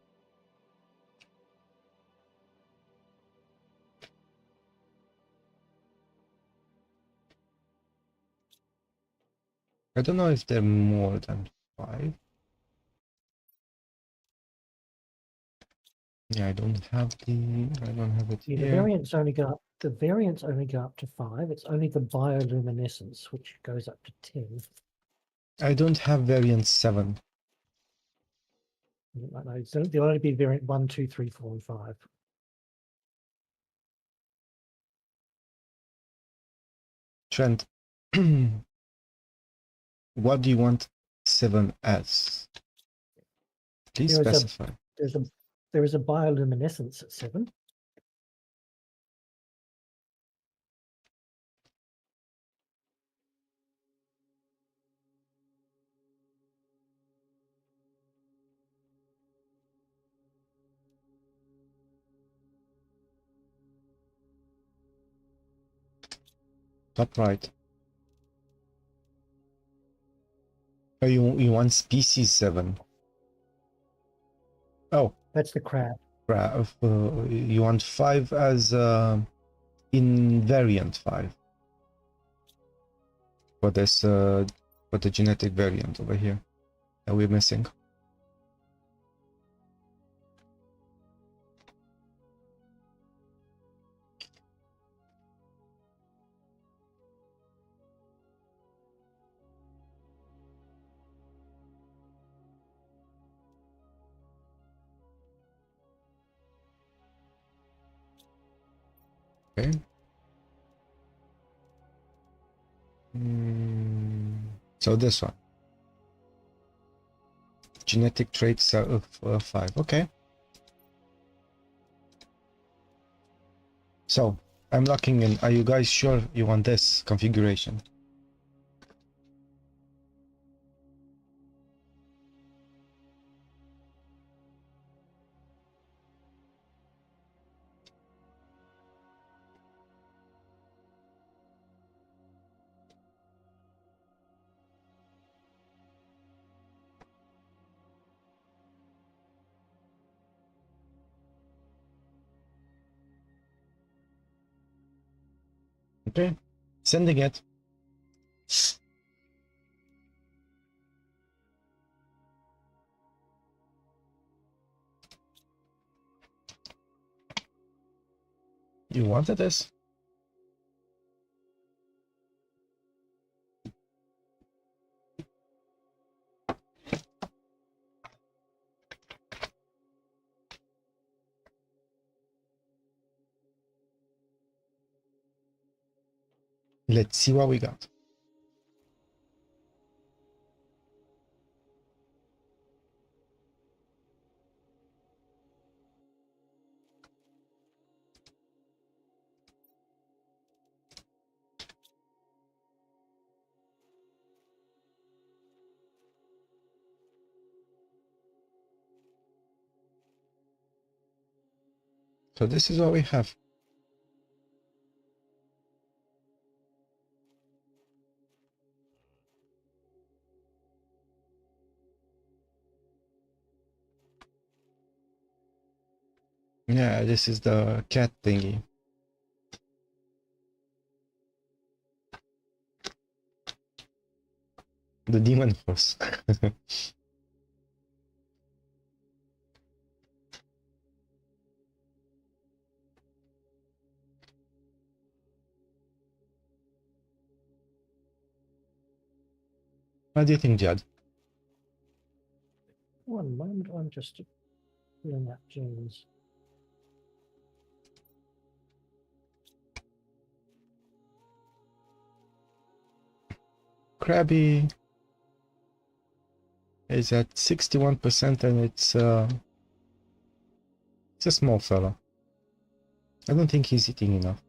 I don't know if they're more than 5. Yeah, I don't have it Yeah, here. the variants only go up. The variants only go up to 5. It's only the bioluminescence which goes up to 10. I don't have variant 7. So there'll only be variant 1, 2, 3, 4, and 5. Trent, what do you want 7 as? Please specify. There is a bioluminescence at 7. Top right. Oh, you want species 7. Oh, That's the crab. You want 5 as invariant 5 for this for the genetic variant over here that we're missing. Okay. So this one. Genetic traits of 5. Okay. So I'm locking in. Are you guys sure you want this configuration? Okay, sending it. You wanted this? Let's see what we got. So this is what we have. Yeah, this is the cat thingy. The demon horse. What do you think, Jad? One moment, I'm just filling up genes. Krabby is at 61% and it's a small fella. I don't think he's eating enough.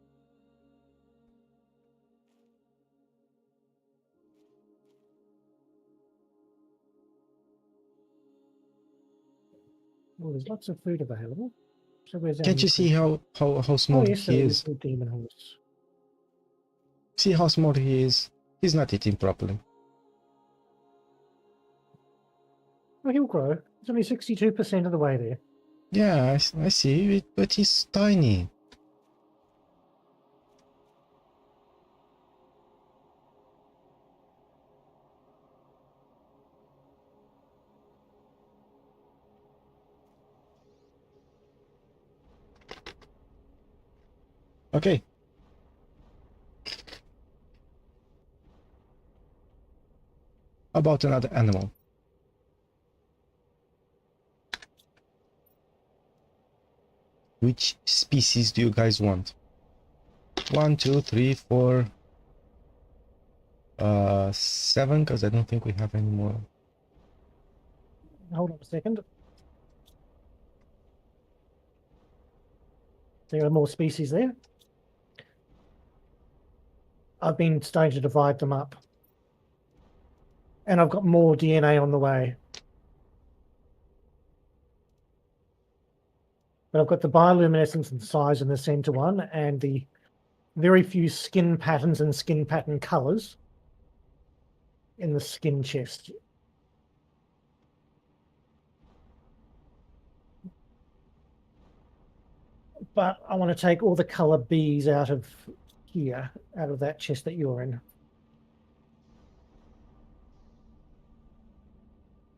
Well, there's lots of food available. So where's our Can't you see nutrition? how small Oh, yes, he there is? the demon horse. See how small he is? He's not eating properly. Well, he'll grow. It's only 62% of the way there. Yeah, I see it, but he's tiny. Okay. How about another animal? Which species do you guys want? 1, 2, 3, 4, 7, because I don't think we have any more. Hold on a second. There are more species there. I've been starting to divide them up. And I've got more DNA on the way. But I've got the bioluminescence and size in the center one, and the very few skin patterns and skin pattern colors in the skin chest. But I want to take all the color Bs out of here, out of that chest that you're in.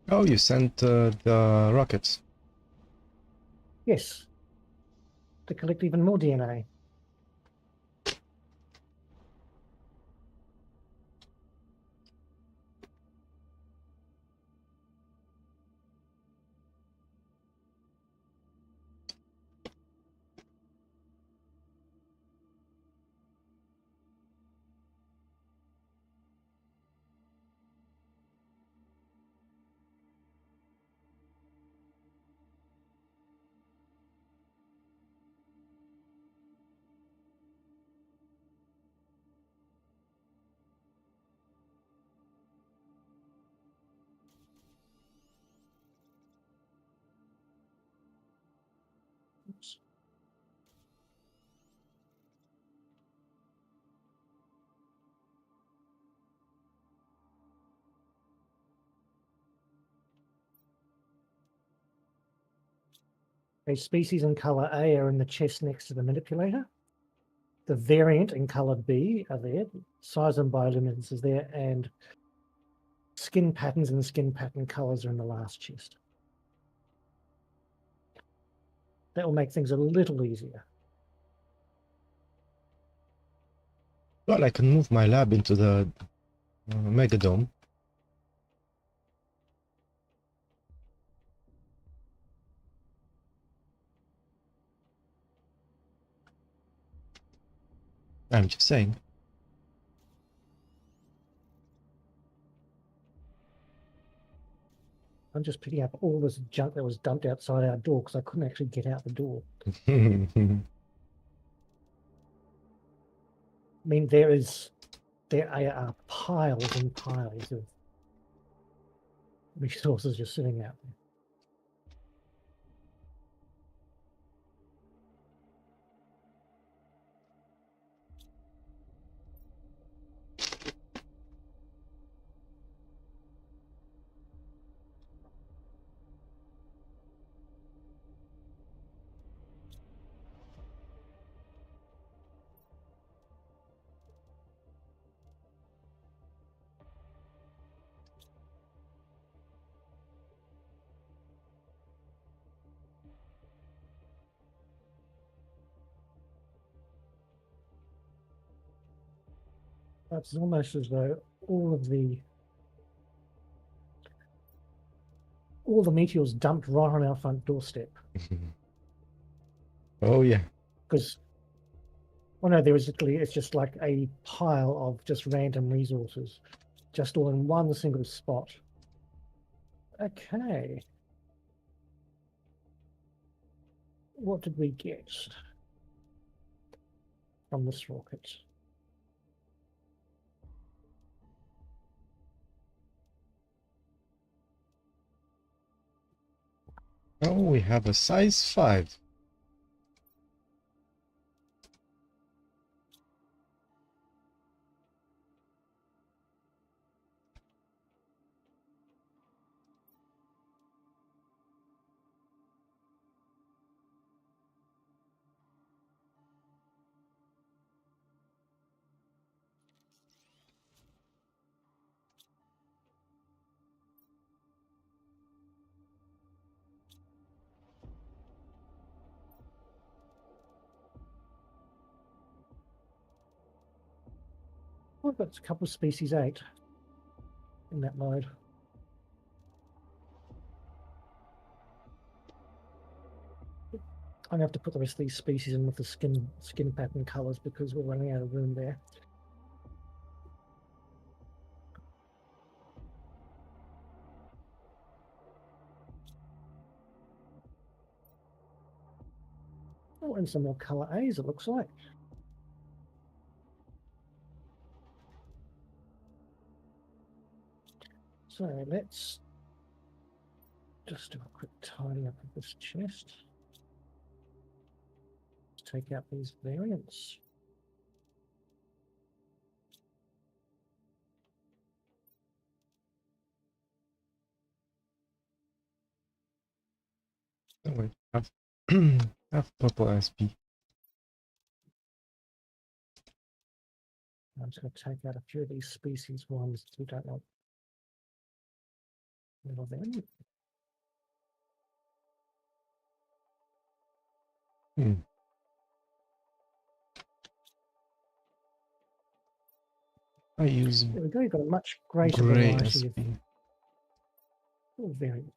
Oh, you sent the rockets. Yes, to collect even more DNA. Oops. Okay, species in color A are in the chest next to the manipulator. The variant in color B are there. Size and bioluminescence is there, and skin patterns and skin pattern colors are in the last chest. That will make things a little easier. Well, I can move my lab into the Megadome. I'm just saying. I'm just picking up all this junk that was dumped outside our door because I couldn't actually get out the door. I mean, there are piles and piles of resources just sitting out there. It's almost as though all the meteors dumped right on our front doorstep. Oh yeah. Because, well, no, there is literally, it's just like a pile of just random resources, just all in one single spot. Okay. What did we get from this rocket? Oh, we have a size 5. I've got a couple of species 8 in that mode. I'm going to have to put the rest of these species in with the skin pattern colours because we're running out of room there. Oh, and some more colour A's, it looks like. So let's just do a quick tidy up of this chest. Let's take out these variants. Oh wait, have purple SP. I'm just going to take out a few of these species ones that we don't want. Little them. I use There we go. You've got a much greater gray variety SP. of variant.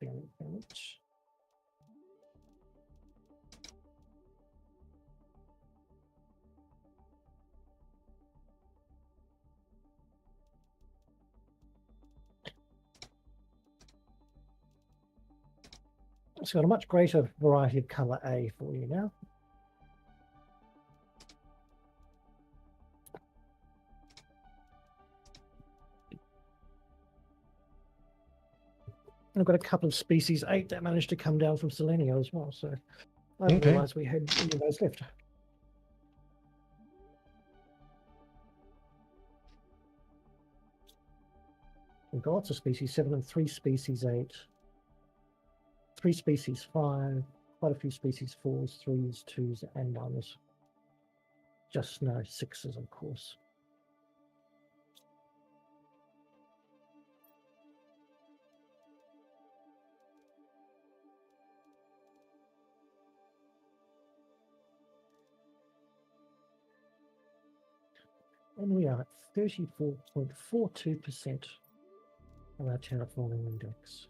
It's got a much greater variety of colour A for you now. And I've got a couple of species 8 that managed to come down from Selenio as well, so I didn't Okay. realise we had any of those left. We've got lots of species 7 and 3 species 8. 3 species 5, quite a few species 4s, 3s, 2s, and 1s. Just no 6s, of course. And we are at 34.42% of our terraforming index.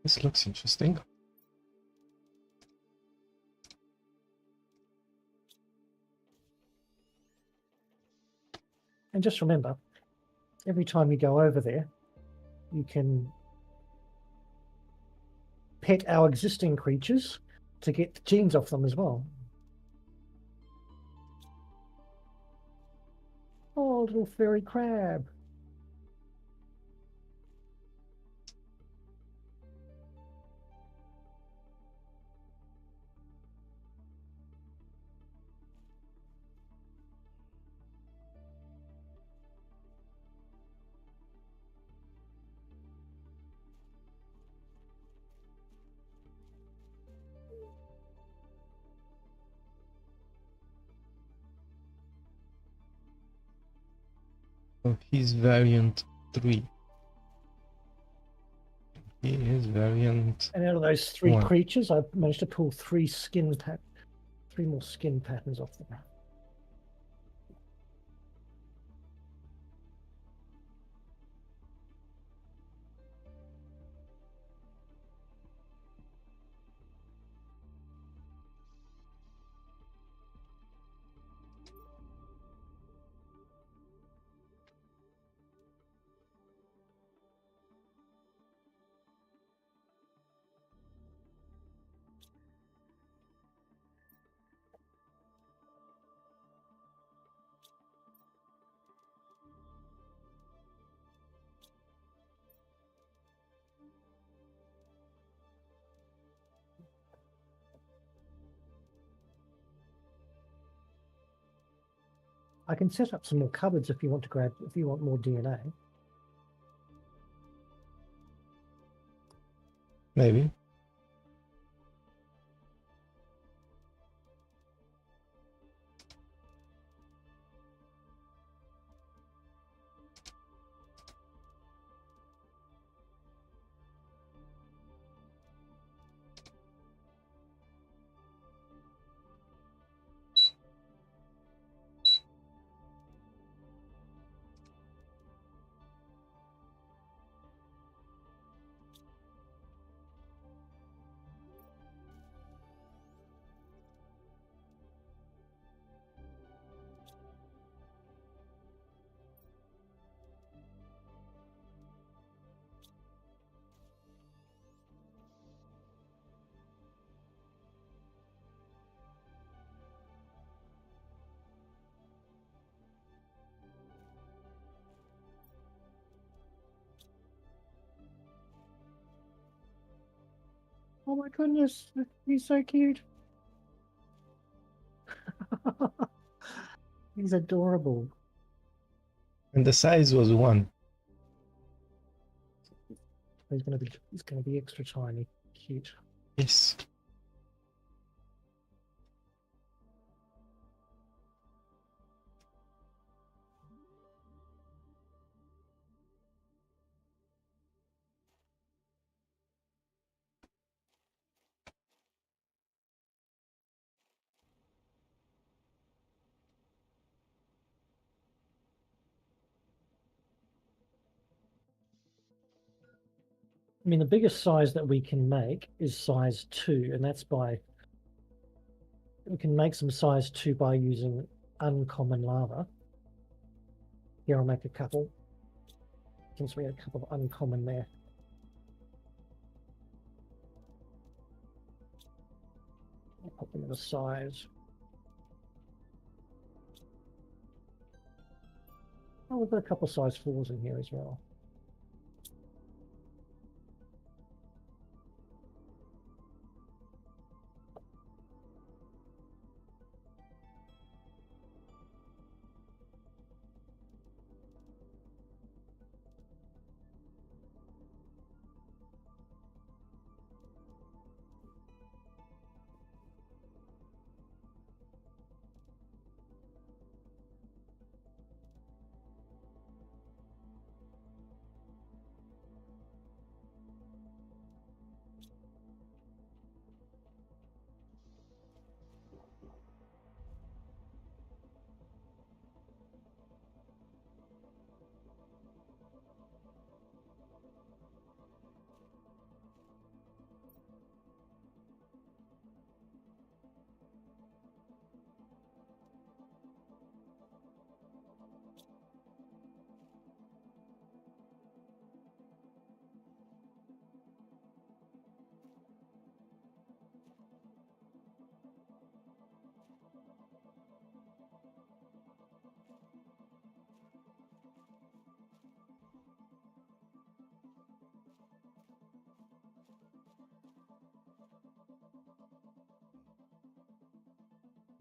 This looks interesting. And just remember, every time you go over there, you can pet our existing creatures to get the genes off them as well. Oh, little fairy crab. So he's variant 3. He is variant. And out of those 3 1. creatures, I've managed to pull 3 more skin patterns off them. I can set up some more cupboards if you want more DNA. Maybe. Oh my goodness, he's so cute. He's adorable. And the size was 1. He's gonna be extra tiny, cute. Yes. I mean, the biggest size that we can make is size 2, and that's by we can make some size 2 by using uncommon lava. Here, I'll make a couple, since we had a couple of uncommon there. I'll put them in a size. Oh, we've got a couple of size 4s in here as well.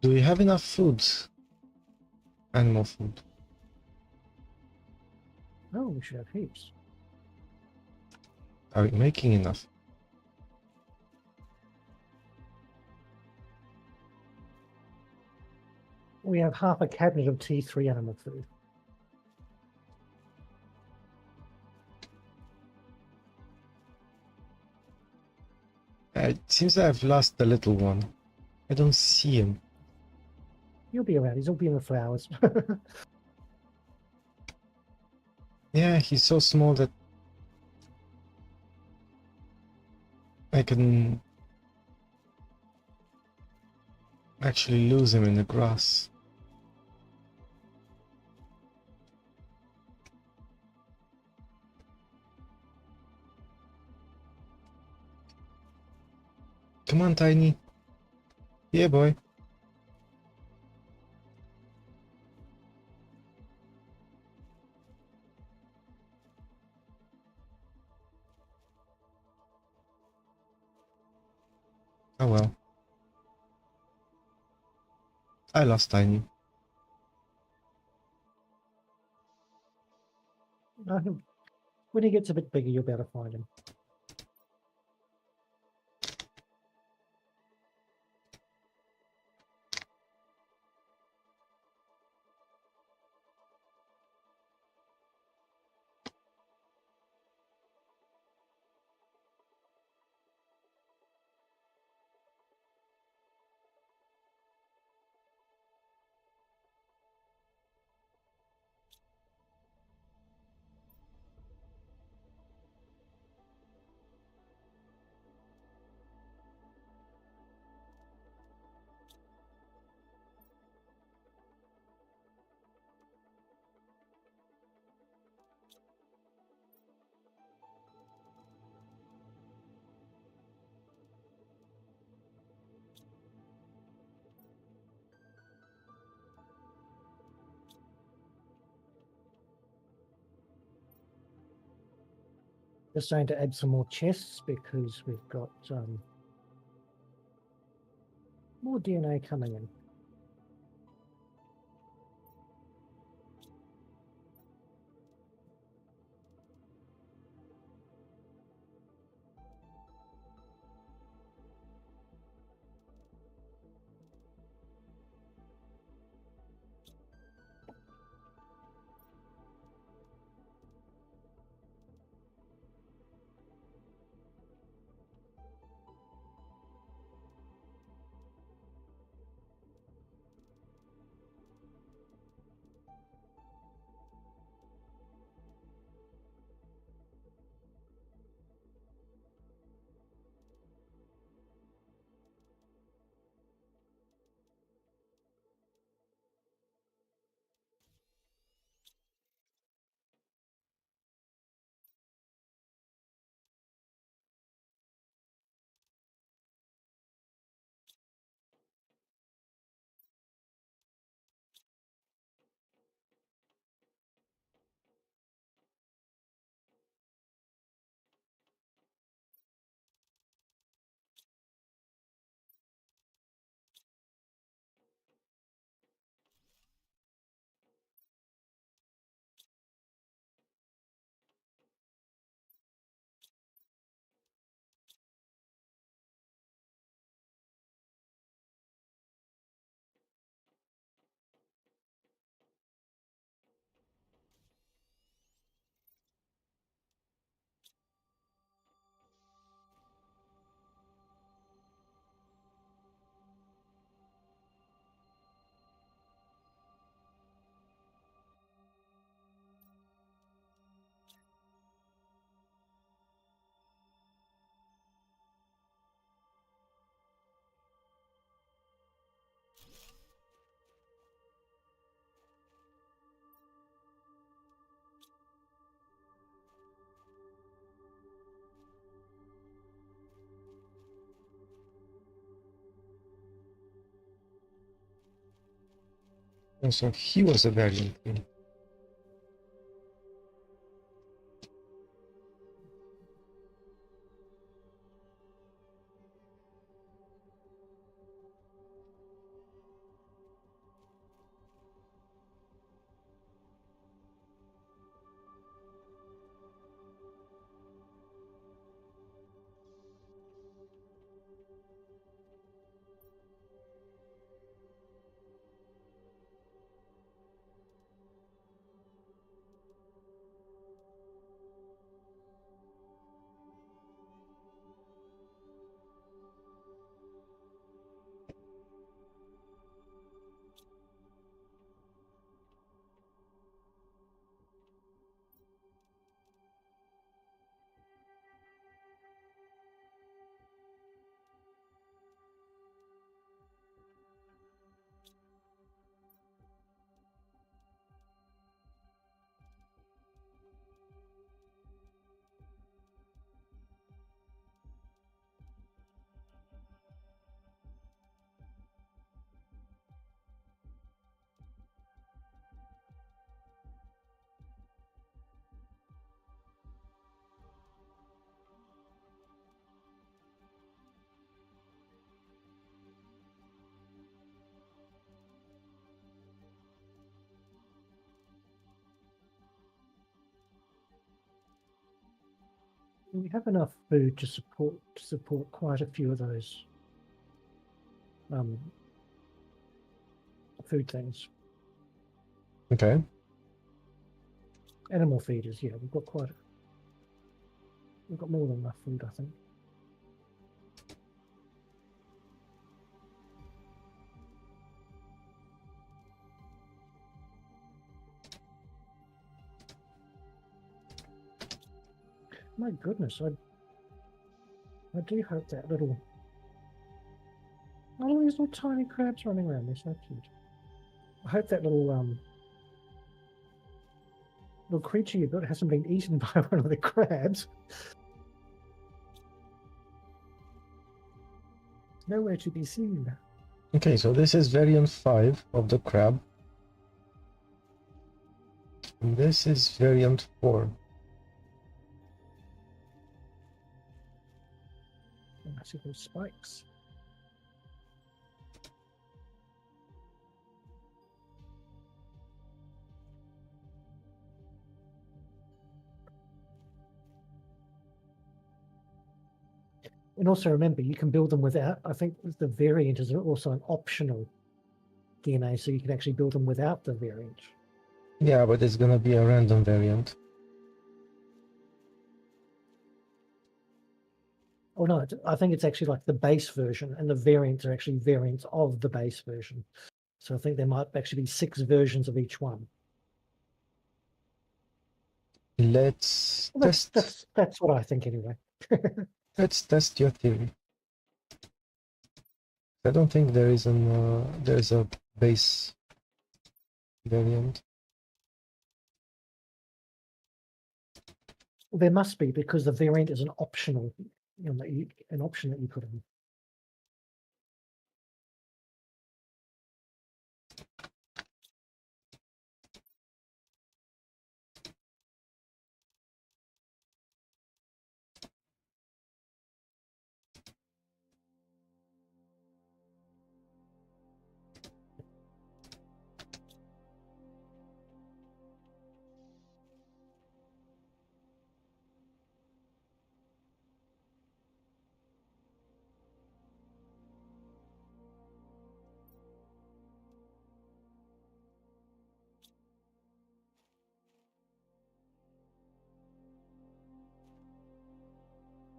Do we have enough food? Animal food. Oh, we should have heaps. Are we making enough? We have half a cabinet of T3 animal food. It seems I've lost the little one. I don't see him. He'll be around. He'll be in the flowers. Yeah, he's so small that I can actually lose him in the grass. Come on, Tiny. Yeah, boy. Oh well. I lost Tiny. When he gets a bit bigger, you'll be able to find him. Just going to add some more chests because we've got More DNA coming in. And so he was a variant thing. We have enough food to support quite a few of those food things. Okay. Animal feeders, yeah, we've got more than enough food, I think. My goodness, I do hope that little all these little tiny crabs running around, they're so cute. I hope that little creature you built hasn't been eaten by one of the crabs. Nowhere to be seen. Okay, so this is variant 5 of the crab. And this is variant 4. I see those spikes. And also remember, you can build them without, I think the variant is also an optional DNA, so you can actually build them without the variant. Yeah, but it's gonna be a random variant. Oh no, I think it's actually like the base version, and the variants are actually variants of the base version. So I think there might actually be 6 versions of each one. Let's Well, test. that's what I think anyway. Let's test your theory. I don't think there is there's a base variant. Well, there must be, because the variant is an optional, an option that you put in.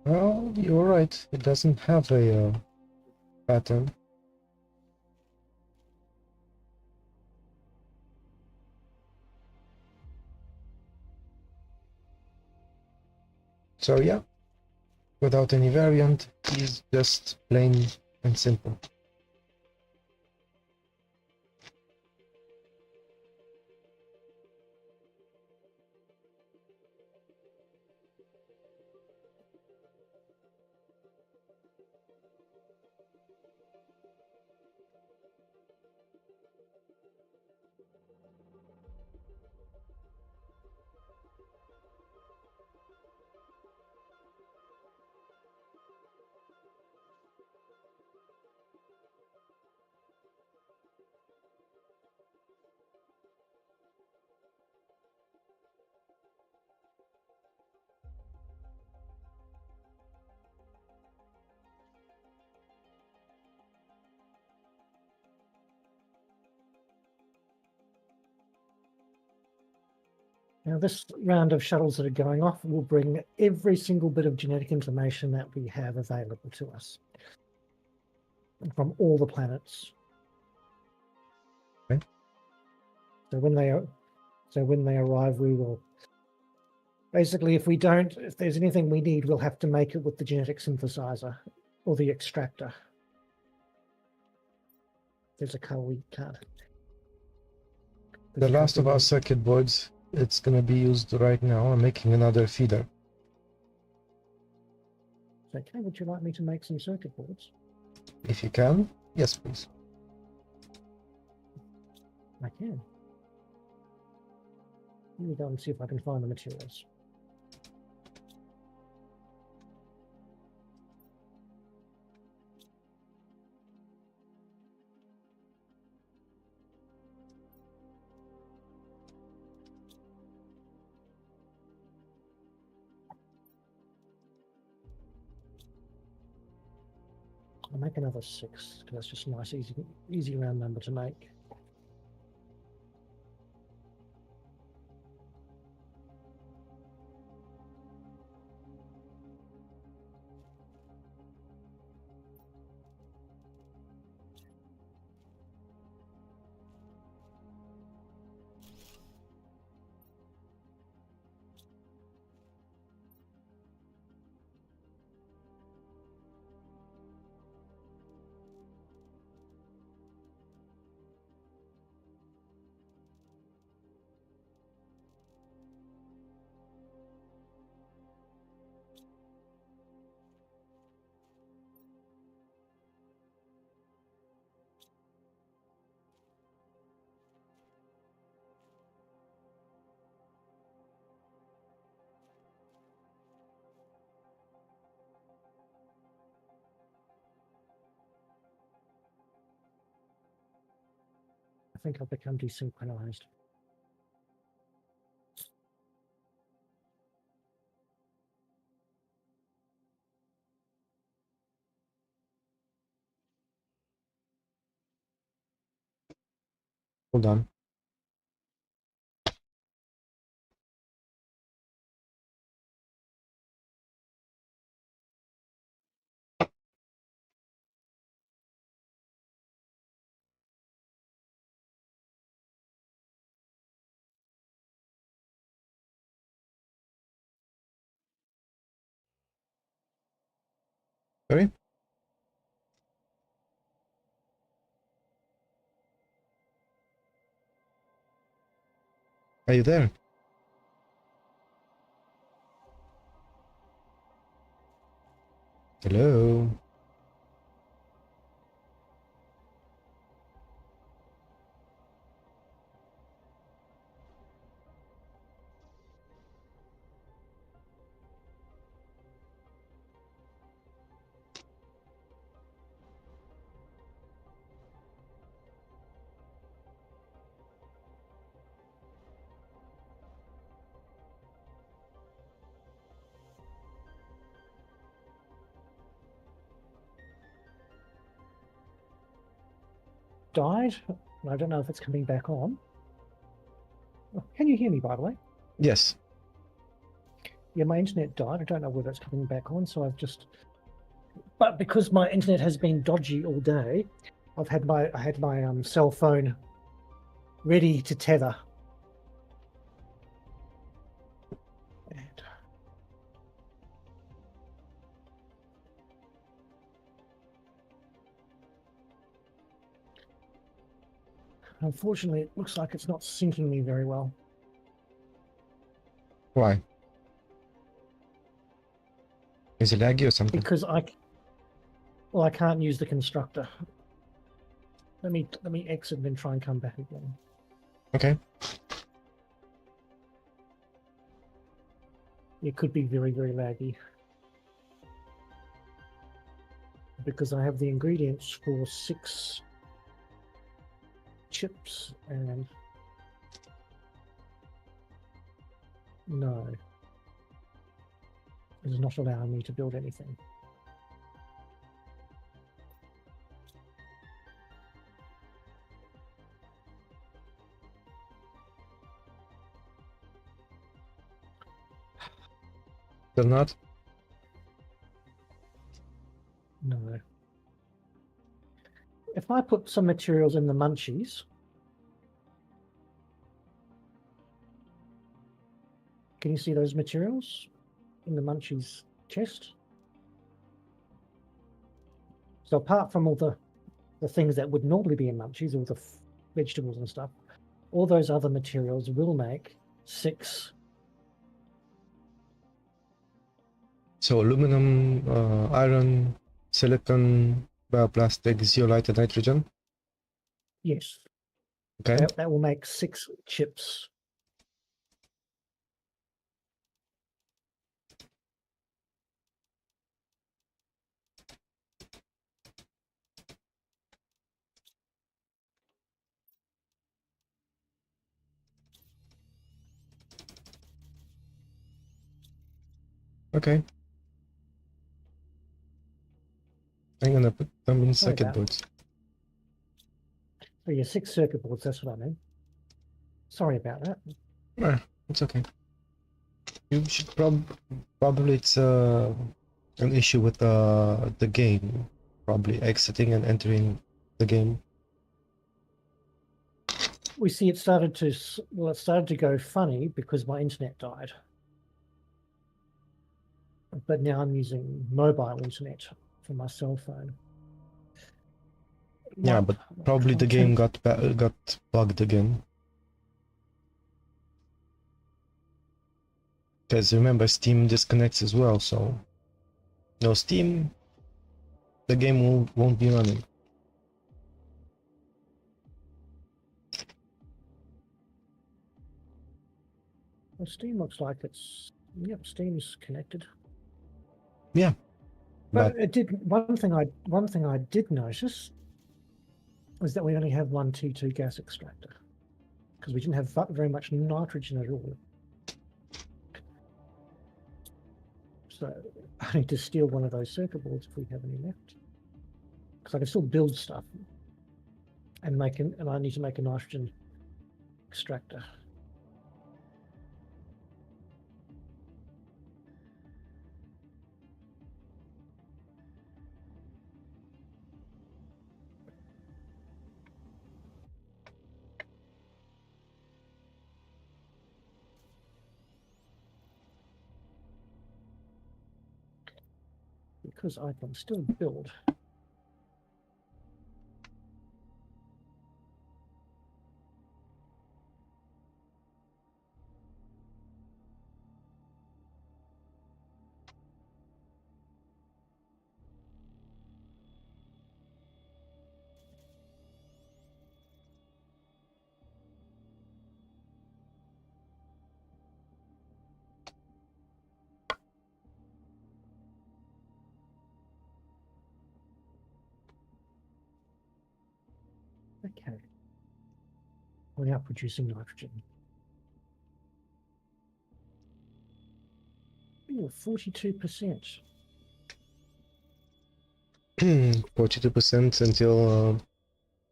Well, you're right. It doesn't have a pattern. So yeah, without any variant, is just plain and simple. Now, this round of shuttles that are going off will bring every single bit of genetic information that we have available to us from all the planets. Okay. So when they arrive, we will basically, if there's anything we need, we'll have to make it with the genetic synthesizer or the extractor. There's a color we can't. The last of our circuit boards, it's gonna be used right now. I'm making another feeder. Okay, would you like me to make some circuit boards? If you can, yes, please. I can. Let me go and see if I can find the materials. I'll make another 6 because that's just a nice, easy round number to make. I think I've become desynchronized. Hold on. Sorry? Are you there? Hello? Died. I don't know if it's coming back on. Can you hear me, by the way? Yes. Yeah, my internet died. I don't know whether it's coming back on, so I've just. But because my internet has been dodgy all day, I had my cell phone ready to tether. And unfortunately, it looks like it's not syncing me very well. Why? Is it laggy or something? Because I can't use the constructor. Let me exit and then try and come back again. Okay. It could be very, very laggy. Because I have the ingredients for 6 chips and no. It is not allowing me to build anything. Still not? No. If I put some materials in the munchies, can you see those materials in the munchies chest? So apart from all the things that would normally be in munchies, all the vegetables and stuff, all those other materials will make 6. So aluminum, iron, silicon, bioplastic, zeolite, and nitrogen. Yes. Okay. That will make 6 chips. Okay. I'm gonna put them in Sorry circuit about boards. So yeah, 6 circuit boards, that's what I mean. Sorry about that. It's okay. You should probably it's an issue with the game. Probably exiting and entering the game. We see it started to go funny because my internet died. But now I'm using mobile internet for my cell phone. Yeah, but probably the game got bugged again. Because remember, Steam disconnects as well, so no Steam, the game won't be running. Well, Steam looks like it's Steam's connected. Yeah, but it did one thing I did notice was that we only have one T2 gas extractor because we didn't have very much nitrogen at all. So I need to steal one of those circuit boards if we have any left, because I can still build stuff and I need to make a nitrogen extractor. Because I can still build. Okay. We are producing nitrogen. Ooh, 42%. 42% until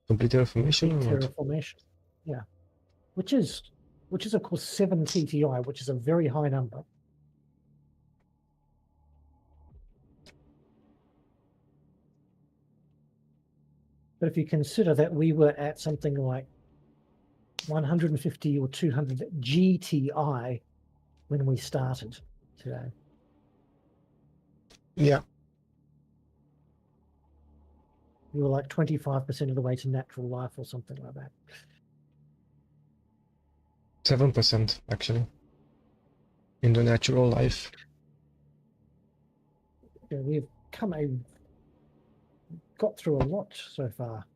complete terraformation. Terraformation. Yeah. Which is of course 7 TTI, which is a very high number. But if you consider that we were at something like 150 or 200 GTI when we started today. Yeah. We were like 25% of the way to natural life or something like that. 7% actually in the natural life. Yeah, we've got through a lot so far.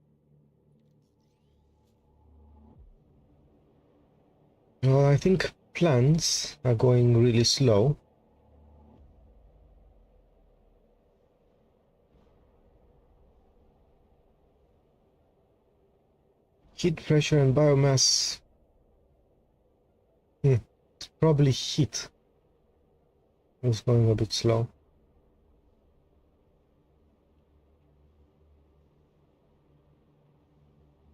Well, I think plants are going really slow. Heat pressure and biomass. Probably heat is going a bit slow.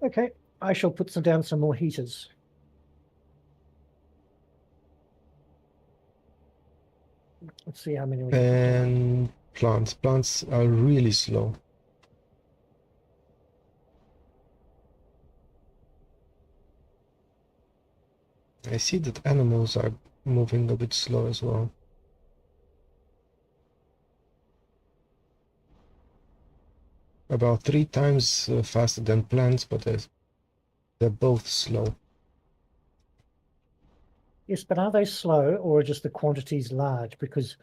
Okay, I shall put down some more heaters. Let's see how many we can put down. And plants are really slow. I see that animals are moving a bit slow as well. About 3 times faster than plants, but they're both slow. Yes, but are they slow or are just the quantities large? Because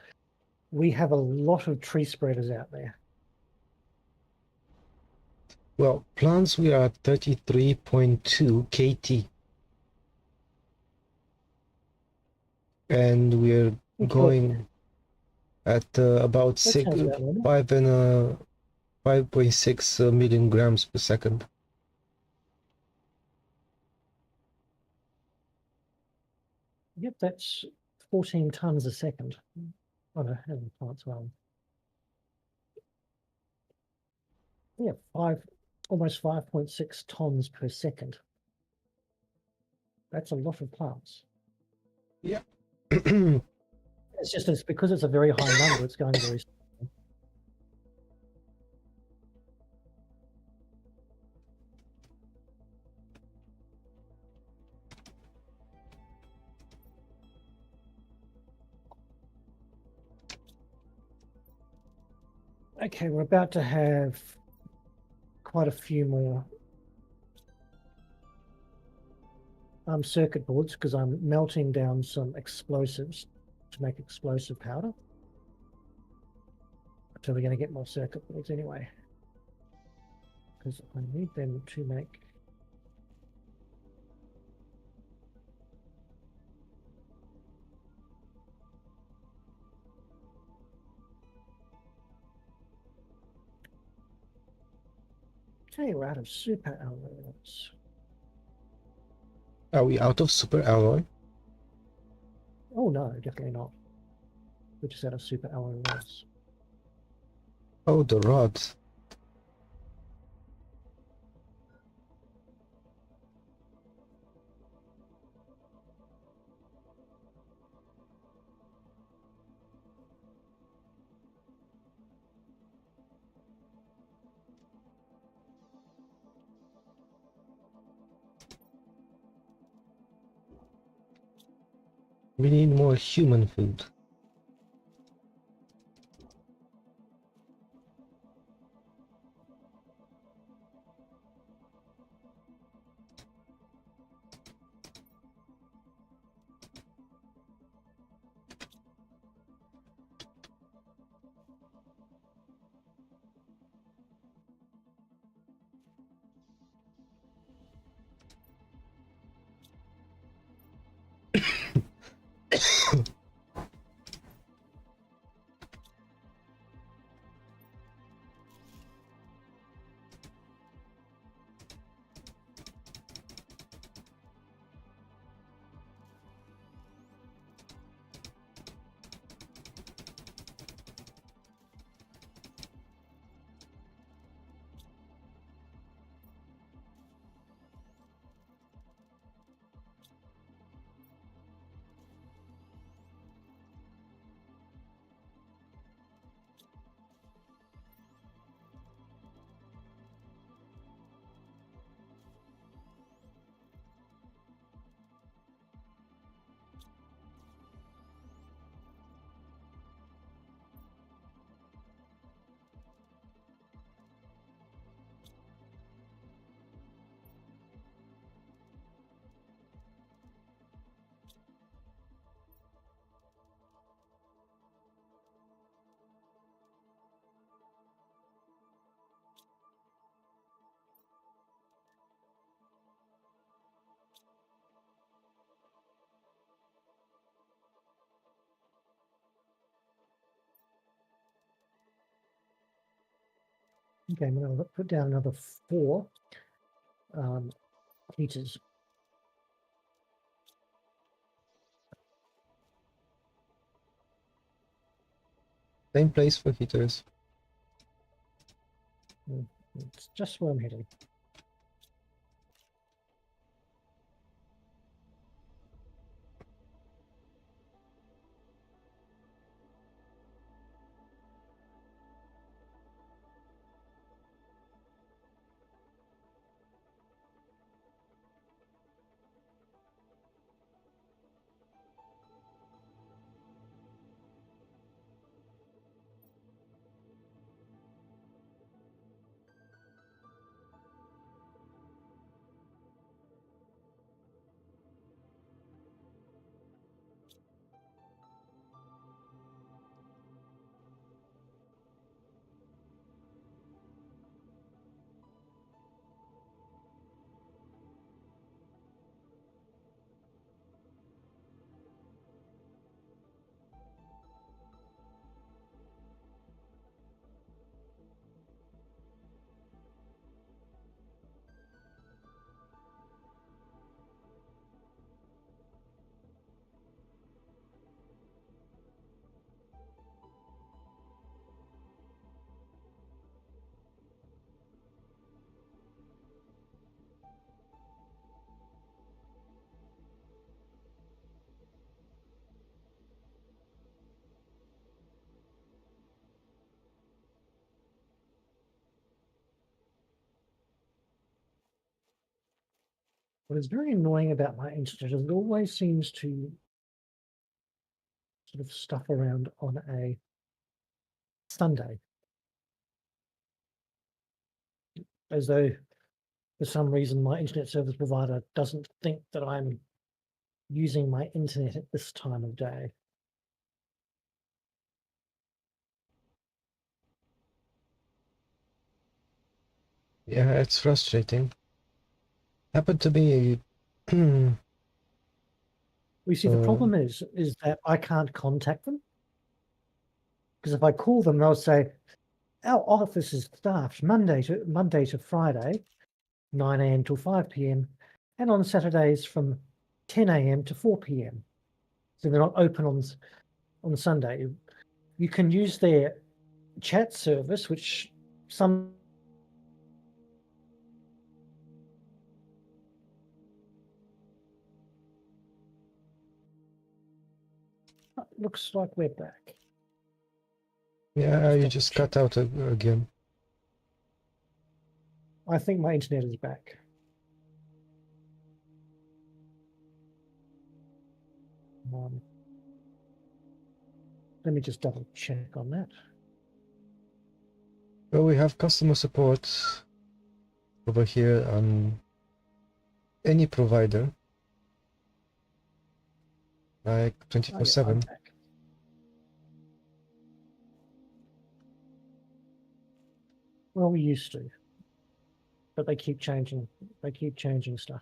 we have a lot of tree spreaders out there. Well, plants we are at 33.2 KT. And we're going at about 5.6 million grams per second. Yep, that's 14 tons a second. Oh no, how many plants are on? Yeah, almost 5.6 tons per second. That's a lot of plants. Yeah. It's because it's a very high number, it's going very slow. Okay, we're about to have quite a few more circuit boards because I'm melting down some explosives to make explosive powder. So we're going to get more circuit boards anyway, because I need them to make okay, we're out of super alloys. Are we out of super alloy? Oh no, definitely not. We're just out of super alloy rods. Oh, the rods. We need more human food. Okay, I'm going to put down another 4 heaters. Same place for heaters. It's just where I'm heading. What is very annoying about my internet is it always seems to sort of stuff around on a Sunday, as though for some reason my internet service provider doesn't think that I'm using my internet at this time of day. Yeah, it's frustrating. Happened to be We see the problem is that I can't contact them, because if I call them, they'll say, our office is staffed Monday to Friday, 9 a.m. till 5 p.m, and on Saturdays from 10 a.m. to 4 p.m. So they're not open on Sunday. You can use their chat service, which some looks like we're back. yeah, you just cut out again. I think my internet is back. Let me just double check on that. Well, we have customer support over here on any provider, like Oh, yeah, 24/7. I'm back. Well, we used to, but they keep changing. They keep changing stuff.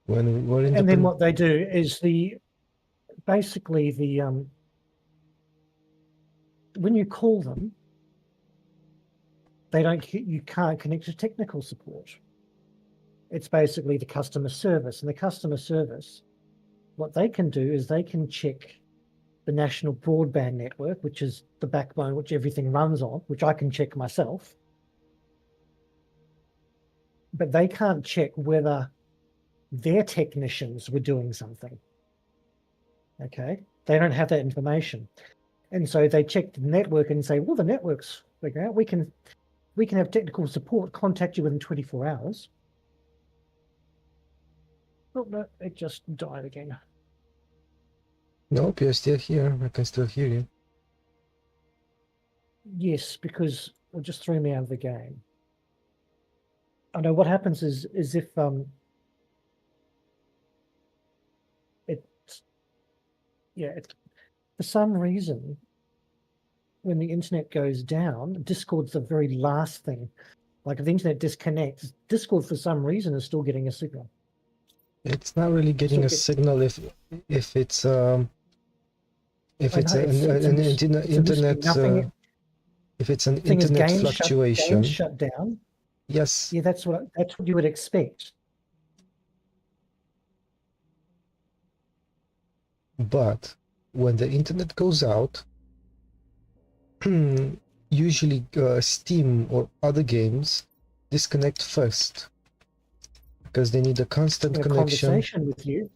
When we're And then independent, what they do is basically when you call them, you can't connect to technical support. It's basically the customer service, and the customer service, what they can do is they can check the national broadband network, which is the backbone which everything runs on, which I can check myself. But they can't check whether their technicians were doing something. Okay, they don't have that information. And so they check the network and say, well, the network's figuring out, we can have technical support contact you within 24 hours. Oh, no, it just died again. nope, you're still here. I can still hear you. Yes, because it just threw me out of the game. I know what happens is if it's for some reason when the internet goes down, Discord's the very last thing. Like if the internet disconnects, Discord for some reason is still getting a signal. It's not really getting a signal if it's an internet if it's an internet fluctuation. Games shut down. Yes. Yeah, that's what you would expect. But when the internet goes out, usually Steam or other games disconnect first because they need a constant connection. Conversation with you.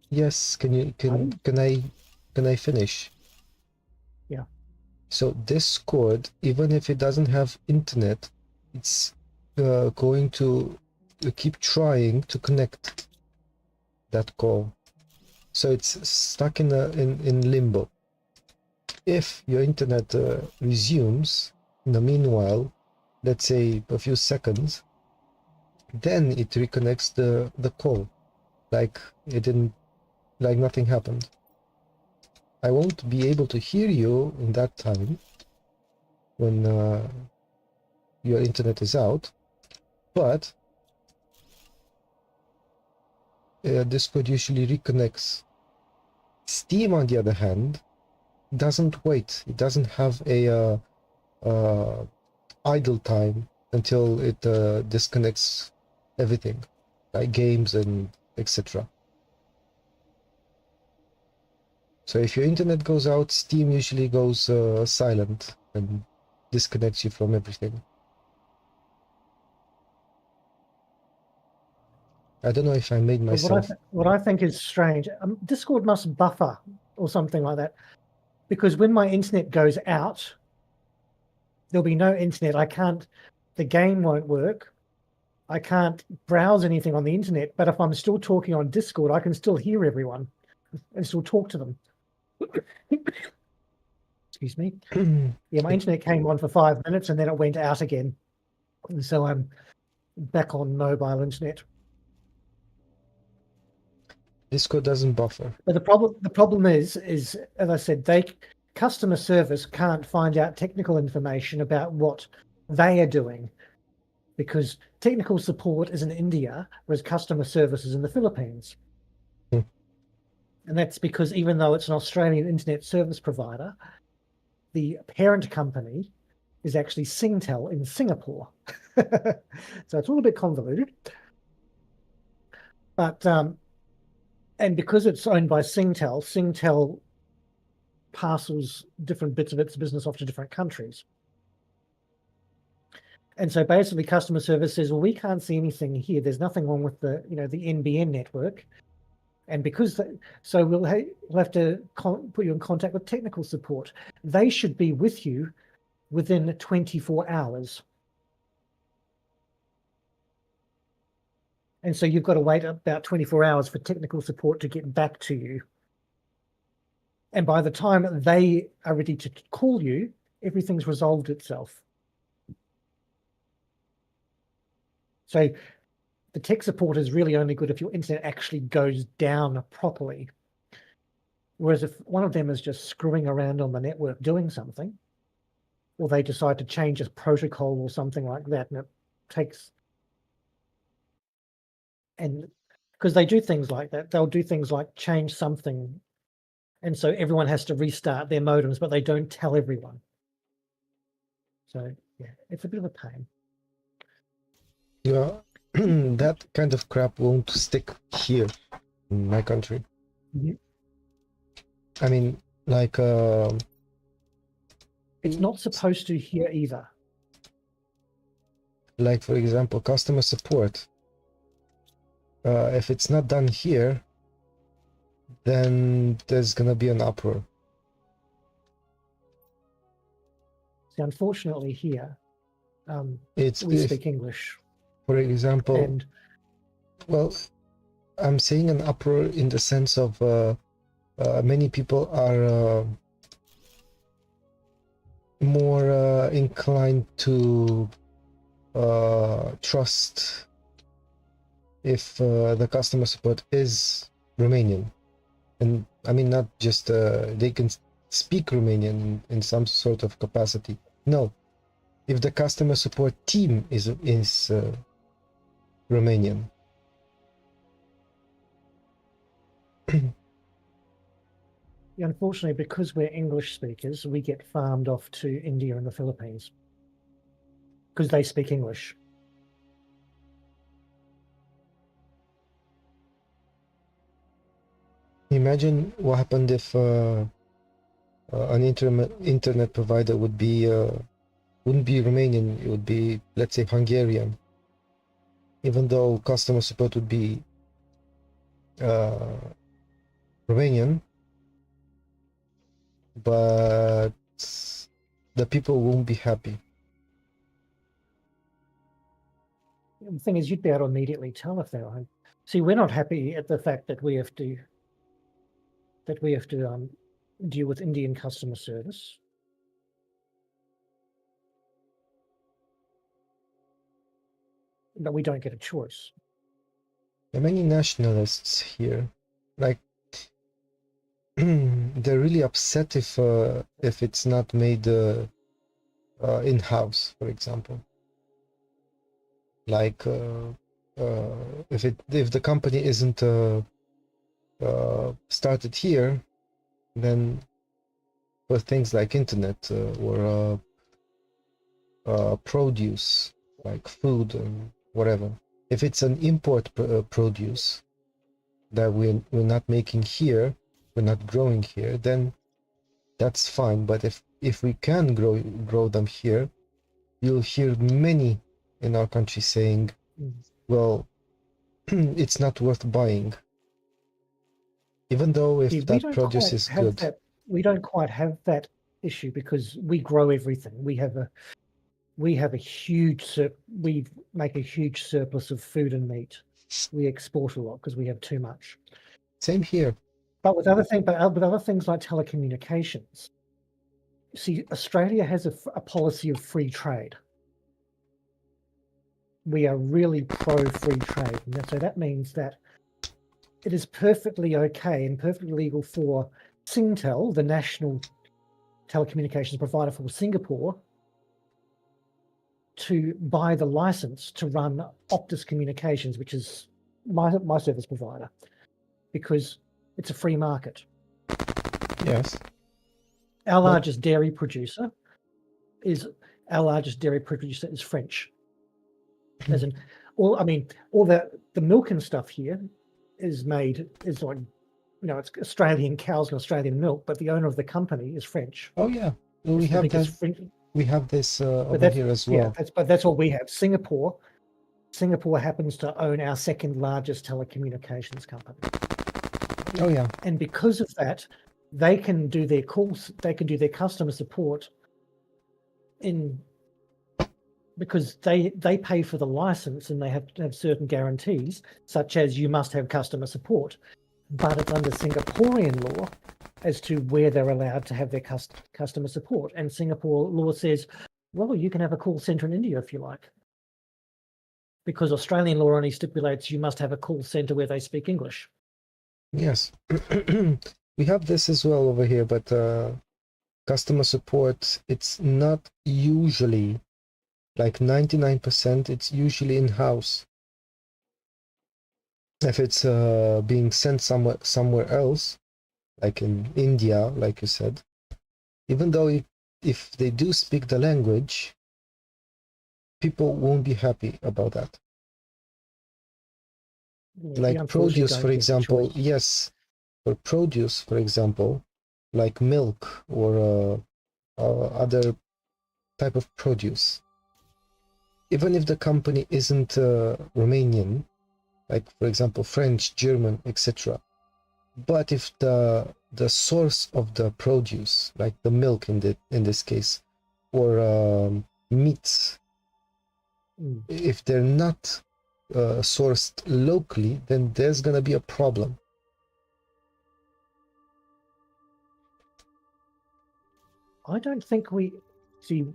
Yes, can I finish? Yeah. So Discord, even if it doesn't have internet, it's going to keep trying to connect that call. So it's stuck in limbo. If your internet resumes in the meanwhile, let's say a few seconds, then it reconnects the call, like nothing happened. I won't be able to hear you in that time when your internet is out, but Discord usually reconnects. Steam, on the other hand, doesn't wait. It doesn't have a idle time until it disconnects everything, like games and etc. So if your internet goes out, Steam usually goes silent and disconnects you from everything. I don't know if I made myself. What I think is strange, Discord must buffer or something like that, because when my internet goes out, there'll be no internet. The game won't work. I can't browse anything on the internet, but if I'm still talking on Discord, I can still hear everyone and still talk to them. Excuse me. Yeah, my internet came on for 5 minutes and then it went out again. And so I'm back on mobile internet. Discord doesn't buffer. But the problem is as I said, customer service can't find out technical information about what they are doing, because technical support is in India, whereas customer service is in the Philippines. And that's because even though it's an Australian internet service provider, the parent company is actually Singtel in Singapore. So it's all a bit convoluted. But and because it's owned by Singtel parcels different bits of its business off to different countries. And so basically customer service says, well, we can't see anything here. There's nothing wrong with the NBN network. And so we'll have to put you in contact with technical support. They should be with you within 24 hours. And so you've got to wait about 24 hours for technical support to get back to you. And by the time they are ready to call you, everything's resolved itself. So the tech support is really only good if your internet actually goes down properly. Whereas if one of them is just screwing around on the network doing something, or they decide to change a protocol or something like that, and it takes, and because they do things like that, they'll do things like change something, and so everyone has to restart their modems, but they don't tell everyone. So yeah, it's a bit of a pain. Yeah, that kind of crap won't stick here in my country. Mhm. I mean, like, It's not supposed to here either. like for example, customer support. If it's not done here, then there's gonna be an uproar. See, unfortunately here, It's we if, speak English. for example, And well, I'm saying an uproar in the sense of many people are more inclined to trust if the customer support is Romanian. And I mean, not just they can speak Romanian in some sort of capacity. No, if the customer support team is Romanian. unfortunately, because we're English speakers, we get farmed off to India and the Philippines because they speak English. Imagine what happened if an internet provider wouldn't be Romanian. It would be, let's say, Hungarian. Even though customer support would be Romanian, but the people won't be happy. The thing is, you'd be able to immediately tell if they're home. See, we're not happy at the fact that we have to deal with Indian customer service. But we don't get a choice. There are many nationalists here. Like, they're really upset if it's not made in-house, for example. Like, if the company isn't started here, then for things like internet or produce, like food and whatever, if it's an import produce that we're not making here, we're not growing here, then that's fine. But if we can grow them here, you'll hear many in our country saying, well, it's not worth buying, even though if that produce is good. We don't quite have that issue because we grow everything. We have a huge we make a huge surplus of food and meat. We export a lot because we have too much. Same here. But with other things like telecommunications, see, Australia has a policy of free trade. We are really pro free trade, and so that means that it is perfectly okay and perfectly legal for Singtel, the national telecommunications provider for Singapore, to buy the license to run Optus Communications, which is my service provider, because it's a free market. Yes. Our largest dairy producer is French. As in, all the milk and stuff here is like, it's Australian cows and Australian milk, but the owner of the company is French. Oh yeah, we have this. We have this over here as well. Yeah, but that's what we have. Singapore happens to own our second largest telecommunications company. Oh yeah. And because of that, they can do their calls, they can do their customer support because they pay for the license and they have to have certain guarantees, such as you must have customer support. But it's under Singaporean law, as to where they're allowed to have their customer support. And Singapore law says, well, you can have a call center in India if you like. Because Australian law only stipulates you must have a call center where they speak English. Yes. We have this as well over here, but customer support, it's not usually, like 99%, it's usually in-house. If it's being sent somewhere else, like in India, like you said, even though if they do speak the language, people won't be happy about that. Yeah, Like produce, for example, yes, for produce, for example, like milk or other type of produce. Even if the company isn't Romanian, like for example French, German, etc. But if the source of the produce, like the milk in this case, or meats, if they're not sourced locally, then there's gonna be a problem. I don't think we see.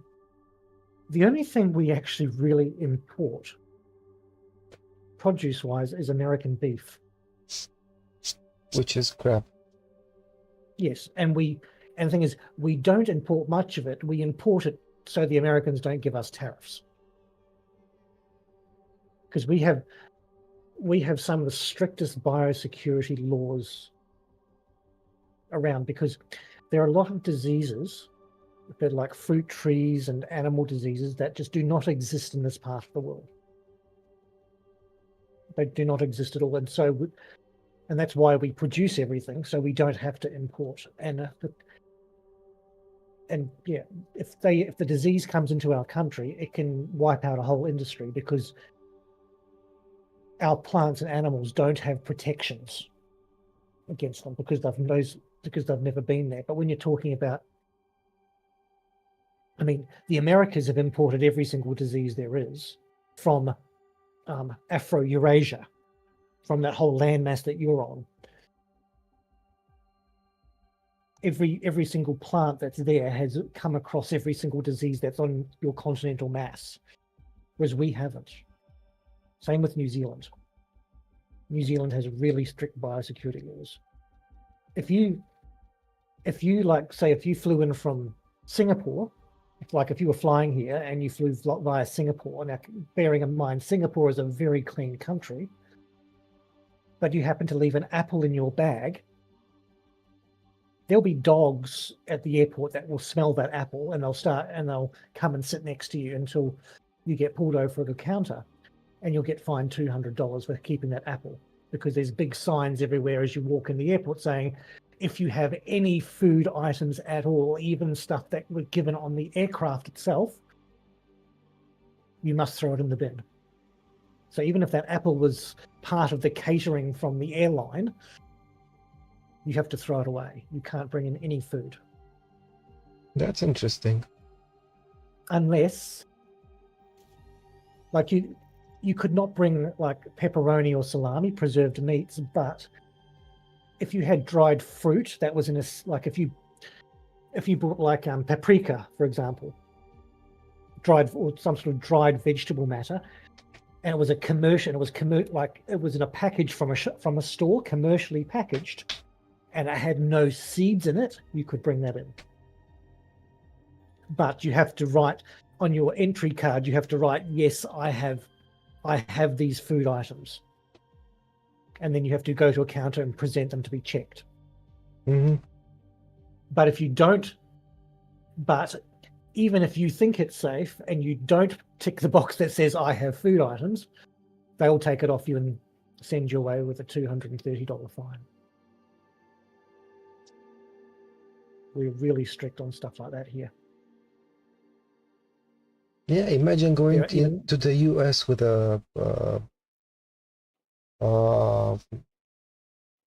The only thing we actually really import, produce-wise, is American beef. Which is crap. Yes, and the thing is, we don't import much of it. We import it so the Americans don't give us tariffs. Because we have some of the strictest biosecurity laws around, because there are a lot of diseases that are like fruit trees and animal diseases that just do not exist in this part of the world. They do not exist at all, and so and that's why we produce everything, so we don't have to import. And yeah, if the disease comes into our country, it can wipe out a whole industry, because our plants and animals don't have protections against them because they've never been there. But when you're talking about, I mean, the Americas have imported every single disease there is from Afro-Eurasia, from that whole landmass that you're on. Every single plant that's there has come across every single disease that's on your continental mass, whereas we haven't. Same with New Zealand. New Zealand has really strict biosecurity laws. If you like, say, if you flew in from Singapore, like if you were flying here and you flew via Singapore, now bearing in mind Singapore is a very clean country, but you happen to leave an apple in your bag, there'll be dogs at the airport that will smell that apple, and they'll come and sit next to you until you get pulled over at a counter, and you'll get fined $200 for keeping that apple, because there's big signs everywhere as you walk in the airport saying, if you have any food items at all, even stuff that were given on the aircraft itself, you must throw it in the bin. So even if that apple was part of the catering from the airline, you have to throw it away. You can't bring in any food. That's interesting. Unless, like, you could not bring like pepperoni or salami, preserved meats, but if you had dried fruit that was in a, like if you bought like paprika, for example, dried, or some sort of dried vegetable matter, and it was a commercial, like it was in a package from a store, commercially packaged, and it had no seeds in it, you could bring that in. But you have to write on your entry card, you have to write, yes, I have these food items. And then you have to go to a counter and present them to be checked. Mm-hmm. But if you don't, but even if you think it's safe and you don't tick the box that says I have food items, they'll take it off you and send you away with a $230 fine. We're really strict on stuff like that here. Yeah, imagine going to the US with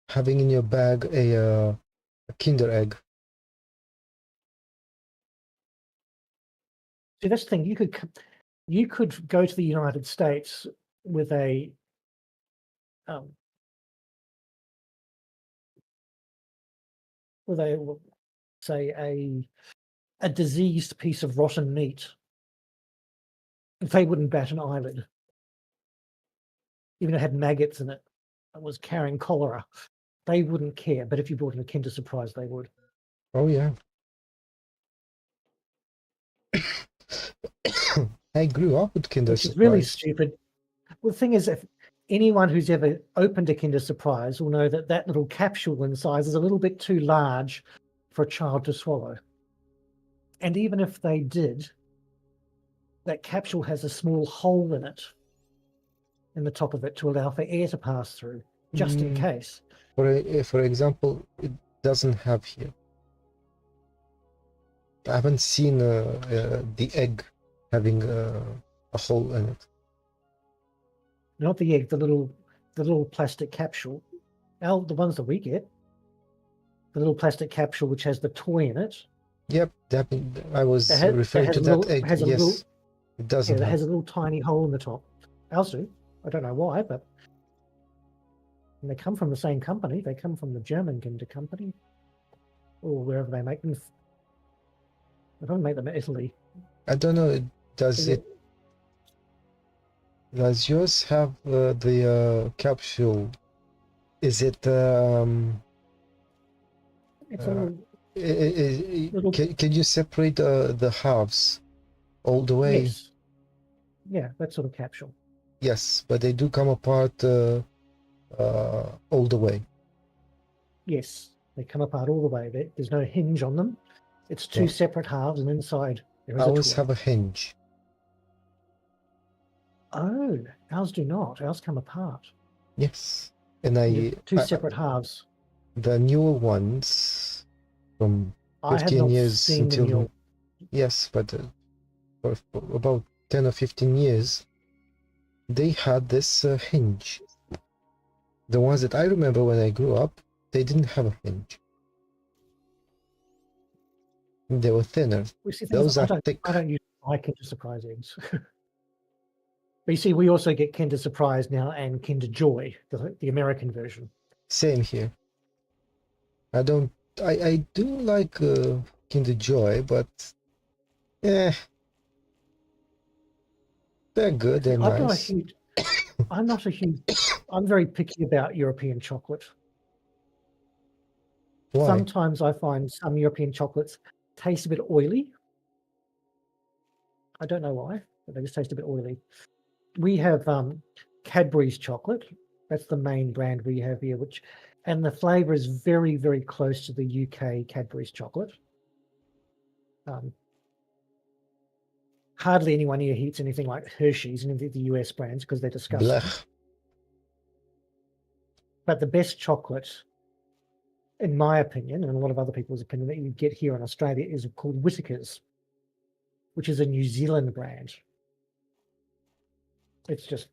having in your bag a Kinder egg. See, that's the thing. You could go to the United States with a Well, they will say a diseased piece of rotten meat. They wouldn't bat an eyelid. Even if it had maggots in it, it was carrying cholera. They wouldn't care. But if you brought in a Kinder Surprise, they would. Oh yeah. I grew up with Kinder Which is really Surprise. stupid. Well, the thing is, if anyone who's ever opened a Kinder Surprise will know that that little capsule inside is a little bit too large for a child to swallow. And even if they did, that capsule has a small hole in it, in the top of it, to allow for air to pass through, just in case. For example, it doesn't have here. I haven't seen the egg having a hole in it. Not the egg, the little plastic capsule. The ones that we get, the little plastic capsule which has the toy in it. Yep, I was referring to that egg. Yes, it doesn't. Yeah, it have. has a little tiny hole in the top. Ours do. I don't know why, but and they come from the same company. They come from the German Kinder company, or wherever they make them. They don't make them in Italy. I don't know. Does yours have the capsule? Is it It's all can you separate the halves all the way? yes. Yeah, that sort of capsule. Yes, but they do come apart all the way. Yes, they come apart all the way. There's no hinge on them. It's two separate halves, and inside there is Ours a toy. have a hinge. Oh, ours do not. Ours come apart. Yes, and Two separate halves. The newer ones from I have 15 not years seen the until new. yes, but for about 10 or 15 years, they had this hinge. The ones that I remember when I grew up, they didn't have a hinge. They were thinner. Those are thick. I don't use my Kinder Surprise eggs. But you see, we also get Kinder Surprise now and Kinder Joy, the American version. Same here. I do like Kinder Joy, but they're good, they're nice. I'm very picky about European chocolate. Why? Sometimes I find some European chocolates taste a bit oily. I don't know why, but they just taste a bit oily. We have Cadbury's chocolate. That's the main brand we have here, and the flavour is very, very close to the UK Cadbury's chocolate. Hardly anyone here eats anything like Hershey's and the US brands because they're disgusting. Blech. But the best chocolate, in my opinion, and a lot of other people's opinion, that you get here in Australia is called Whittaker's, which is a New Zealand brand. It's just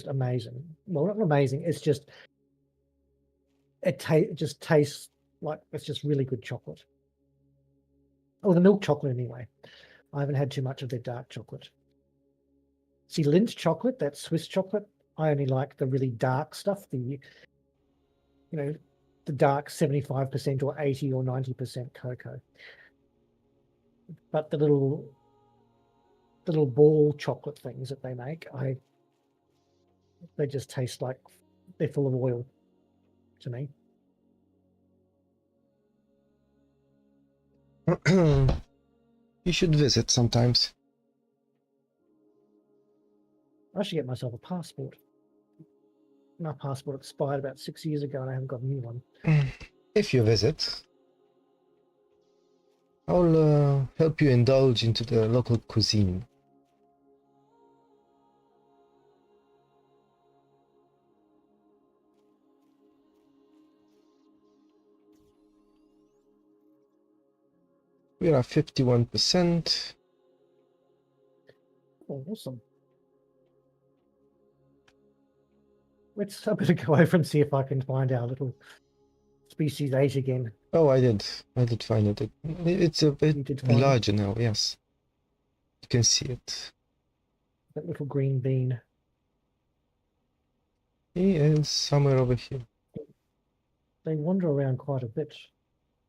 amazing. Well, not amazing. It's just it just tastes like it's just really good chocolate. Oh, the milk chocolate anyway. I haven't had too much of their dark chocolate. See, Lindt chocolate, that Swiss chocolate, I only like the really dark stuff, the dark 75% or 80 or 90% cocoa. But the little ball chocolate things that they make, they just taste like they're full of oil to me. You should visit sometimes. I should get myself a passport. My passport expired about 6 years ago and I haven't got a new one. If you visit, I'll help you indulge into the local cuisine. We are at 51%. Oh, awesome. I better go over and see if I can find our little species 8 again. Oh, I did find it. It's a bit larger now, yes. You can see it. That little green bean. He is somewhere over here. They wander around quite a bit.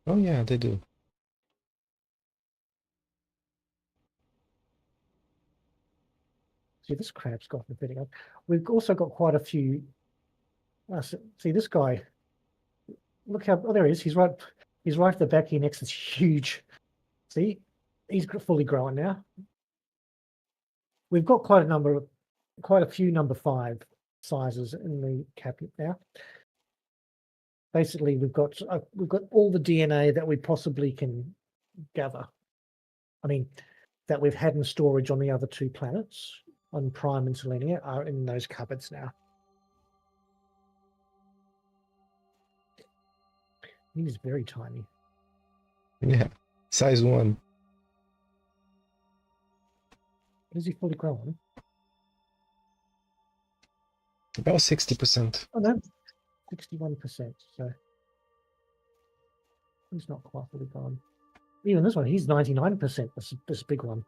Oh yeah, they do. See, this crab's got the video. We've also got quite a few. See this guy. Look how, oh, there he is. He's right at the back here next to this huge. See, he's fully grown now. We've got quite a few number 5 sizes in the cabinet now. Basically, we've got all the DNA that we possibly can gather. I mean, that we've had in storage on the other 2 planets, on Prime and Selenia, are in those cupboards now. He's very tiny. Yeah, size 1. Is he fully grown? About 60%. Oh no, 61%. So he's not quite fully grown. Even this one, he's 99%. This big one.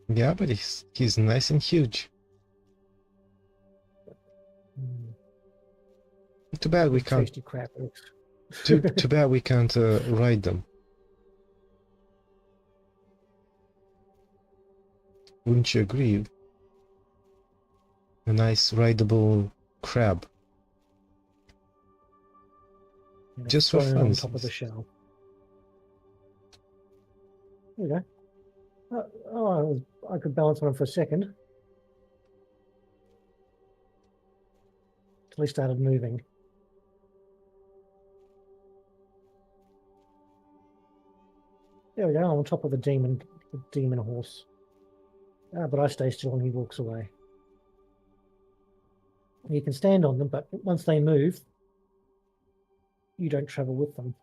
Yeah, but he's nice and huge. Too bad we can't. Tasty crab eggs. Too bad we can't ride them. Wouldn't you agree? A nice rideable crab. Just for Thrown fun. on top of the shell. There we go. Oh, I could balance on him for a second. Till he started moving. There we go, on top of the demon horse. But I stay still and he walks away. You can stand on them, but once they move, you don't travel with them.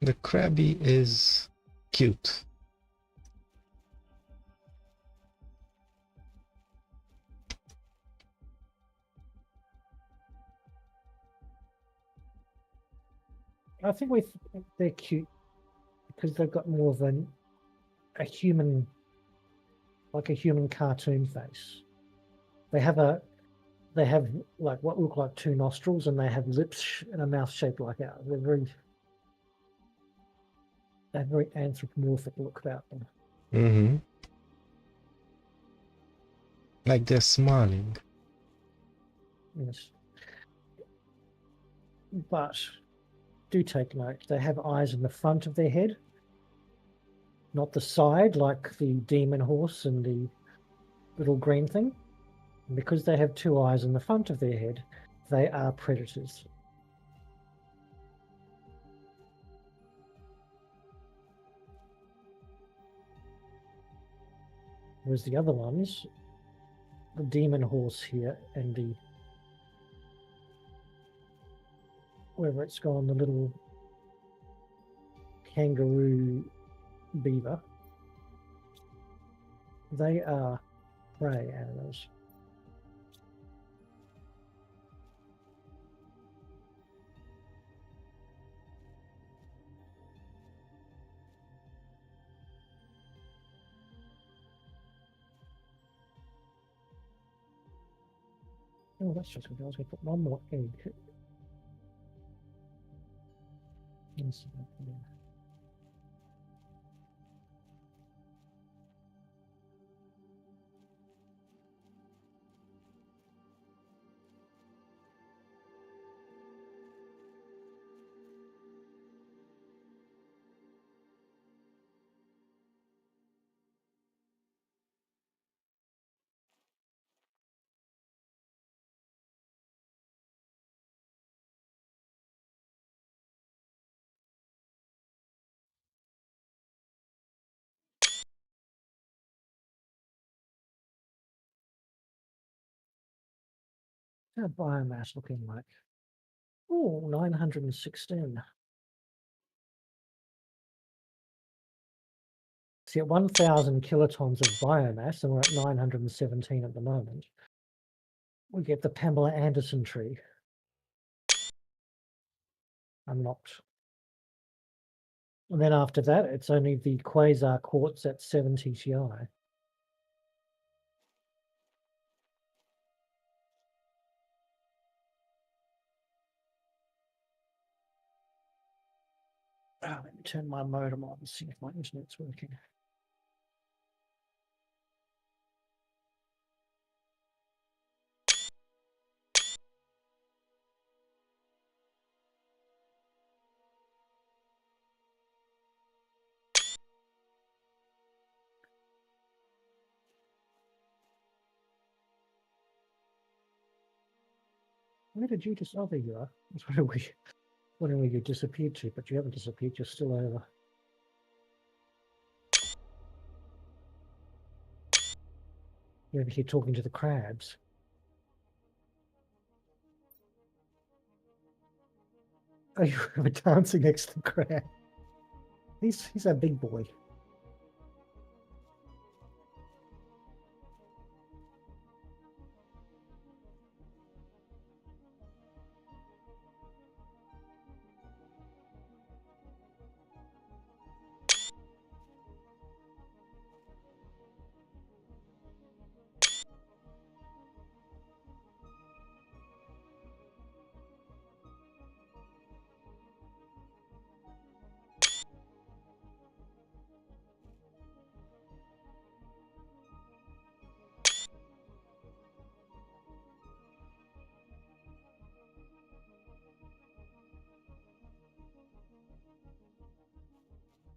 The crabby is cute. I think they're cute because they've got more of a human, like a human cartoon face. They have like what look like 2 nostrils, and they have lips and a mouth shaped like ours. They have a very anthropomorphic look about them. Mm-hmm. Like they're smiling. Yes. But do take note, they have eyes in the front of their head, not the side like the demon horse and the little green thing. And because they have 2 eyes in the front of their head, they are predators. Whereas the other ones, the demon horse here and the, wherever it's gone, the little kangaroo beaver, they are prey animals. Oh, that's just good. I was going to put one more egg. Yes, yeah. How's biomass looking like? Oh, 916. See, at 1,000 kilotons of biomass, and we're at 917 at the moment. we get the Pamela Anderson tree. Unlocked. And then after that, it's only the Quasar Quartz at 7 TTI. Let me turn my modem on and see if my internet's working. Where did you just? Oh, there you are. That's wondering where you disappeared to, but you haven't disappeared. You're still over. You're over here talking to the crabs. Oh, you were dancing next to the crab. He's a big boy.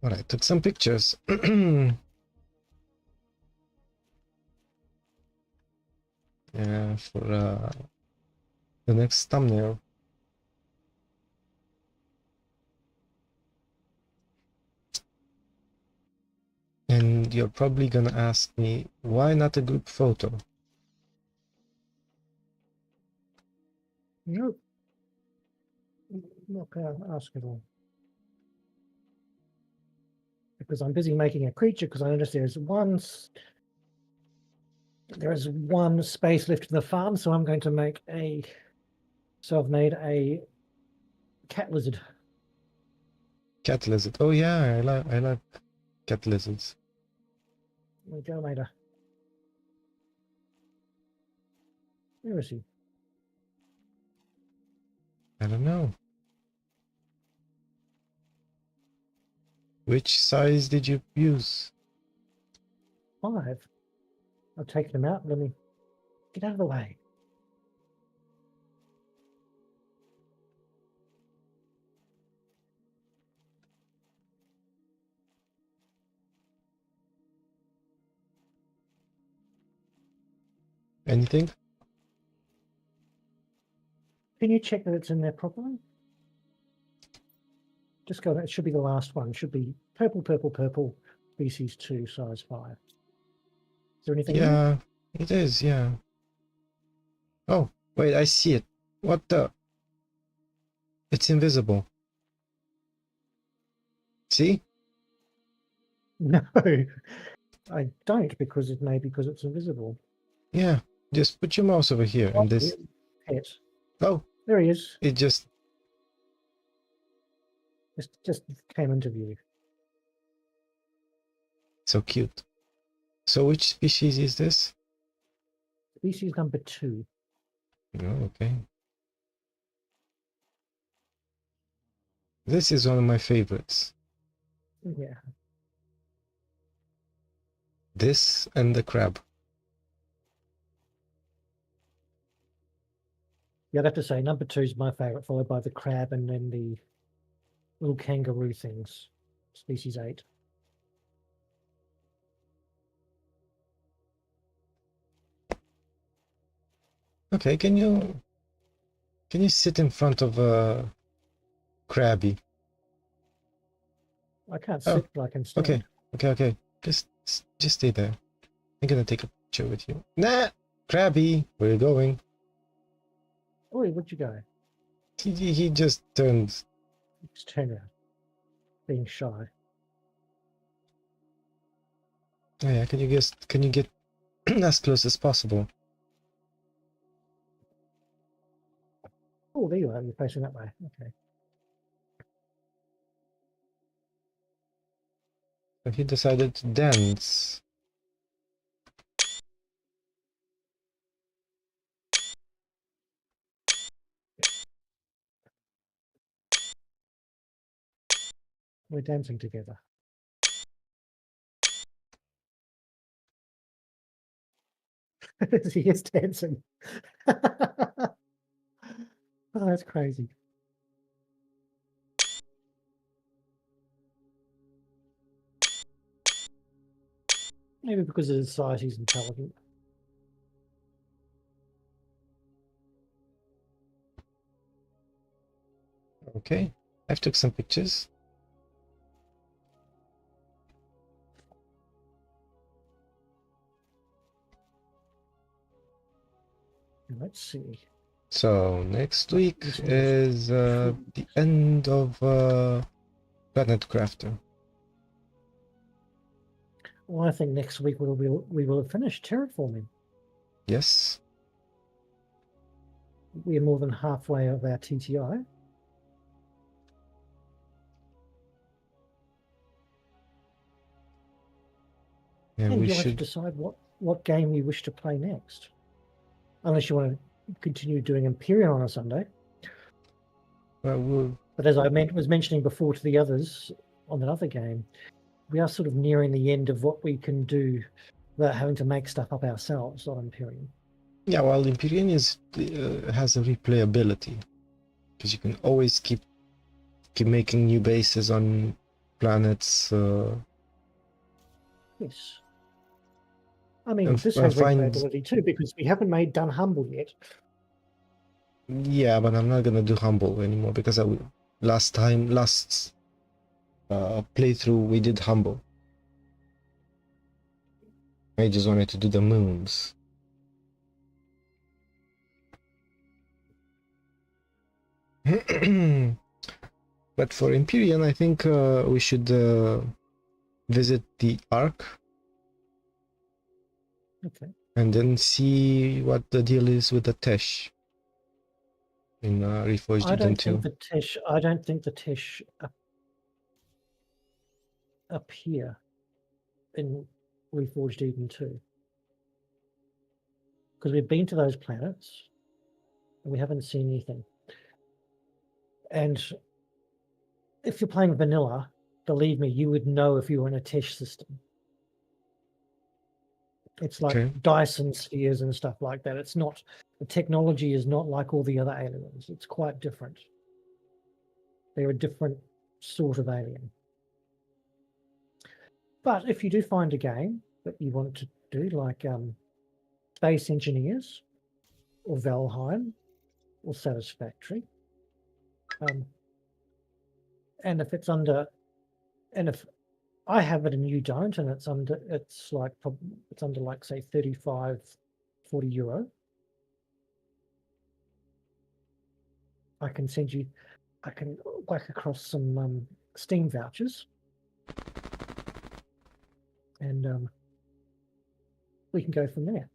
Well, I took some pictures. Yeah, for the next thumbnail. And you're probably gonna ask me, why not a group photo? Nope. Not going to ask at all. Because I'm busy making a creature, because I noticed there is one space left in the farm, so I'm going to make so I've made a cat lizard. Cat lizard. Oh yeah, I like cat lizards. There we go later. Where is he? I don't know. Which size did you use? 5. I've taken him out. Let me get out of the way. Anything? Can you check that it's in there properly? Just go. It should be the last one. It should be purple, purple, purple. Species 2, size 5. Is there anything? Yeah, it is. Yeah. Oh, wait, I see it. What the? It's invisible. See? No, I don't, because it's invisible. Yeah. Just put your mouse over here and this. Pet. Oh, There he is. it just. Just came into view. So cute. So which species is this? Species number 2. Oh, okay. This is one of my favorites. Yeah. This and the crab. Yeah, I'd have to say number 2 is my favorite, followed by the crab and then the little kangaroo things. Species 8. Okay, can you sit in front of a crabby? I can't Oh, sit, but I can stand. Okay. Just stay there. I'm gonna take a picture with you. Nah, crabby, where are you going? Oh, where'd you go? He just turned. Just turn around. Being shy. Oh yeah, can you get as close as possible? you're facing that way. Okay. So he decided to dance. We're dancing together. He is dancing. Oh, that's crazy. Maybe because of his size, he's intelligent. Okay, I've took some pictures. Let's see. So next week This one is the end of Planet Crafter. Well, I think next week we will have finished terraforming. Yes. We are more than halfway of our TTI. And we you'll have to should. decide what game you wish to play next. Unless you want to continue doing Empyrean on a Sunday. Well, But as I was mentioning before to the others on that other game, we are sort of nearing the end of what we can do without having to make stuff up ourselves on Empyrean. yeah, well, Empyrean has a replayability because you can always keep making new bases on planets. Yes. I mean, this has replayability too because we haven't done Humble yet. Yeah, but I'm not gonna do Humble anymore because last playthrough we did Humble. I just wanted to do the moons. But for Empyrean, I think we should visit the Ark. Okay. And then see what the deal is with the Tesh in Reforged Eden 2. I don't think the Tesh appear in Reforged Eden 2. Because we've been to those planets and we haven't seen anything. And if you're playing vanilla, believe me, you would know if you were in a Tesh system. It's like Dyson spheres and stuff like that. It's not, the technology is not like all the other aliens. It's quite different. They're a different sort of alien. But if you do find a game that you want to do, like Space Engineers or Valheim or Satisfactory, and if it's under, and if I have it and you don't, and it's under like say 35, 40 euro, I can whack across some Steam vouchers, and we can go from there.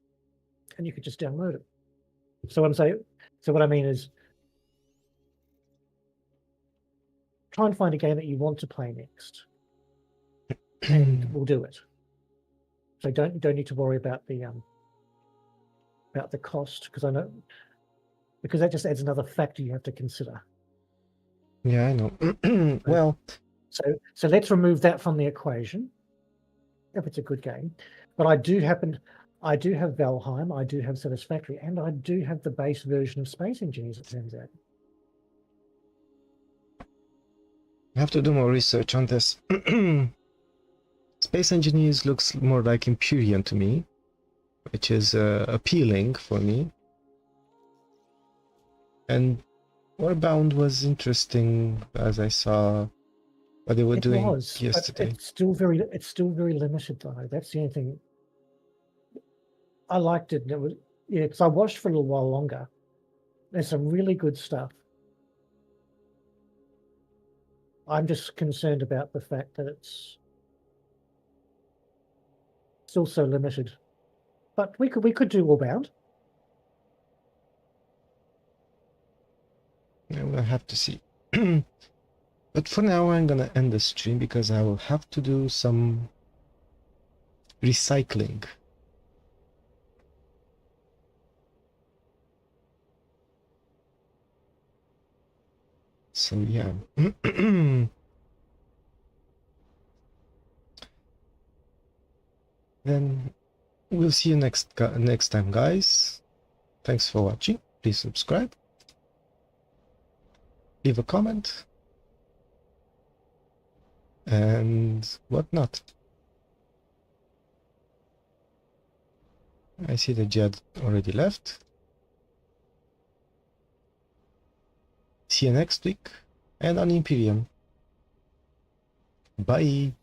And you could just download it. So what I mean is, try and find a game that you want to play next, and we'll do it. So don't need to worry about the cost, because I know, because that just adds another factor you have to consider. Yeah, I know. Well, so let's remove that from the equation if it's a good game. But I do have Valheim, I do have Satisfactory, and I do have the base version of Space Engineers, it turns out. I have to do more research on this. Space Engineers looks more like Empyrean to me, which is appealing for me. And Warbound was interesting, as I saw what they were doing yesterday. But it's still very limited though. That's the only thing. I liked it, and it was, yeah, because I watched for a little while longer. There's some really good stuff. I'm just concerned about the fact that it's still so limited. But we could do Warbound. gonna have to see. But for now, I'm gonna end the stream because I will have to do some recycling. So yeah. Then we'll see you next time, guys. Thanks for watching. Please subscribe, leave a comment, and whatnot. I see that Jed already left. See you next week and on Imperium. Bye.